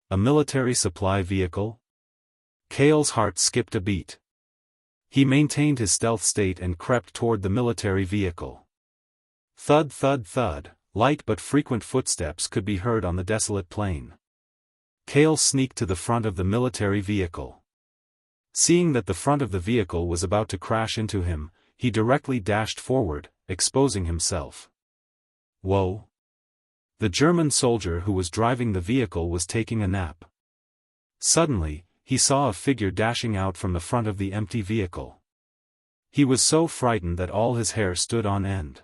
A military supply vehicle? Kale's heart skipped a beat. He maintained his stealth state and crept toward the military vehicle. Thud thud thud, light but frequent footsteps could be heard on the desolate plain. Kale sneaked to the front of the military vehicle. Seeing that the front of the vehicle was about to crash into him, he directly dashed forward, exposing himself. Whoa! The German soldier who was driving the vehicle was taking a nap. Suddenly, he saw a figure dashing out from the front of the empty vehicle. He was so frightened that all his hair stood on end.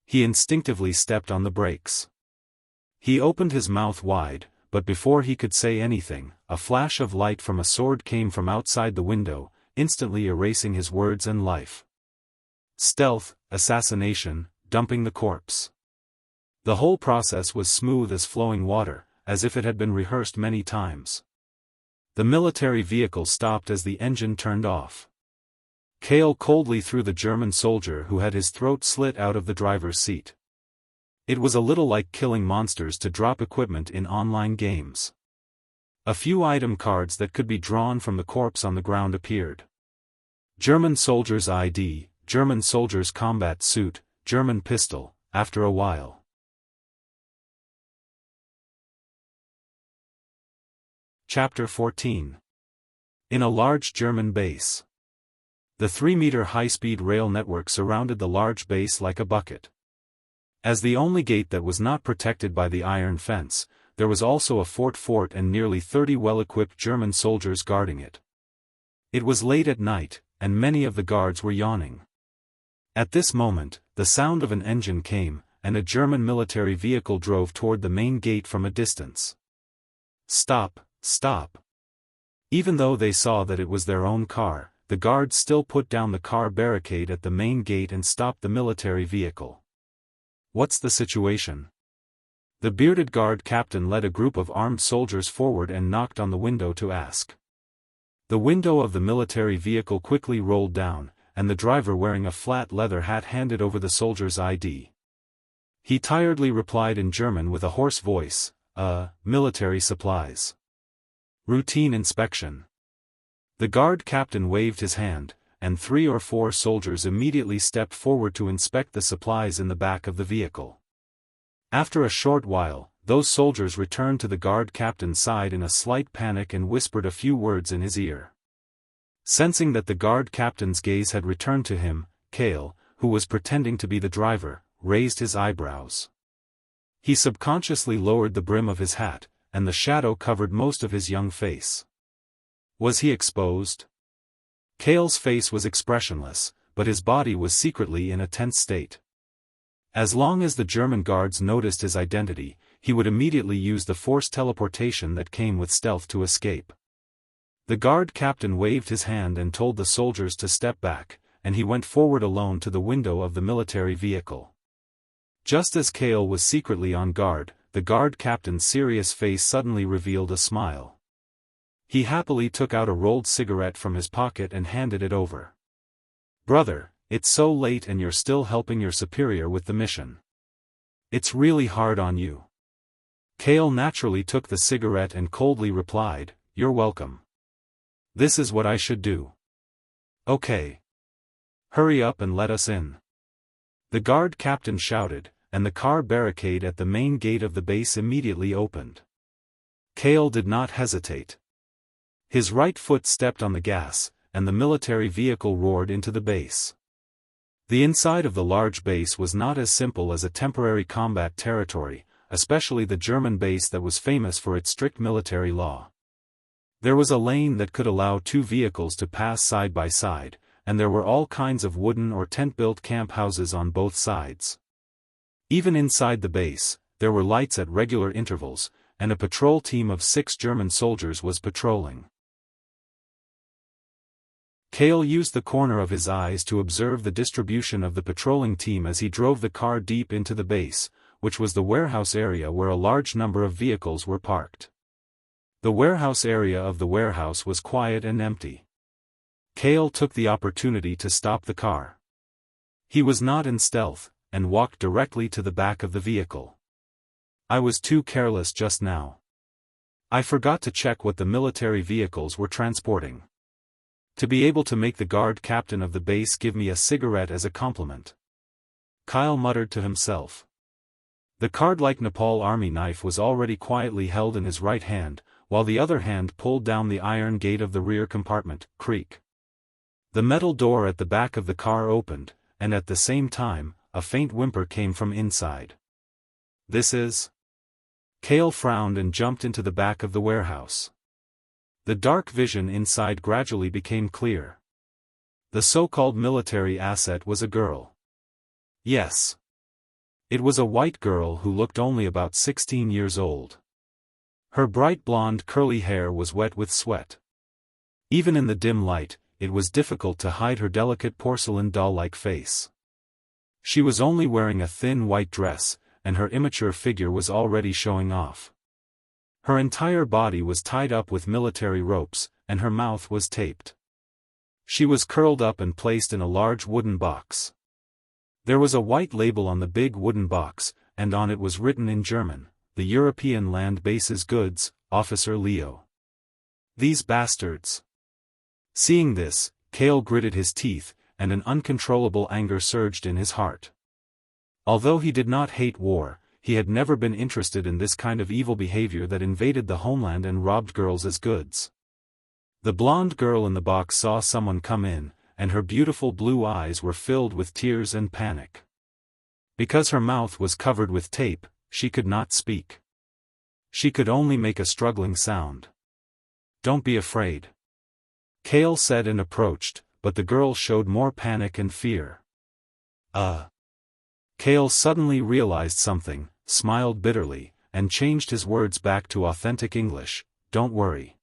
He instinctively stepped on the brakes. He opened his mouth wide, but before he could say anything, a flash of light from a sword came from outside the window, instantly erasing his words and life. Stealth, assassination, dumping the corpse. The whole process was smooth as flowing water, as if it had been rehearsed many times. The military vehicle stopped as the engine turned off. Kale coldly threw the German soldier who had his throat slit out of the driver's seat. It was a little like killing monsters to drop equipment in online games. A few item cards that could be drawn from the corpse on the ground appeared. German soldier's ID, German soldier's combat suit, German pistol, after a while. Chapter 14. In a large German base. The 3-meter high-speed rail network surrounded the large base like a bucket. As the only gate that was not protected by the iron fence, there was also a fort and nearly 30 well-equipped German soldiers guarding it. It was late at night, and many of the guards were yawning. At this moment, the sound of an engine came, and a German military vehicle drove toward the main gate from a distance. Stop, stop. Even though they saw that it was their own car, the guards still put down the car barricade at the main gate and stopped the military vehicle. What's the situation? The bearded guard captain led a group of armed soldiers forward and knocked on the window to ask. The window of the military vehicle quickly rolled down, and the driver wearing a flat leather hat handed over the soldier's ID. He tiredly replied in German with a hoarse voice, military supplies. Routine inspection. The guard captain waved his hand, and 3 or 4 soldiers immediately stepped forward to inspect the supplies in the back of the vehicle. After a short while, those soldiers returned to the guard captain's side in a slight panic and whispered a few words in his ear. Sensing that the guard captain's gaze had returned to him, Kale, who was pretending to be the driver, raised his eyebrows. He subconsciously lowered the brim of his hat, and the shadow covered most of his young face. Was he exposed? Cale's face was expressionless, but his body was secretly in a tense state. As long as the German guards noticed his identity, he would immediately use the forced teleportation that came with stealth to escape. The guard captain waved his hand and told the soldiers to step back, and he went forward alone to the window of the military vehicle. Just as Cale was secretly on guard, the guard captain's serious face suddenly revealed a smile. He happily took out a rolled cigarette from his pocket and handed it over. "Brother, it's so late and you're still helping your superior with the mission. It's really hard on you." Cale naturally took the cigarette and coldly replied, "You're welcome. This is what I should do." "Okay. Hurry up and let us in." The guard captain shouted, and the car barricade at the main gate of the base immediately opened. Cale did not hesitate. His right foot stepped on the gas, and the military vehicle roared into the base. The inside of the large base was not as simple as a temporary combat territory, especially the German base that was famous for its strict military law. There was a lane that could allow two vehicles to pass side by side, and there were all kinds of wooden or tent-built camp houses on both sides. Even inside the base, there were lights at regular intervals, and a patrol team of 6 German soldiers was patrolling. Cale used the corner of his eyes to observe the distribution of the patrolling team as he drove the car deep into the base, which was the warehouse area where a large number of vehicles were parked. The warehouse area of the warehouse was quiet and empty. Cale took the opportunity to stop the car. He was not in stealth, and walked directly to the back of the vehicle. "I was too careless just now. I forgot to check what the military vehicles were transporting. To be able to make the guard captain of the base give me a cigarette as a compliment." Cale muttered to himself. The card-like Nepal army knife was already quietly held in his right hand, while the other hand pulled down the iron gate of the rear compartment. Creak. The metal door at the back of the car opened, and at the same time, a faint whimper came from inside. "This is..." Cale frowned and jumped into the back of the warehouse. The dark vision inside gradually became clear. The so-called military asset was a girl. Yes. It was a white girl who looked only about 16 years old. Her bright blonde curly hair was wet with sweat. Even in the dim light, it was difficult to hide her delicate porcelain doll-like face. She was only wearing a thin white dress, and her immature figure was already showing off. Her entire body was tied up with military ropes, and her mouth was taped. She was curled up and placed in a large wooden box. There was a white label on the big wooden box, and on it was written in German, "The European Land Base's Goods, Officer Leo." These bastards. Seeing this, Cale gritted his teeth, and an uncontrollable anger surged in his heart. Although he did not hate war, he had never been interested in this kind of evil behavior that invaded the homeland and robbed girls as goods. The blonde girl in the box saw someone come in, and her beautiful blue eyes were filled with tears and panic. Because her mouth was covered with tape, she could not speak. She could only make a struggling sound. "Don't be afraid," Cale said and approached, but the girl showed more panic and fear. Cale suddenly realized something, smiled bitterly, and changed his words back to authentic English. "Don't worry.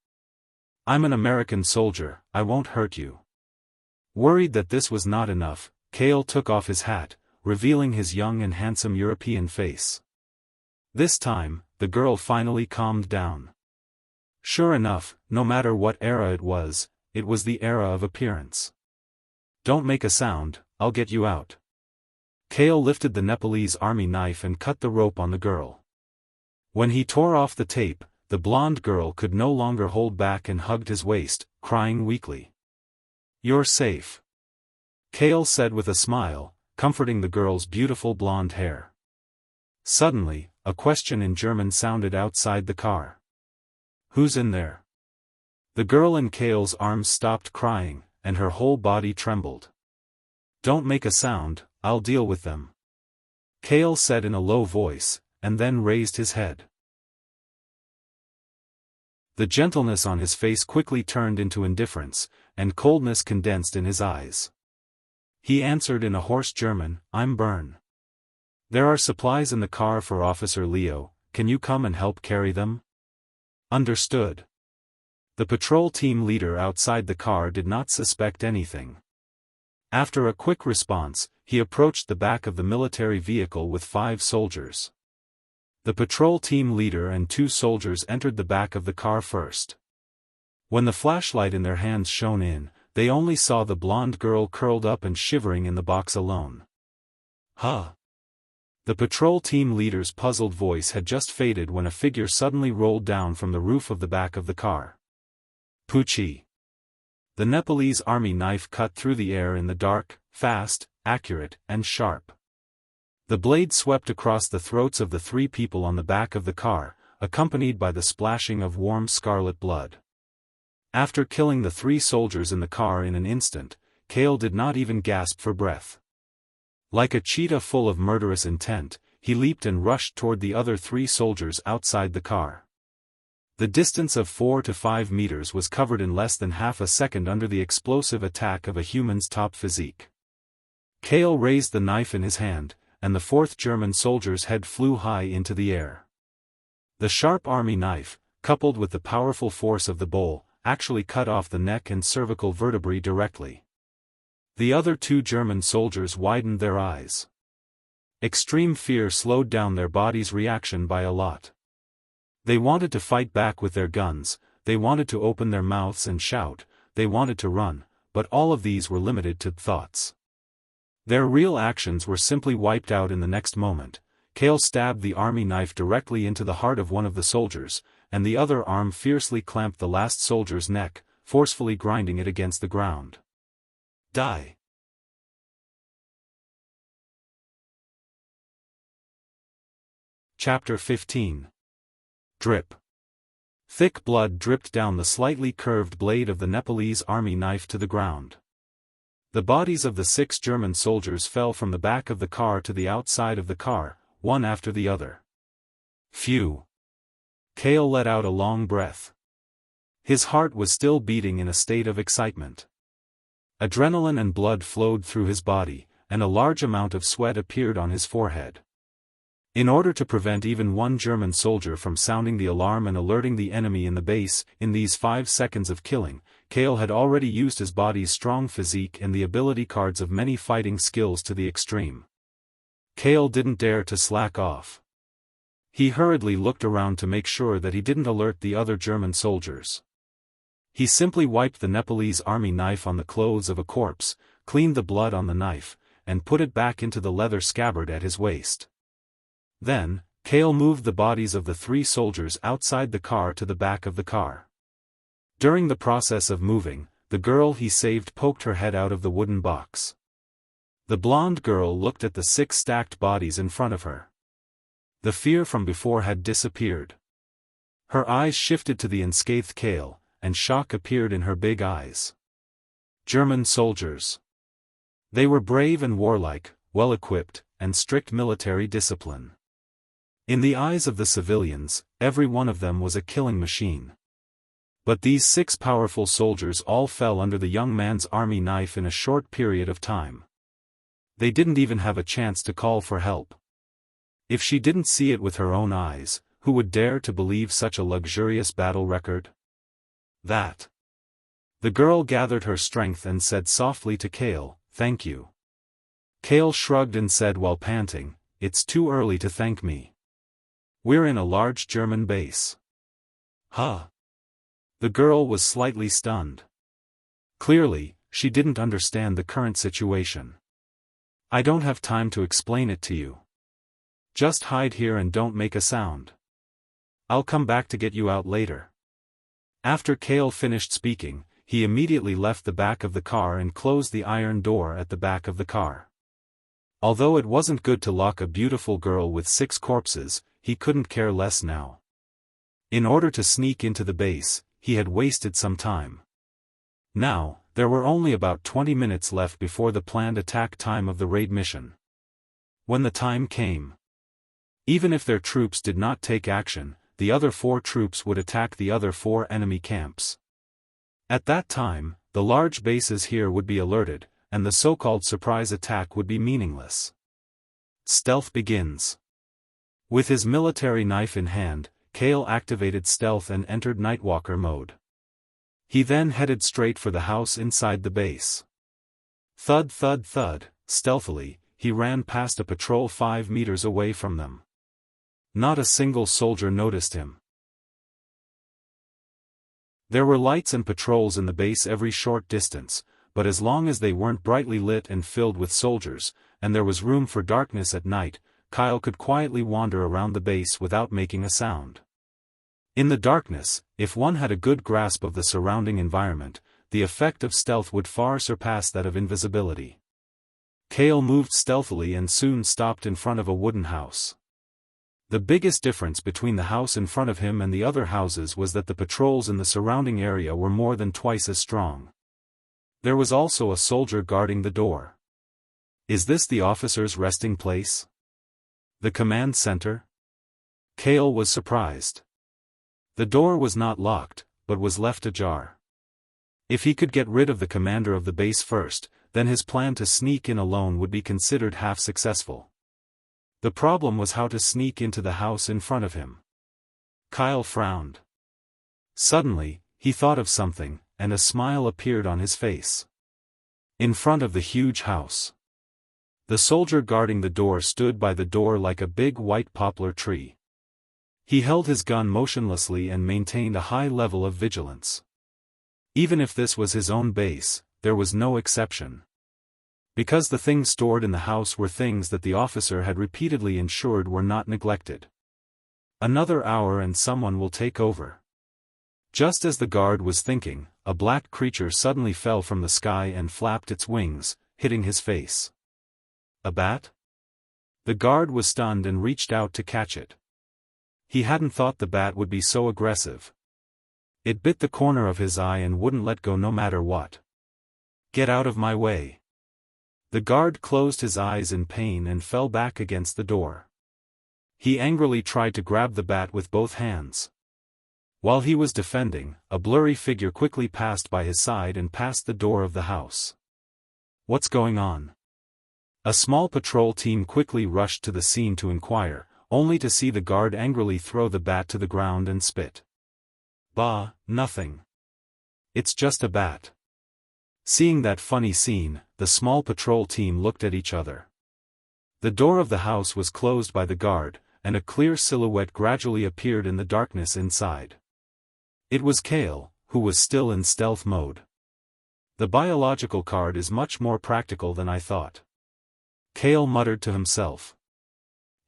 I'm an American soldier, I won't hurt you." Worried that this was not enough, Cale took off his hat, revealing his young and handsome European face. This time, the girl finally calmed down. Sure enough, no matter what era it was the era of appearance. "Don't make a sound, I'll get you out." Cale lifted the Nepalese army knife and cut the rope on the girl. When he tore off the tape, the blonde girl could no longer hold back and hugged his waist, crying weakly. "You're safe," Cale said with a smile, comforting the girl's beautiful blonde hair. Suddenly, a question in German sounded outside the car. "Who's in there?" The girl in Cale's arms stopped crying, and her whole body trembled. "Don't make a sound, I'll deal with them," Cale said in a low voice, and then raised his head. The gentleness on his face quickly turned into indifference, and coldness condensed in his eyes. He answered in a hoarse German, "I'm Bern. There are supplies in the car for Officer Leo, can you come and help carry them?" "Understood." The patrol team leader outside the car did not suspect anything. After a quick response, he approached the back of the military vehicle with 5 soldiers. The patrol team leader and 2 soldiers entered the back of the car first. When the flashlight in their hands shone in, they only saw the blonde girl curled up and shivering in the box alone. "Huh?" The patrol team leader's puzzled voice had just faded when a figure suddenly rolled down from the roof of the back of the car. Pucci. The Nepalese army knife cut through the air in the dark, fast, accurate, and sharp. The blade swept across the throats of the 3 people on the back of the car, accompanied by the splashing of warm scarlet blood. After killing the 3 soldiers in the car in an instant, Kale did not even gasp for breath. Like a cheetah full of murderous intent, he leaped and rushed toward the other 3 soldiers outside the car. The distance of 4 to 5 meters was covered in less than half a second under the explosive attack of a human's top physique. Kale raised the knife in his hand, and the 4th German soldier's head flew high into the air. The sharp army knife, coupled with the powerful force of the bowl, actually cut off the neck and cervical vertebrae directly. The other 2 German soldiers widened their eyes. Extreme fear slowed down their body's reaction by a lot. They wanted to fight back with their guns, they wanted to open their mouths and shout, they wanted to run, but all of these were limited to thoughts. Their real actions were simply wiped out in the next moment. Kale stabbed the army knife directly into the heart of one of the soldiers, and the other arm fiercely clamped the last soldier's neck, forcefully grinding it against the ground. Die. Chapter 15. Drip. Thick blood dripped down the slightly curved blade of the Nepalese army knife to the ground. The bodies of the 6 German soldiers fell from the back of the car to the outside of the car, one after the other. Phew. Kale let out a long breath. His heart was still beating in a state of excitement. Adrenaline and blood flowed through his body, and a large amount of sweat appeared on his forehead. In order to prevent even one German soldier from sounding the alarm and alerting the enemy in the base, in these 5 seconds of killing, Kale had already used his body's strong physique and the ability cards of many fighting skills to the extreme. Kale didn't dare to slack off. He hurriedly looked around to make sure that he didn't alert the other German soldiers. He simply wiped the Nepalese army knife on the clothes of a corpse, cleaned the blood on the knife, and put it back into the leather scabbard at his waist. Then, Kale moved the bodies of the 3 soldiers outside the car to the back of the car. During the process of moving, the girl he saved poked her head out of the wooden box. The blonde girl looked at the 6 stacked bodies in front of her. The fear from before had disappeared. Her eyes shifted to the unscathed Kale, and shock appeared in her big eyes. German soldiers. They were brave and warlike, well-equipped, and strict military discipline. In the eyes of the civilians, every one of them was a killing machine. But these 6 powerful soldiers all fell under the young man's army knife in a short period of time. They didn't even have a chance to call for help. If she didn't see it with her own eyes, who would dare to believe such a luxurious battle record? That. The girl gathered her strength and said softly to Kale, "Thank you." Kale shrugged and said while panting, "It's too early to thank me. We're in a large German base." Huh? The girl was slightly stunned. Clearly, she didn't understand the current situation. "I don't have time to explain it to you. Just hide here and don't make a sound. I'll come back to get you out later." After Kale finished speaking, he immediately left the back of the car and closed the iron door at the back of the car. Although it wasn't good to lock a beautiful girl with 6 corpses, he couldn't care less now. In order to sneak into the base, he had wasted some time. Now, there were only about 20 minutes left before the planned attack time of the raid mission. When the time came, even if their troops did not take action, the other 4 troops would attack the other 4 enemy camps. At that time, the large bases here would be alerted, and the so-called surprise attack would be meaningless. Stealth begins. With his military knife in hand, Kale activated stealth and entered Nightwalker mode. He then headed straight for the house inside the base. Thud thud thud, stealthily, he ran past a patrol 5 meters away from them. Not a single soldier noticed him. There were lights and patrols in the base every short distance, but as long as they weren't brightly lit and filled with soldiers, and there was room for darkness at night, Kyle could quietly wander around the base without making a sound. In the darkness, if one had a good grasp of the surrounding environment, the effect of stealth would far surpass that of invisibility. Kale moved stealthily and soon stopped in front of a wooden house. The biggest difference between the house in front of him and the other houses was that the patrols in the surrounding area were more than twice as strong. There was also a soldier guarding the door. Is this the officer's resting place? The command center? Kale was surprised. The door was not locked, but was left ajar. If he could get rid of the commander of the base first, then his plan to sneak in alone would be considered half successful. The problem was how to sneak into the house in front of him. Kyle frowned. Suddenly, he thought of something, and a smile appeared on his face. In front of the huge house. The soldier guarding the door stood by the door like a big white poplar tree. He held his gun motionlessly and maintained a high level of vigilance. Even if this was his own base, there was no exception. Because the things stored in the house were things that the officer had repeatedly ensured were not neglected. Another hour and someone will take over. Just as the guard was thinking, a black creature suddenly fell from the sky and flapped its wings, hitting his face. A bat? The guard was stunned and reached out to catch it. He hadn't thought the bat would be so aggressive. It bit the corner of his eye and wouldn't let go no matter what. Get out of my way. The guard closed his eyes in pain and fell back against the door. He angrily tried to grab the bat with both hands. While he was defending, a blurry figure quickly passed by his side and past the door of the house. What's going on? A small patrol team quickly rushed to the scene to inquire, only to see the guard angrily throw the bat to the ground and spit. Bah, nothing. It's just a bat. Seeing that funny scene, the small patrol team looked at each other. The door of the house was closed by the guard, and a clear silhouette gradually appeared in the darkness inside. It was Kale, who was still in stealth mode. The biological card is much more practical than I thought. Kale muttered to himself.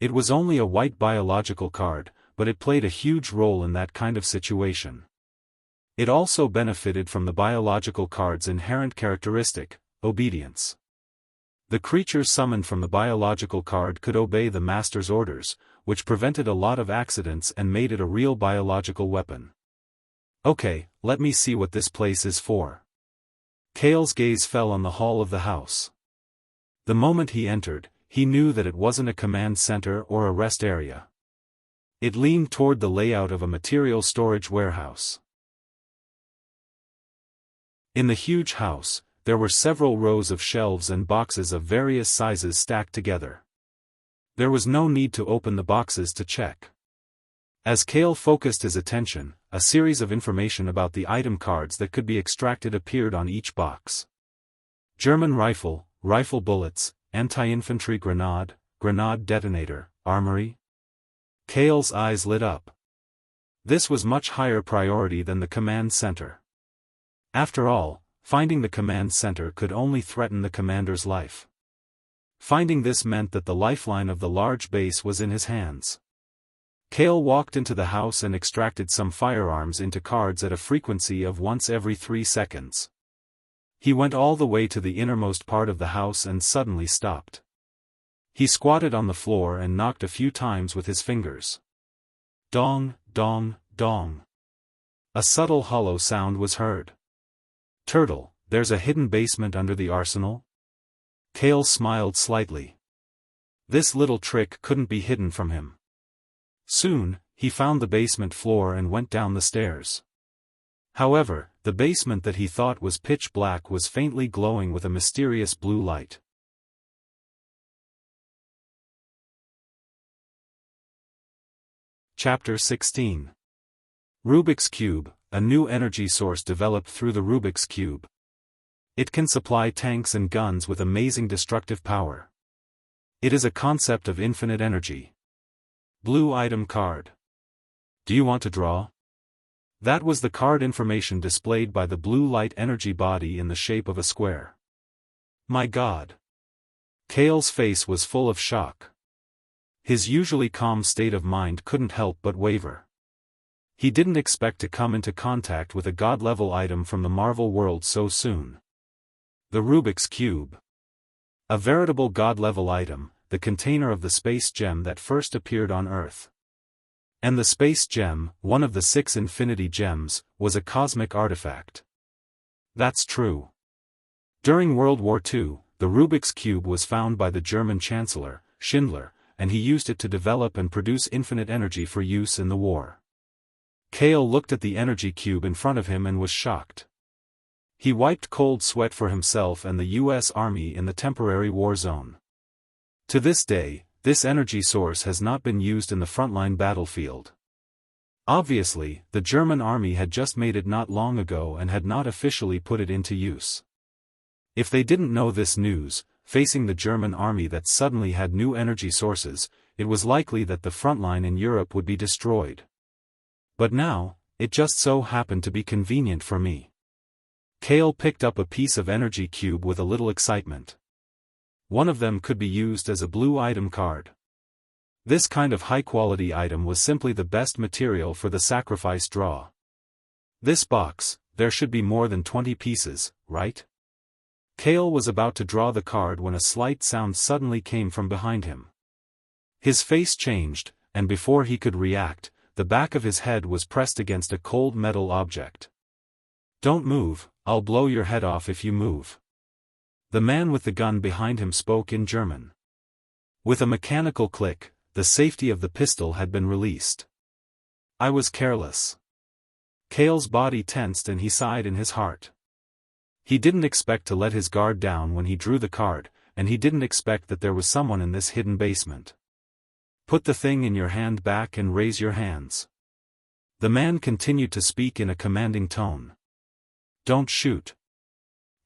It was only a white biological card, but it played a huge role in that kind of situation. It also benefited from the biological card's inherent characteristic, obedience. The creature summoned from the biological card could obey the master's orders, which prevented a lot of accidents and made it a real biological weapon. Okay, let me see what this place is for. Kale's gaze fell on the hall of the house. The moment he entered, he knew that it wasn't a command center or a rest area. It leaned toward the layout of a material storage warehouse. In the huge house, there were several rows of shelves and boxes of various sizes stacked together. There was no need to open the boxes to check. As Kale focused his attention, a series of information about the item cards that could be extracted appeared on each box. German rifle, rifle bullets, anti-infantry grenade, grenade detonator, armory. Kale's eyes lit up. This was much higher priority than the command center. After all, finding the command center could only threaten the commander's life. Finding this meant that the lifeline of the large base was in his hands. Kale walked into the house and extracted some firearms into cards at a frequency of once every 3 seconds. He went all the way to the innermost part of the house and suddenly stopped. He squatted on the floor and knocked a few times with his fingers. Dong, dong, dong. A subtle hollow sound was heard. Turtle, there's a hidden basement under the arsenal? Kale smiled slightly. This little trick couldn't be hidden from him. Soon, he found the basement floor and went down the stairs. However, the basement that he thought was pitch black was faintly glowing with a mysterious blue light. Chapter 16. Rubik's Cube, a new energy source developed through the Rubik's Cube. It can supply tanks and guns with amazing destructive power. It is a concept of infinite energy. Blue item card. Do you want to draw? That was the card information displayed by the blue light energy body in the shape of a square. My God! Kale's face was full of shock. His usually calm state of mind couldn't help but waver. He didn't expect to come into contact with a god-level item from the Marvel world so soon. The Rubik's Cube. A veritable god-level item, the container of the space gem that first appeared on Earth. And the space gem, one of the 6 infinity gems, was a cosmic artifact. That's true. During World War II, the Rubik's Cube was found by the German Chancellor, Schindler, and he used it to develop and produce infinite energy for use in the war. Kale looked at the energy cube in front of him and was shocked. He wiped cold sweat for himself and the U.S. Army in the temporary war zone. To this day, this energy source has not been used in the frontline battlefield. Obviously, the German army had just made it not long ago and had not officially put it into use. If they didn't know this news, facing the German army that suddenly had new energy sources, it was likely that the frontline in Europe would be destroyed. But now, it just so happened to be convenient for me. Kale picked up a piece of energy cube with a little excitement. One of them could be used as a blue item card. This kind of high-quality item was simply the best material for the sacrifice draw. This box, there should be more than 20 pieces, right? Kale was about to draw the card when a slight sound suddenly came from behind him. His face changed, and before he could react, the back of his head was pressed against a cold metal object. Don't move, I'll blow your head off if you move. The man with the gun behind him spoke in German. With a mechanical click, the safety of the pistol had been released. I was careless. Kale's body tensed and he sighed in his heart. He didn't expect to let his guard down when he drew the card, and he didn't expect that there was someone in this hidden basement. Put the thing in your hand back and raise your hands. The man continued to speak in a commanding tone. Don't shoot.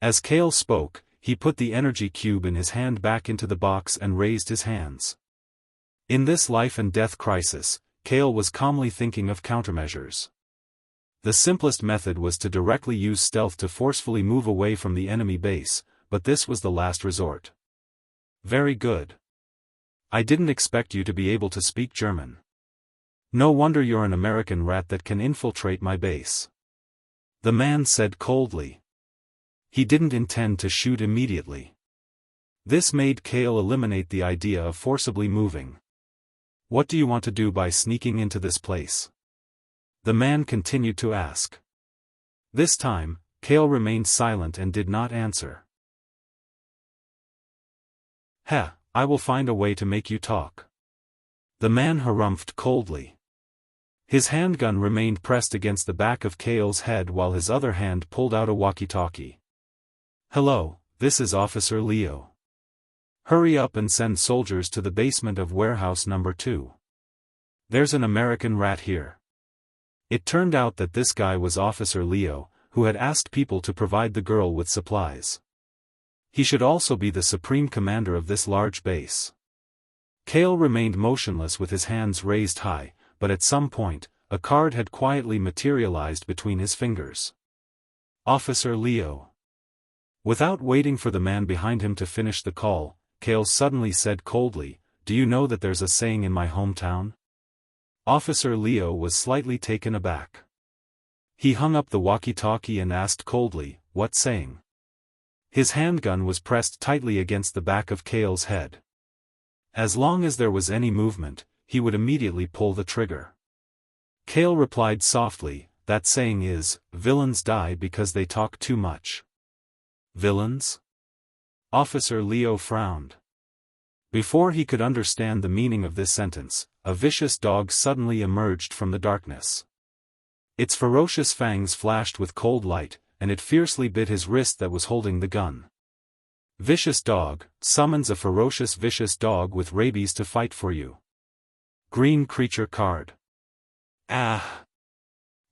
As Kale spoke, he put the energy cube in his hand back into the box and raised his hands. In this life-and-death crisis, Kale was calmly thinking of countermeasures. The simplest method was to directly use stealth to forcefully move away from the enemy base, but this was the last resort. Very good. I didn't expect you to be able to speak German. No wonder you're an American rat that can infiltrate my base. The man said coldly. He didn't intend to shoot immediately. This made Kale eliminate the idea of forcibly moving. What do you want to do by sneaking into this place? The man continued to ask. This time, Kale remained silent and did not answer. Heh, I will find a way to make you talk. The man harumphed coldly. His handgun remained pressed against the back of Kale's head while his other hand pulled out a walkie-talkie. Hello, this is Officer Leo. Hurry up and send soldiers to the basement of warehouse number 2. There's an American rat here. It turned out that this guy was Officer Leo, who had asked people to provide the girl with supplies. He should also be the supreme commander of this large base. Kale remained motionless with his hands raised high, but at some point, a card had quietly materialized between his fingers. Officer Leo. Without waiting for the man behind him to finish the call, Kale suddenly said coldly, Do you know that there's a saying in my hometown? Officer Leo was slightly taken aback. He hung up the walkie-talkie and asked coldly, What saying? His handgun was pressed tightly against the back of Kale's head. As long as there was any movement, he would immediately pull the trigger. Kale replied softly, That saying is, villains die because they talk too much. Villains? Officer Leo frowned. Before he could understand the meaning of this sentence, a vicious dog suddenly emerged from the darkness. Its ferocious fangs flashed with cold light, and it fiercely bit his wrist that was holding the gun. Vicious dog summons a ferocious vicious dog with rabies to fight for you. Green creature card. Ah!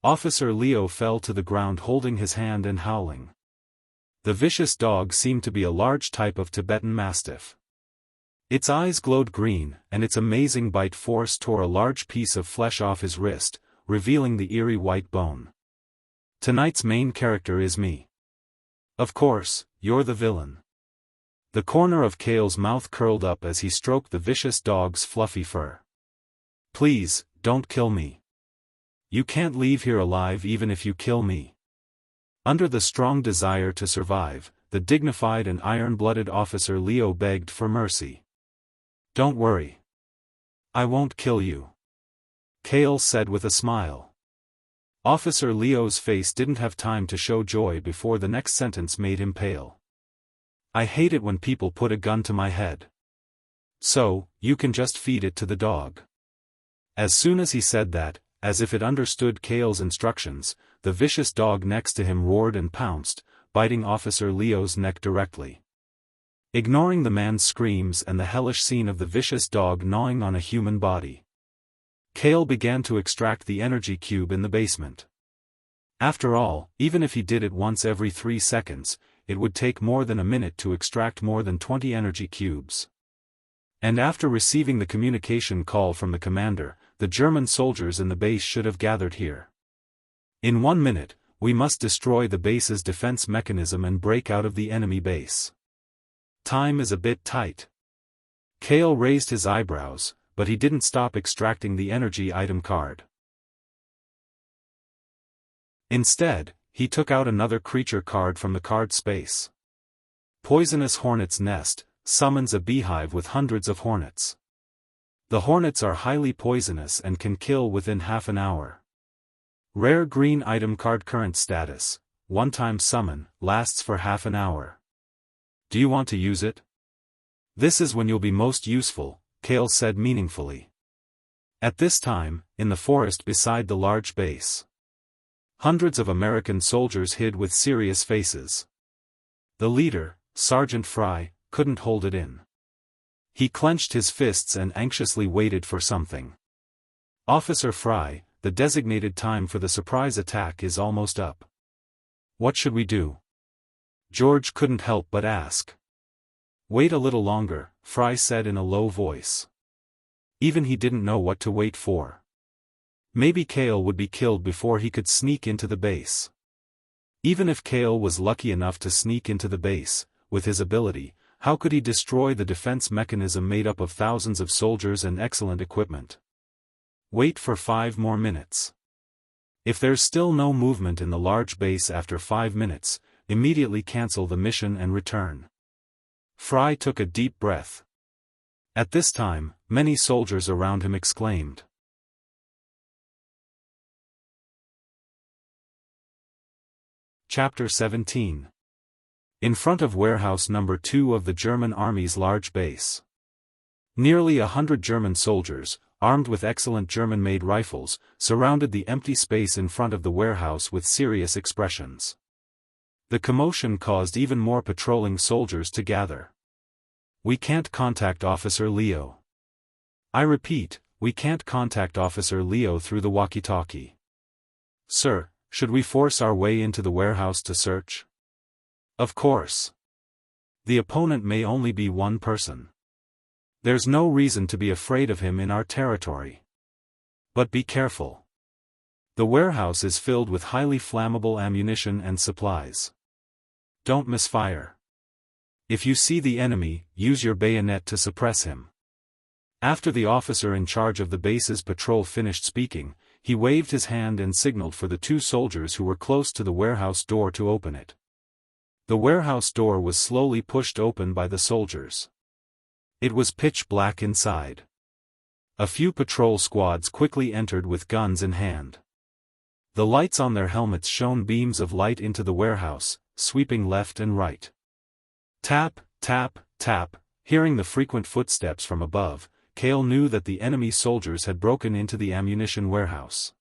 Officer Leo fell to the ground holding his hand and howling. The vicious dog seemed to be a large type of Tibetan Mastiff. Its eyes glowed green, and its amazing bite force tore a large piece of flesh off his wrist, revealing the eerie white bone. Tonight's main character is me. Of course, you're the villain. The corner of Kale's mouth curled up as he stroked the vicious dog's fluffy fur. Please, don't kill me. You can't leave here alive even if you kill me. Under the strong desire to survive, the dignified and iron-blooded Officer Leo begged for mercy. Don't worry. I won't kill you, Kale said with a smile. Officer Leo's face didn't have time to show joy before the next sentence made him pale. I hate it when people put a gun to my head. So, you can just feed it to the dog. As soon as he said that, as if it understood Kale's instructions, the vicious dog next to him roared and pounced, biting Officer Leo's neck directly. Ignoring the man's screams and the hellish scene of the vicious dog gnawing on a human body, Kale began to extract the energy cube in the basement. After all, even if he did it once every 3 seconds, it would take more than a minute to extract more than 20 energy cubes. And after receiving the communication call from the commander, the German soldiers in the base should have gathered here. In 1 minute, we must destroy the base's defense mechanism and break out of the enemy base. Time is a bit tight. Kale raised his eyebrows, but he didn't stop extracting the energy item card. Instead, he took out another creature card from the card space. Poisonous Hornet's Nest summons a beehive with hundreds of hornets. The hornets are highly poisonous and can kill within half an hour. Rare green item card current status, one-time summon, lasts for half an hour. Do you want to use it? This is when you'll be most useful, Kale said meaningfully. At this time, in the forest beside the large base, hundreds of American soldiers hid with serious faces. The leader, Sergeant Fry, couldn't hold it in. He clenched his fists and anxiously waited for something. Officer Fry, the designated time for the surprise attack is almost up. What should we do? George couldn't help but ask. Wait a little longer, Fry said in a low voice. Even he didn't know what to wait for. Maybe Kale would be killed before he could sneak into the base. Even if Kale was lucky enough to sneak into the base, with his ability, how could he destroy the defense mechanism made up of thousands of soldiers and excellent equipment? Wait for 5 more minutes. If there's still no movement in the large base after 5 minutes, immediately cancel the mission and return. Fry took a deep breath. At this time, many soldiers around him exclaimed. Chapter 17. In front of warehouse number 2 of the German Army's large base. Nearly 100 German soldiers, armed with excellent German-made rifles, surrounded the empty space in front of the warehouse with serious expressions. The commotion caused even more patrolling soldiers to gather. We can't contact Officer Leo. I repeat, we can't contact Officer Leo through the walkie-talkie. Sir, should we force our way into the warehouse to search? Of course. The opponent may only be one person. There's no reason to be afraid of him in our territory. But be careful. The warehouse is filled with highly flammable ammunition and supplies. Don't misfire. If you see the enemy, use your bayonet to suppress him. After the officer in charge of the base's patrol finished speaking, he waved his hand and signaled for the 2 soldiers who were close to the warehouse door to open it. The warehouse door was slowly pushed open by the soldiers. It was pitch black inside. A few patrol squads quickly entered with guns in hand. The lights on their helmets shone beams of light into the warehouse, sweeping left and right. Tap, tap, tap, Hearing the frequent footsteps from above, Kale knew that the enemy soldiers had broken into the ammunition warehouse.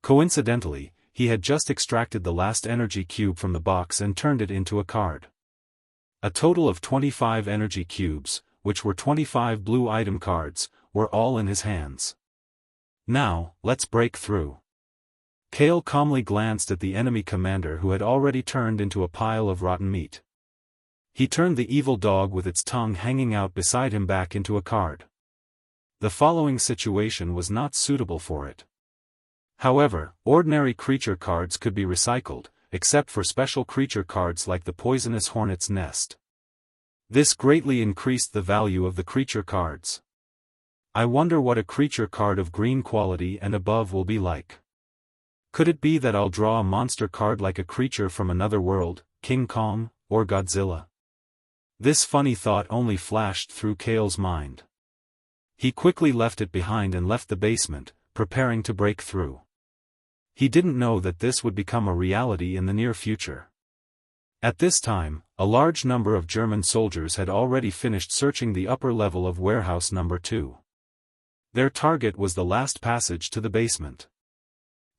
Coincidentally, he had just extracted the last energy cube from the box and turned it into a card. A total of 25 energy cubes, which were 25 blue item cards, were all in his hands. Now, let's break through. Kale calmly glanced at the enemy commander who had already turned into a pile of rotten meat. He turned the evil dog with its tongue hanging out beside him back into a card. The following situation was not suitable for it. However, ordinary creature cards could be recycled, except for special creature cards like the poisonous hornet's nest. This greatly increased the value of the creature cards. I wonder what a creature card of green quality and above will be like. Could it be that I'll draw a monster card like a creature from another world, King Kong, or Godzilla? This funny thought only flashed through Kale's mind. He quickly left it behind and left the basement, preparing to break through. He didn't know that this would become a reality in the near future. At this time, a large number of German soldiers had already finished searching the upper level of warehouse number 2. Their target was the last passage to the basement.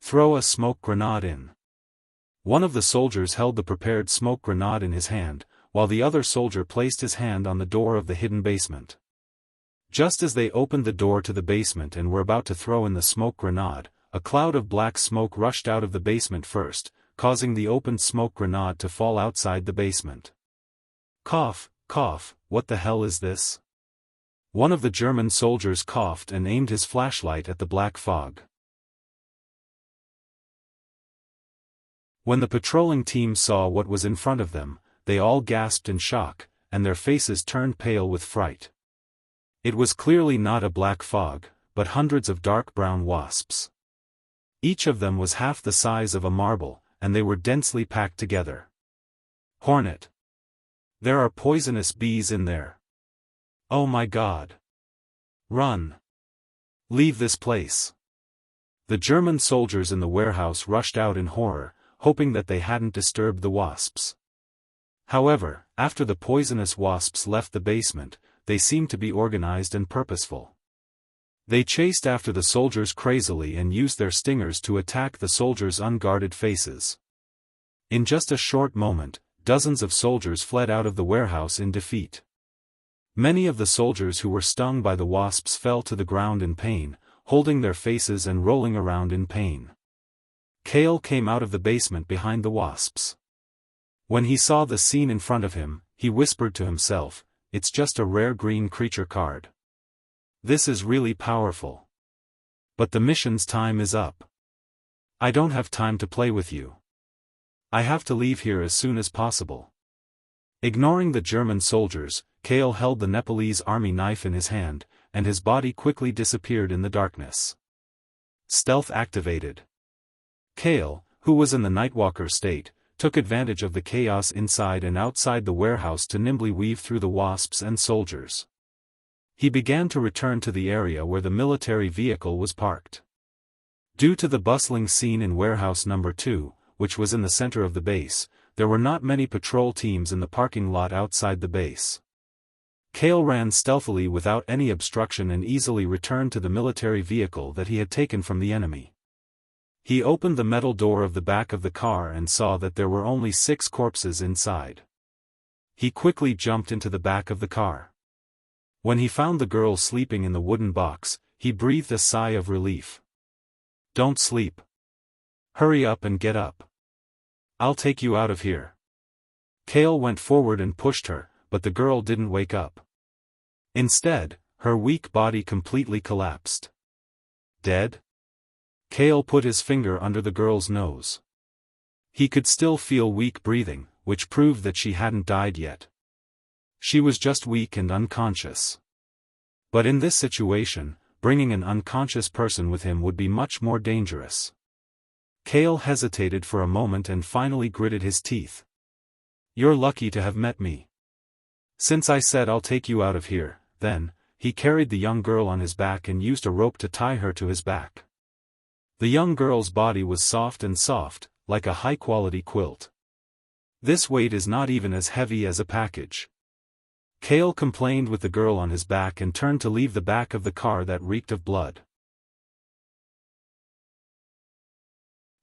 Throw a smoke grenade in. One of the soldiers held the prepared smoke grenade in his hand, while the other soldier placed his hand on the door of the hidden basement. Just as they opened the door to the basement and were about to throw in the smoke grenade, a cloud of black smoke rushed out of the basement first, causing the opened smoke grenade to fall outside the basement. Cough, cough, what the hell is this? One of the German soldiers coughed and aimed his flashlight at the black fog. When the patrolling team saw what was in front of them, they all gasped in shock, and their faces turned pale with fright. It was clearly not a black fog, but hundreds of dark brown wasps. Each of them was half the size of a marble, and they were densely packed together. Hornet. There are poisonous bees in there. Oh my God. Run. Leave this place. The German soldiers in the warehouse rushed out in horror, hoping that they hadn't disturbed the wasps. However, after the poisonous wasps left the basement, they seemed to be organized and purposeful. They chased after the soldiers crazily and used their stingers to attack the soldiers' unguarded faces. In just a short moment, dozens of soldiers fled out of the warehouse in defeat. Many of the soldiers who were stung by the wasps fell to the ground in pain, holding their faces and rolling around in pain. Kale came out of the basement behind the wasps. When he saw the scene in front of him, he whispered to himself, "It's just a rare green creature card. This is really powerful. But the mission's time is up. I don't have time to play with you. I have to leave here as soon as possible." Ignoring the German soldiers, Kale held the Nepalese army knife in his hand, and his body quickly disappeared in the darkness. Stealth activated. Kale, who was in the Nightwalker state, took advantage of the chaos inside and outside the warehouse to nimbly weave through the wasps and soldiers. He began to return to the area where the military vehicle was parked. Due to the bustling scene in warehouse number 2, which was in the center of the base, there were not many patrol teams in the parking lot outside the base. Kale ran stealthily without any obstruction and easily returned to the military vehicle that he had taken from the enemy. He opened the metal door of the back of the car and saw that there were only 6 corpses inside. He quickly jumped into the back of the car. When he found the girl sleeping in the wooden box, he breathed a sigh of relief. "Don't sleep. Hurry up and get up. I'll take you out of here." Kale went forward and pushed her, but the girl didn't wake up. Instead, her weak body completely collapsed. Dead? Kale put his finger under the girl's nose. He could still feel weak breathing, which proved that she hadn't died yet. She was just weak and unconscious. But in this situation, bringing an unconscious person with him would be much more dangerous. Kale hesitated for a moment and finally gritted his teeth. "You're lucky to have met me. Since I said I'll take you out of here, then," he carried the young girl on his back and used a rope to tie her to his back. The young girl's body was soft, like a high-quality quilt. This weight is not even as heavy as a package. Kale complained with the girl on his back and turned to leave the back of the car that reeked of blood.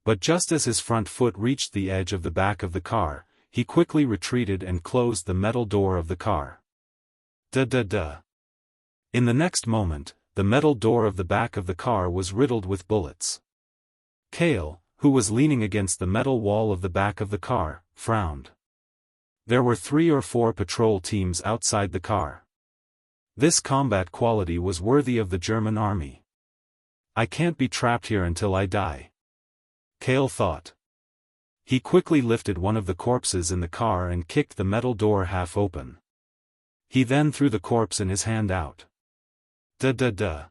But just as his front foot reached the edge of the back of the car, he quickly retreated and closed the metal door of the car. Da-da-da. In the next moment, the metal door of the back of the car was riddled with bullets. Kale, who was leaning against the metal wall of the back of the car, frowned. There were 3 or 4 patrol teams outside the car. This combat quality was worthy of the German army. I can't be trapped here until I die, Kale thought. He quickly lifted one of the corpses in the car and kicked the metal door half open. He then threw the corpse in his hand out. Da-da-da.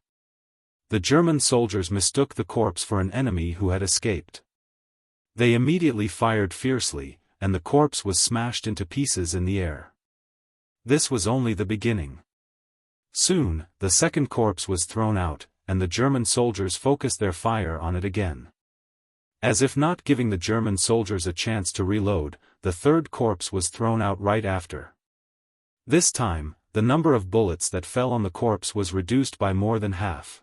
The German soldiers mistook the corpse for an enemy who had escaped. They immediately fired fiercely, and the corpse was smashed into pieces in the air. This was only the beginning. Soon, the second corpse was thrown out, and the German soldiers focused their fire on it again. As if not giving the German soldiers a chance to reload, the third corpse was thrown out right after. This time, the number of bullets that fell on the corpse was reduced by more than half.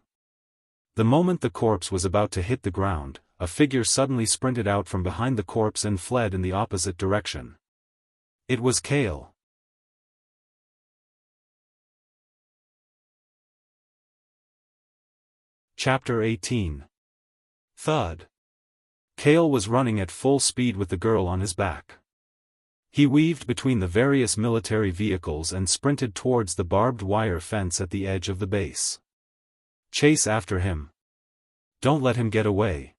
The moment the corpse was about to hit the ground, a figure suddenly sprinted out from behind the corpse and fled in the opposite direction. It was Kale. Chapter 18. Thud. Kale was running at full speed with the girl on his back. He weaved between the various military vehicles and sprinted towards the barbed wire fence at the edge of the base. Chase after him. Don't let him get away.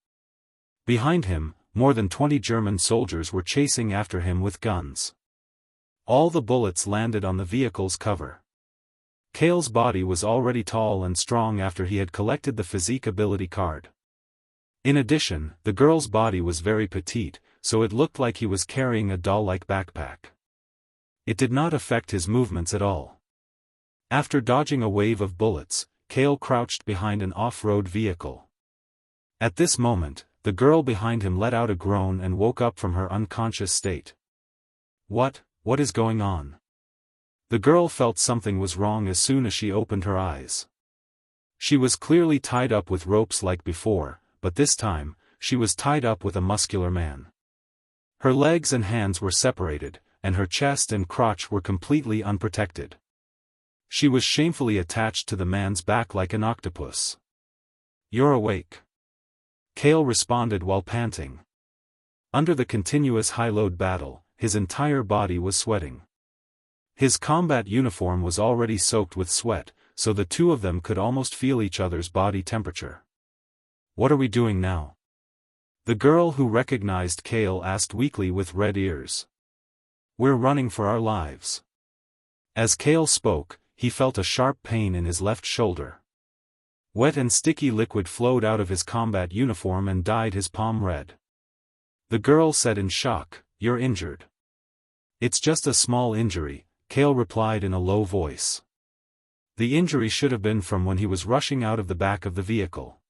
Behind him, more than 20 German soldiers were chasing after him with guns. All the bullets landed on the vehicle's cover. Kale's body was already tall and strong after he had collected the physique ability card. In addition, the girl's body was very petite, so it looked like he was carrying a doll-like backpack. It did not affect his movements at all. After dodging a wave of bullets, Kale crouched behind an off-road vehicle. At this moment, the girl behind him let out a groan and woke up from her unconscious state. What is going on? The girl felt something was wrong as soon as she opened her eyes. She was clearly tied up with ropes like before, but this time, she was tied up with a muscular man. Her legs and hands were separated, and her chest and crotch were completely unprotected. She was shamefully attached to the man's back like an octopus. You're awake. Kale responded while panting. Under the continuous high-load battle, his entire body was sweating. His combat uniform was already soaked with sweat, so the two of them could almost feel each other's body temperature. What are we doing now? The girl who recognized Kale asked weakly with red ears. We're running for our lives. As Kale spoke, he felt a sharp pain in his left shoulder. Wet and sticky liquid flowed out of his combat uniform and dyed his palm red. The girl said in shock, "You're injured." "It's just a small injury," Kale replied in a low voice. The injury should have been from when he was rushing out of the back of the vehicle.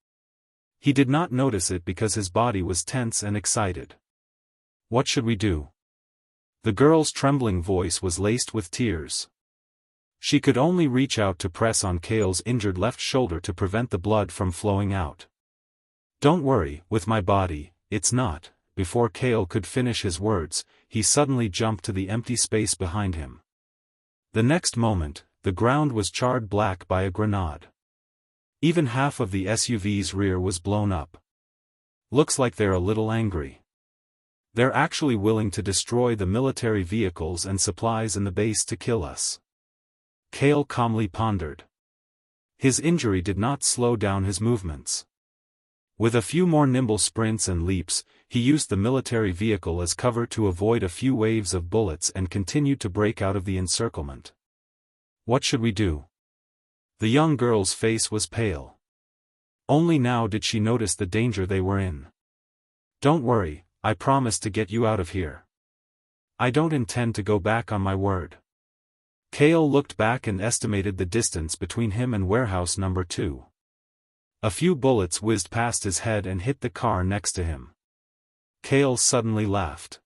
He did not notice it because his body was tense and excited. What should we do? The girl's trembling voice was laced with tears. She could only reach out to press on Kale's injured left shoulder to prevent the blood from flowing out. Don't worry, with my body, it's not. Before Kale could finish his words, he suddenly jumped to the empty space behind him. The next moment, the ground was charred black by a grenade. Even half of the SUV's rear was blown up. Looks like they're a little angry. They're actually willing to destroy the military vehicles and supplies in the base to kill us. Kale calmly pondered. His injury did not slow down his movements. With a few more nimble sprints and leaps, he used the military vehicle as cover to avoid a few waves of bullets and continued to break out of the encirclement. What should we do? The young girl's face was pale. Only now did she notice the danger they were in. Don't worry, I promise to get you out of here. I don't intend to go back on my word. Kale looked back and estimated the distance between him and warehouse number 2. A few bullets whizzed past his head and hit the car next to him. Kale suddenly laughed.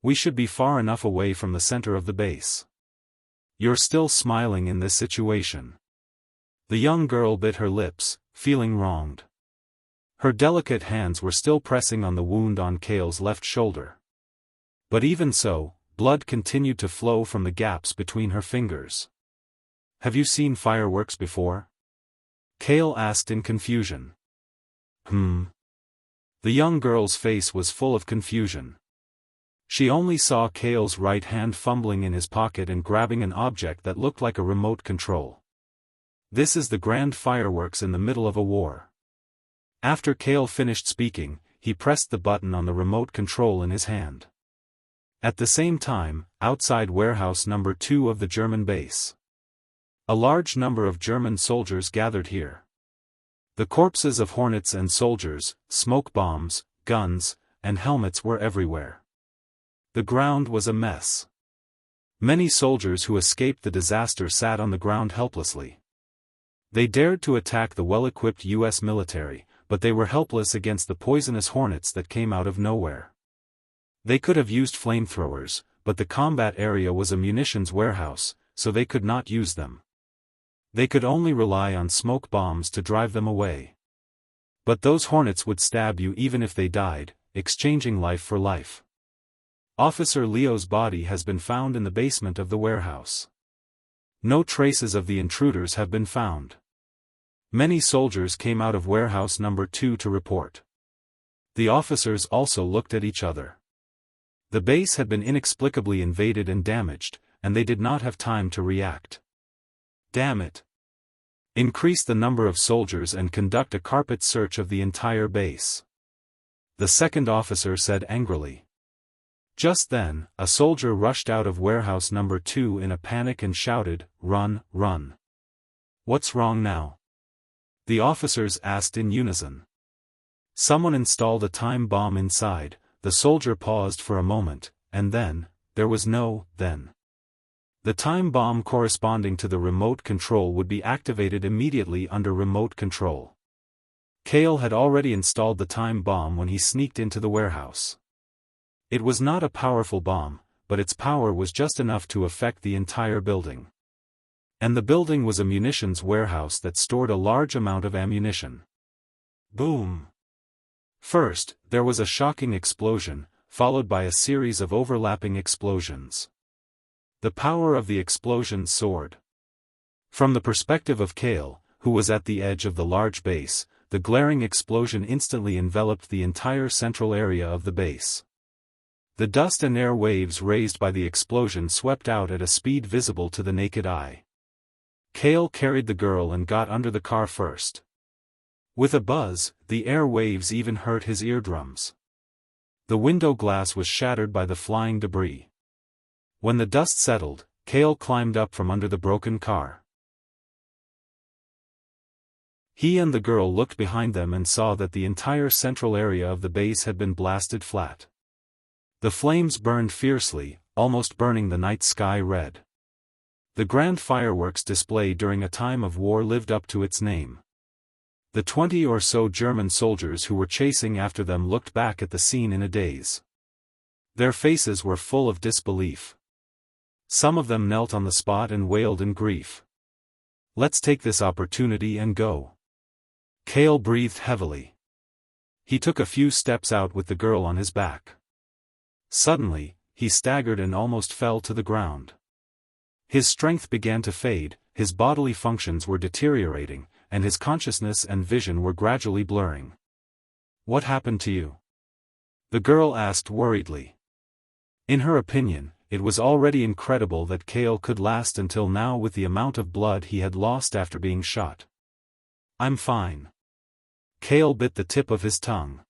We should be far enough away from the center of the base. You're still smiling in this situation. The young girl bit her lips, feeling wronged. Her delicate hands were still pressing on the wound on Kale's left shoulder. But even so, blood continued to flow from the gaps between her fingers. Have you seen fireworks before? Kale asked in confusion. The young girl's face was full of confusion. She only saw Kale's right hand fumbling in his pocket and grabbing an object that looked like a remote control. This is the grand fireworks in the middle of a war. After Kale finished speaking, he pressed the button on the remote control in his hand. At the same time, outside warehouse number 2 of the German base, a large number of German soldiers gathered here. The corpses of hornets and soldiers, smoke bombs, guns, and helmets were everywhere. The ground was a mess. Many soldiers who escaped the disaster sat on the ground helplessly. They dared to attack the well-equipped U.S. military, but they were helpless against the poisonous hornets that came out of nowhere. They could have used flamethrowers, but the combat area was a munitions warehouse, so they could not use them. They could only rely on smoke bombs to drive them away. But those hornets would stab you even if they died, exchanging life for life. Officer Leo's body has been found in the basement of the warehouse. No traces of the intruders have been found. Many soldiers came out of warehouse number 2 to report. The officers also looked at each other. The base had been inexplicably invaded and damaged, and they did not have time to react. Damn it! Increase the number of soldiers and conduct a carpet search of the entire base. The second officer said angrily. Just then, a soldier rushed out of warehouse number 2 in a panic and shouted, "Run, run!" What's wrong now? The officers asked in unison. Someone installed a time bomb inside. The soldier paused for a moment, and then, there was no then. The time bomb corresponding to the remote control would be activated immediately under remote control. Kale had already installed the time bomb when he sneaked into the warehouse. It was not a powerful bomb, but its power was just enough to affect the entire building. And the building was a munitions warehouse that stored a large amount of ammunition. Boom! First, there was a shocking explosion, followed by a series of overlapping explosions. The power of the explosion soared. From the perspective of Kale, who was at the edge of the large base, the glaring explosion instantly enveloped the entire central area of the base. The dust and air waves raised by the explosion swept out at a speed visible to the naked eye. Kale carried the girl and got under the car first. With a buzz, the air waves even hurt his eardrums. The window glass was shattered by the flying debris. When the dust settled, Kale climbed up from under the broken car. He and the girl looked behind them and saw that the entire central area of the base had been blasted flat. The flames burned fiercely, almost burning the night sky red. The grand fireworks display during a time of war lived up to its name. The 20 or so German soldiers who were chasing after them looked back at the scene in a daze. Their faces were full of disbelief. Some of them knelt on the spot and wailed in grief. Let's take this opportunity and go. Kale breathed heavily. He took a few steps out with the girl on his back. Suddenly, he staggered and almost fell to the ground. His strength began to fade, his bodily functions were deteriorating, and his consciousness and vision were gradually blurring. What happened to you? The girl asked worriedly. In her opinion, it was already incredible that Kale could last until now with the amount of blood he had lost after being shot. I'm fine. Kale bit the tip of his tongue.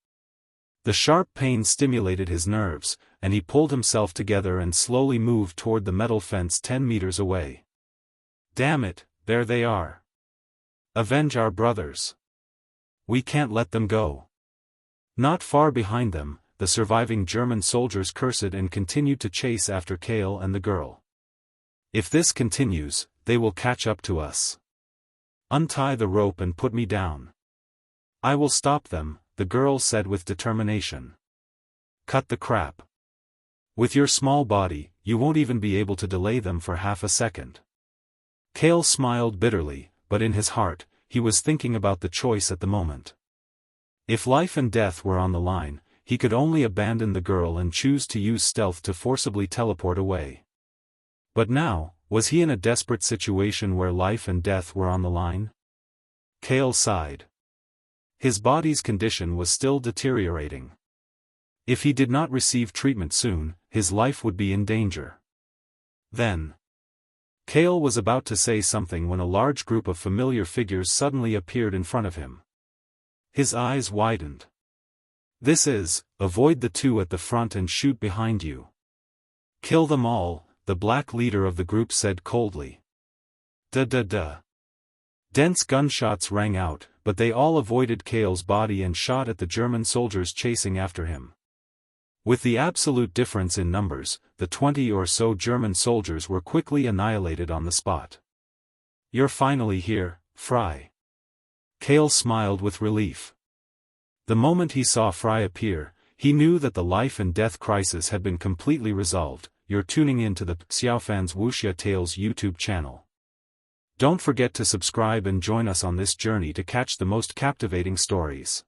The sharp pain stimulated his nerves, and he pulled himself together and slowly moved toward the metal fence 10 meters away. Damn it, there they are. Avenge our brothers. We can't let them go. Not far behind them, the surviving German soldiers cursed and continued to chase after Kale and the girl. If this continues, they will catch up to us. Untie the rope and put me down. I will stop them, the girl said with determination. Cut the crap. With your small body, you won't even be able to delay them for half a second. Kale smiled bitterly, but in his heart, he was thinking about the choice at the moment. If life and death were on the line, he could only abandon the girl and choose to use stealth to forcibly teleport away. But now, was he in a desperate situation where life and death were on the line? Kale sighed. His body's condition was still deteriorating. If he did not receive treatment soon, his life would be in danger. Then, Kale was about to say something when a large group of familiar figures suddenly appeared in front of him. His eyes widened. This is, avoid the two at the front and shoot behind you. Kill them all, the black leader of the group said coldly. Da-da-da. Dense gunshots rang out, but they all avoided Kale's body and shot at the German soldiers chasing after him. With the absolute difference in numbers, the 20 or so German soldiers were quickly annihilated on the spot. You're finally here, Fry. Kale smiled with relief. The moment he saw Fry appear, he knew that the life and death crisis had been completely resolved. You're tuning in to the Xiaofan's Wuxia Tales YouTube channel. Don't forget to subscribe and join us on this journey to catch the most captivating stories.